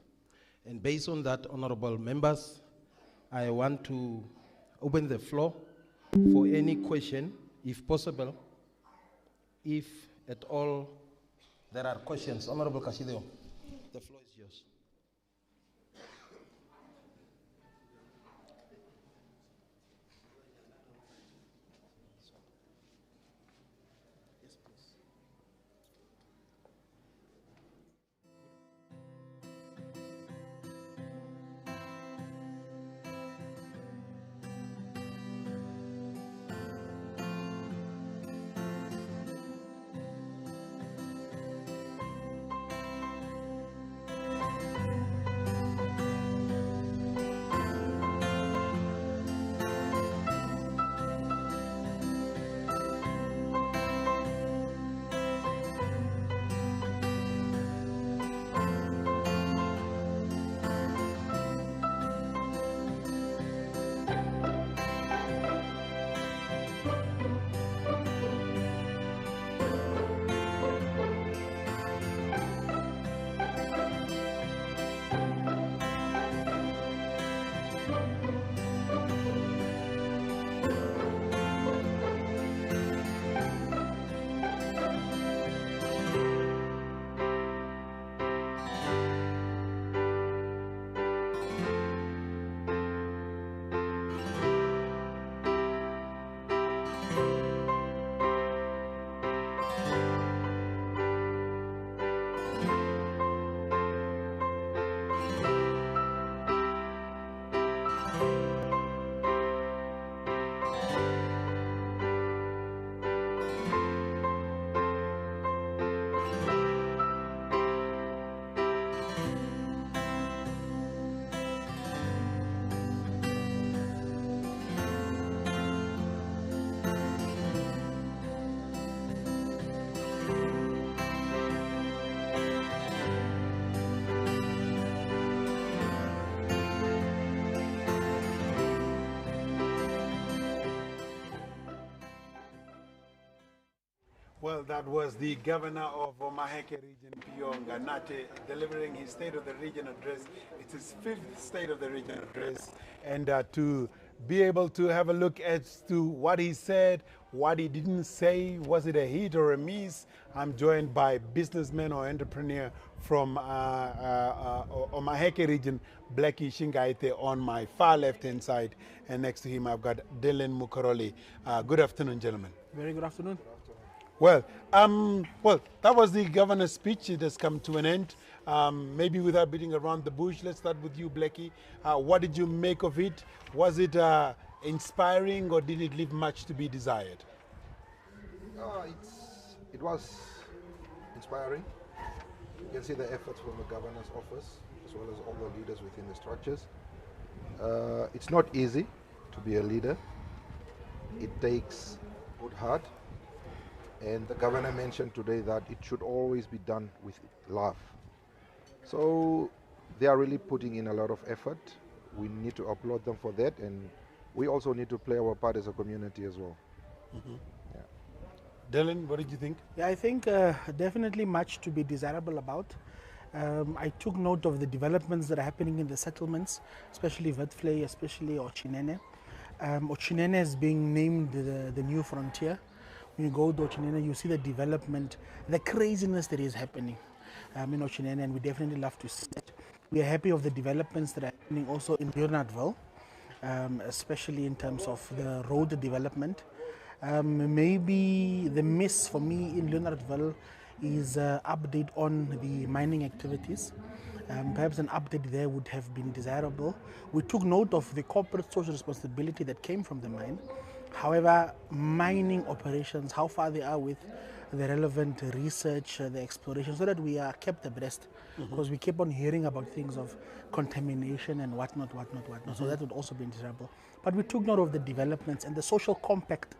And based on that, honorable members, I want to open the floor for any question, if possible, if at all there are questions. Honorable Kashideo, the floor is yours. Well, that was the governor of Omaheke region, Pijoo, Nganate, delivering his State of the Region address. It's his 5th State of the Region address. And to be able to have a look as to what he said, what he didn't say, was it a hit or a miss? I'm joined by businessman or entrepreneur from Omaheke region, Blackie Shingaite, on my far left-hand side. And next to him, I've got Dylan Mukaroli. Good afternoon, gentlemen. Very good afternoon. Well, that was the governor's speech. It has come to an end. Maybe without beating around the bush, let's start with you, Blackie. What did you make of it? Was it inspiring, or did it leave much to be desired? It was inspiring. You can see the efforts from the governor's office, as well as all the leaders within the structures. It's not easy to be a leader. It takes good heart. And the governor mentioned today that it should always be done with love. So they are really putting in a lot of effort. We need to applaud them for that, and we also need to play our part as a community as well. Mm-hmm. Yeah. Dylan, what did you think? Yeah, I think definitely much to be desirable about. I took note of the developments that are happening in the settlements, especially Witflay, especially Ochinene. Ochinene is being named the new frontier. When you go to Ochinene, you see the development, the craziness that is happening in Ochinene, and we definitely love to see it. We are happy of the developments that are happening also in Leonardville, especially in terms of the road development. Maybe the miss for me in Leonardville is update on the mining activities. Perhaps an update there would have been desirable. We took note of the corporate social responsibility that came from the mine. However, mining operations, how far they are with the relevant research, the exploration, so that we are kept abreast, because we keep on hearing about things of contamination and whatnot. So that would also be desirable. But we took note of the developments and the social compact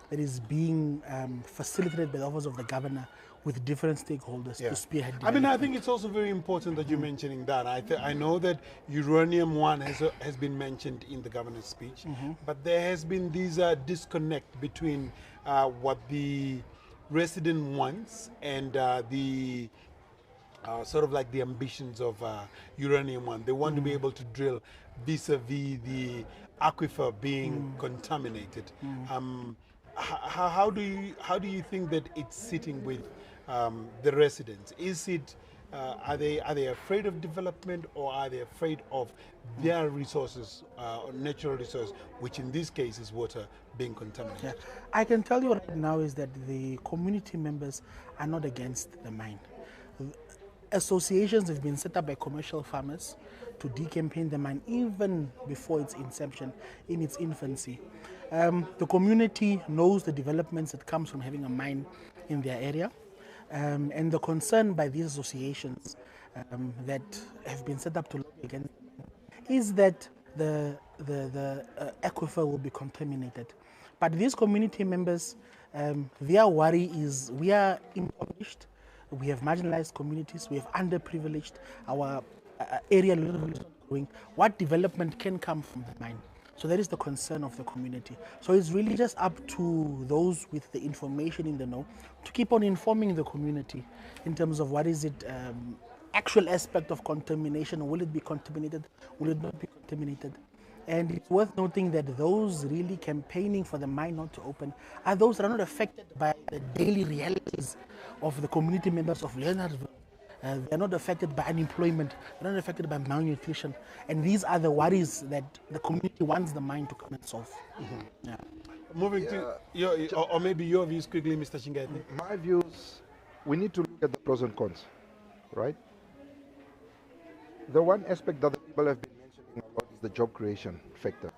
that is being facilitated by the office of the governor with different stakeholders to spearhead I mean, I development. think it's also very important that you're mentioning that. I know that Uranium One has been mentioned in the governor's speech, but there has been this disconnect between what the resident wants and the sort of like the ambitions of Uranium One. They want to be able to drill vis-a-vis the aquifer being contaminated. How do you think that it's sitting with the residents? Is it are they afraid of development, or are they afraid of their resources, natural resource, which in this case is water, being contaminated? Yeah. I can tell you right now is that the community members are not against the mine. Associations have been set up by commercial farmers to decampaign the mine even before its inception, in its infancy. The community knows the developments that comes from having a mine in their area, and the concern by these associations that have been set up to lobby against is that the aquifer will be contaminated. But these community members, their worry is we are impoverished. We have marginalized communities, we have underprivileged, our area is not growing. What development can come from the mine? So that is the concern of the community. So it's really just up to those with the information in the know to keep on informing the community in terms of what is it, actual aspect of contamination. Will it be contaminated? Will it not be contaminated? And it's worth noting that those really campaigning for the mine not to open are those that are not affected by the daily realities of the community members of Leonardville. They're not affected by unemployment, they're not affected by malnutrition. And these are the worries that the community wants the mine to come and solve. Yeah. Moving to your, or maybe your views quickly, Mr. Chingate. My views, we need to look at the pros and cons, right? The one aspect that the people have been mentioning a lot is the job creation factor,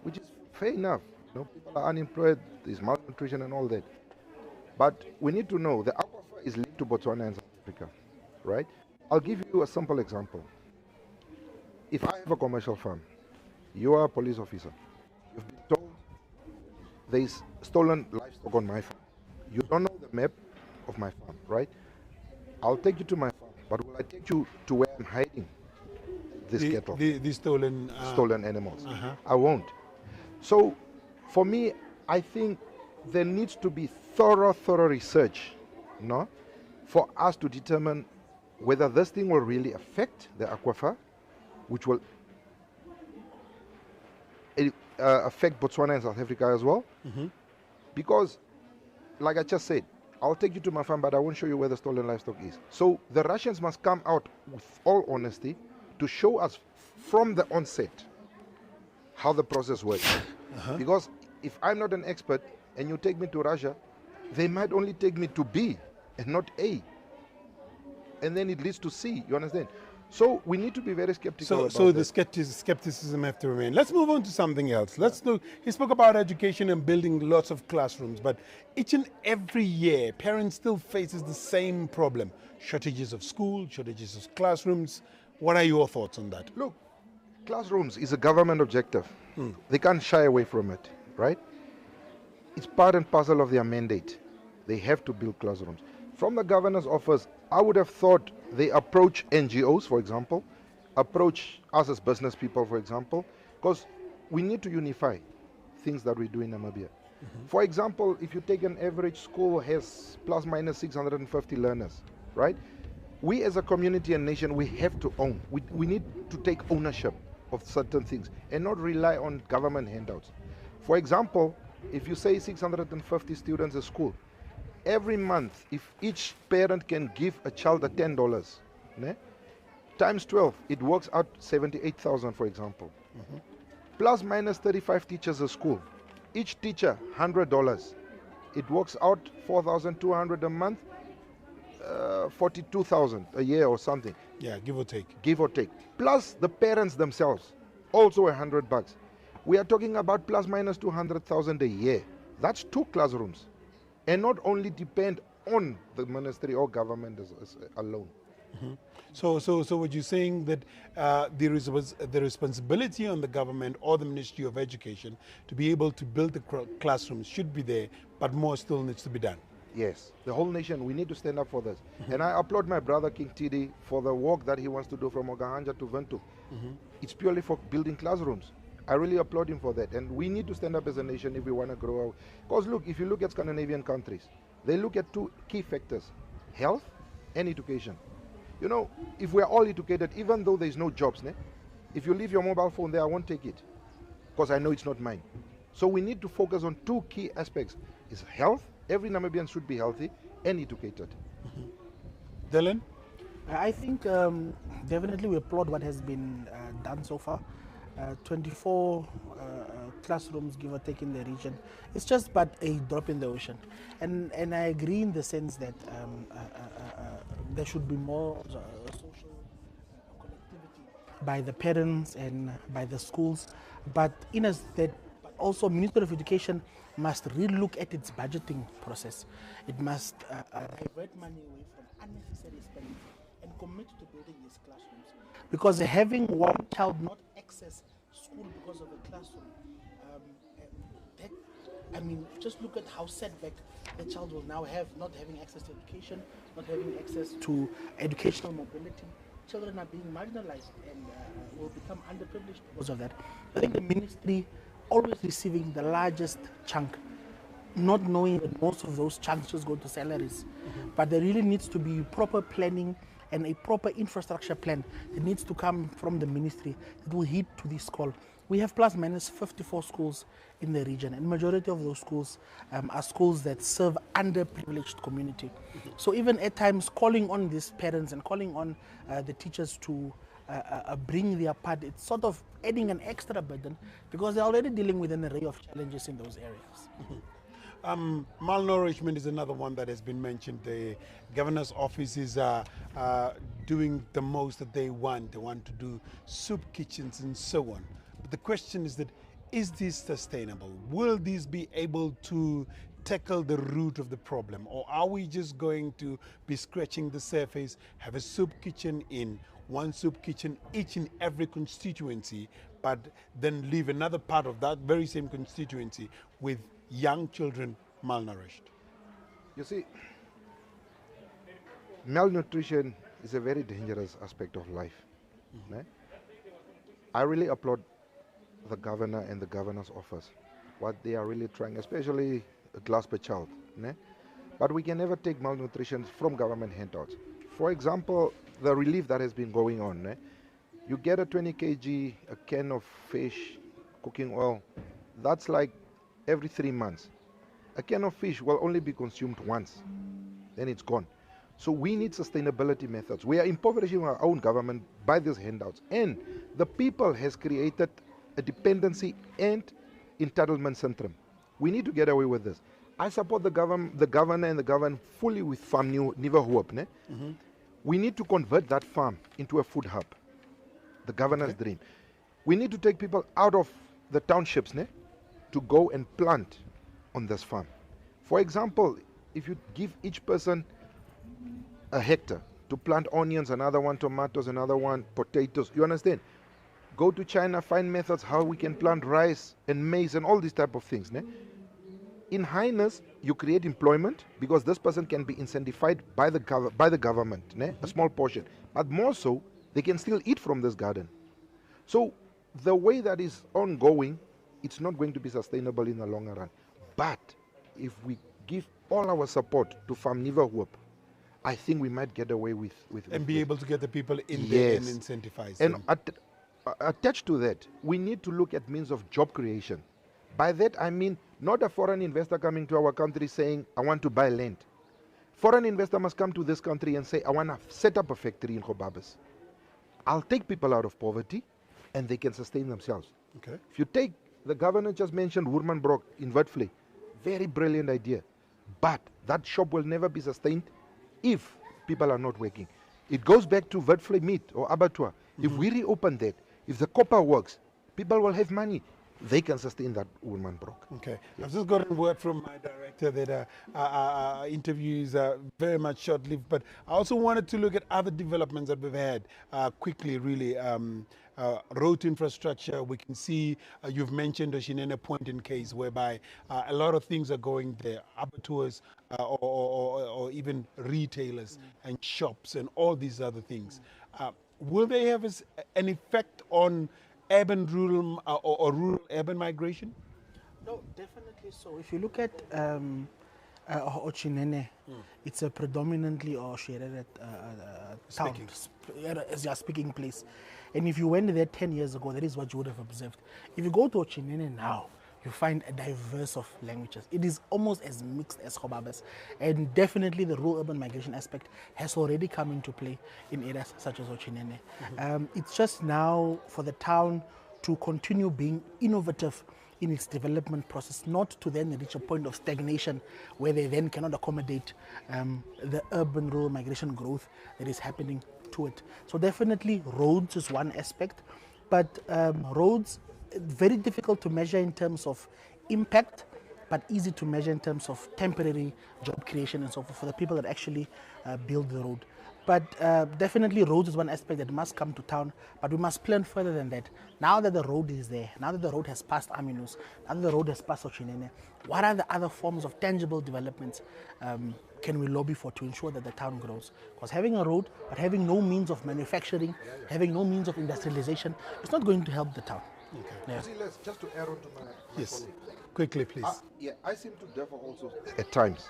which is fair enough. You know, people are unemployed, there's malnutrition and all that. But we need to know the aquifer is linked to Botswana and South Africa, right? I'll give you a simple example. If I have a commercial farm, you are a police officer, you've been told there is stolen livestock on my farm. You don't know the map of my farm, right? I'll take you to my farm, but will I take you to where I'm hiding this cattle? The stolen... stolen animals. I won't. So, for me, I think there needs to be thorough research, no, for us to determine whether this thing will really affect the aquifer, which will affect Botswana and South Africa as well. Because, like I just said, I'll take you to my farm, but I won't show you where the stolen livestock is. So the Russians must come out with all honesty to show us from the onset how the process works. Because if I'm not an expert and you take me to Russia, they might only take me to B and not A. And then it leads to C, you understand? So we need to be very skeptical about So the that. skepticism have to remain. Let's move on to something else. Let's look. He spoke about education and building lots of classrooms, but each and every year, parents still faces the same problem: shortages of school, shortages of classrooms. What are your thoughts on that? Look, classrooms is a government objective. They can't shy away from it, right? It's part and parcel of their mandate. They have to build classrooms. From the governor's office, I would have thought they approach NGOs, for example, approach us as business people, for example, because we need to unify things that we do in Namibia. For example, if you take an average school has plus minus 650 learners, right? We as a community and nation, we have to own. We need to take ownership of certain things and not rely on government handouts. For example, if you say 650 students at school, every month, if each parent can give a child $10, né, times 12, it works out 78,000, for example. Plus minus 35 teachers at school. Each teacher, $100. It works out 4,200 a month, 42,000 a year or something. Yeah, give or take. Give or take. Plus the parents themselves, also $100. We are talking about plus minus 200,000 a year. That's 2 classrooms. And not only depend on the ministry or government as alone. So what you're saying that there is the responsibility on the government or the Ministry of Education to be able to build the classrooms should be there, but more still needs to be done. Yes, the whole nation, we need to stand up for this. And I applaud my brother King Tidi for the work that he wants to do from Ogahanja to Ventu. It's purely for building classrooms. I really applaud him for that. And we need to stand up as a nation if we want to grow out. Because look, if you look at Scandinavian countries, they look at two key factors, health and education. You know, if we're all educated, even though there's no jobs, if you leave your mobile phone there, I won't take it because I know it's not mine. So we need to focus on two key aspects, is health. Every Namibian should be healthy and educated. Dylan? I think definitely we applaud what has been done so far. 24 classrooms, give or take, in the region. It's just but a drop in the ocean. And I agree in the sense that there should be more social connectivity by the parents and by the schools. But in as that, also Ministry of Education must re-look at its budgeting process. It must divert money away from unnecessary spending and commit to building these classrooms. Because having one child not access school because of a classroom, just look at how setback the child will now have, not having access to education, not having access to educational mobility. Children are being marginalized and will become underprivileged because of that. I think the ministry always receiving the largest chunk, not knowing that most of those chunks just go to salaries. But there really needs to be proper planning and a proper infrastructure plan that needs to come from the ministry that will heed to this call. We have plus minus 54 schools in the region, and majority of those schools are schools that serve underprivileged community. So even at times calling on these parents and calling on the teachers to bring their part, it's sort of adding an extra burden because they're already dealing with an array of challenges in those areas. Malnourishment is another one that has been mentioned. The governor's office is doing the most that they want. They want to do soup kitchens and so on. But the question is that, is this sustainable? Will these be able to tackle the root of the problem? Or are we just going to be scratching the surface, have a soup kitchen in one soup kitchen each in every constituency, but then leave another part of that very same constituency with young children malnourished? You see, malnutrition is a very dangerous aspect of life. I really applaud the governor and the governor's office, what they are really trying, especially a glass per child. But we can never take malnutrition from government handouts. For example, the relief that has been going on, you get a 20 kg, a can of fish, cooking oil, that's like every 3 months. A can of fish will only be consumed once, then it's gone. So we need sustainability methods. We are impoverishing our own government by these handouts. And the people has created a dependency and entitlement syndrome. We need to get away with this. I support the governor and the government fully with Farm Nuwe Hoop. We need to convert that farm into a food hub. The governor's dream. We need to take people out of the townships to go and plant on this farm. For example, if you give each person a hectare to plant onions, another one tomatoes, another one potatoes, you understand? Go to China, find methods how we can plant rice and maize and all these type of things. In highness, you create employment because this person can be incentivized by the government, a small portion. But more so, they can still eat from this garden. So the way that is ongoing, it's not going to be sustainable in the longer run. But if we give all our support to Farm Nuwe Hoop, I think we might get away with and be able to get the people in there and incentivize them. And attached to that, we need to look at means of job creation. By that I mean not a foreign investor coming to our country saying, I want to buy land. Foreign investor must come to this country and say, I want to set up a factory in Gobabis. I'll take people out of poverty and they can sustain themselves. Okay. If you take, the governor just mentioned Woermannsbroek in Witfley, very brilliant idea. But that shop will never be sustained if people are not working. It goes back to Witfley meat or abattoir. If we reopen that, if the copper works, people will have money. they can sustain that Woolman-Brock. Okay. I've just gotten word from my director that our interviews are very much short-lived, but I also wanted to look at other developments that we've had quickly, really. Road infrastructure, we can see, you've mentioned the Shinene Point in case, whereby a lot of things are going there, abattoirs or even retailers and shops and all these other things. Will they have an effect on urban rural or rural urban migration? No, definitely so. If you look at Ochinene, it's a predominantly or shared town, as your speaking place. And if you went there 10 years ago, that is what you would have observed. If you go to Ochinene now, you find a diverse of languages. It is almost as mixed as Khobabas. And definitely the rural urban migration aspect has already come into play in areas such as Ochinene. It's just now for the town to continue being innovative in its development process, not to then reach a point of stagnation where they then cannot accommodate the urban rural migration growth that is happening to it. So definitely roads is one aspect, but roads, very difficult to measure in terms of impact, but easy to measure in terms of temporary job creation and so forth for the people that actually build the road. But definitely roads is one aspect that must come to town, but we must plan further than that. Now that the road is there, now that the road has passed Aminus, now that the road has passed Ochinene, what are the other forms of tangible developments can we lobby for to ensure that the town grows? Because having a road, but having no means of manufacturing, having no means of industrialization, it's not going to help the town. Okay. Yeah. See, let's just to add on to my Yes, colleague. quickly, please. Yeah, I seem to differ also at times.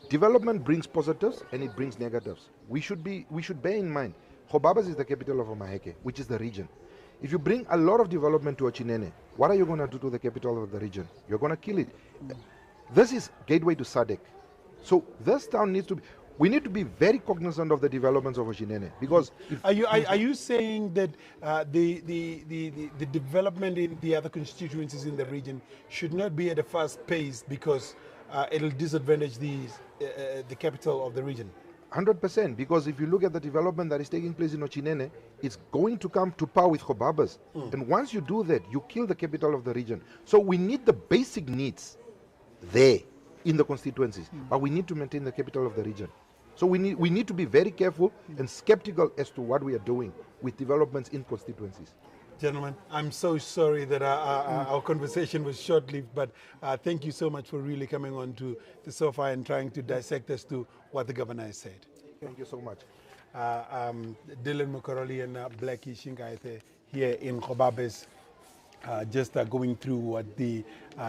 Development brings positives and it brings negatives. We should bear in mind, Khobabas is the capital of Omaheke, which is the region. If you bring a lot of development to Ochinene, what are you going to do to the capital of the region? You're going to kill it. This is gateway to SADC. So this town needs to be, we need to be very cognizant of the developments of Ochinene, because Are you saying that the development in the other constituencies in the region should not be at a fast pace because it'll disadvantage the capital of the region? 100%, because if you look at the development that is taking place in Ochinene, it's going to come to par with Khobabas. And once you do that, you kill the capital of the region. So we need the basic needs there in the constituencies, but we need to maintain the capital of the region. So we need to be very careful and skeptical as to what we are doing with developments in constituencies. Gentlemen, I'm so sorry that our conversation was short-lived, but thank you so much for really coming on to the sofa and trying to dissect as to what the governor has said. Thank you so much. Dylan Mukaroli and Blackie Shingaite here in Khobabes, just going through what the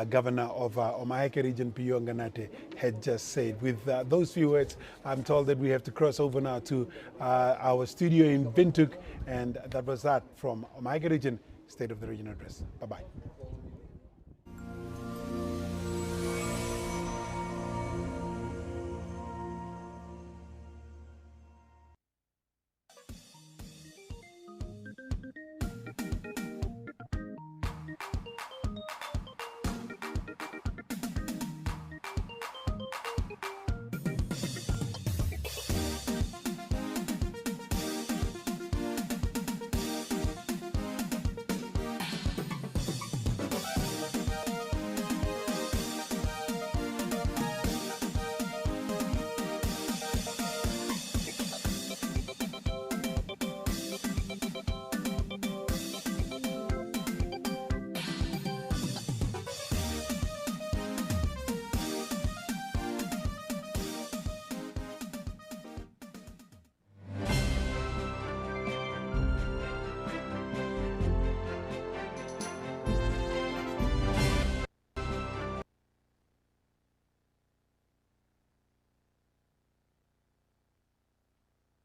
governor of Omaheke region, Pijoo Nganate, had just said. With those few words, I'm told that we have to cross over now to our studio in Windhoek, and that was that from Omaheke region, State of the Region Address. Bye-bye.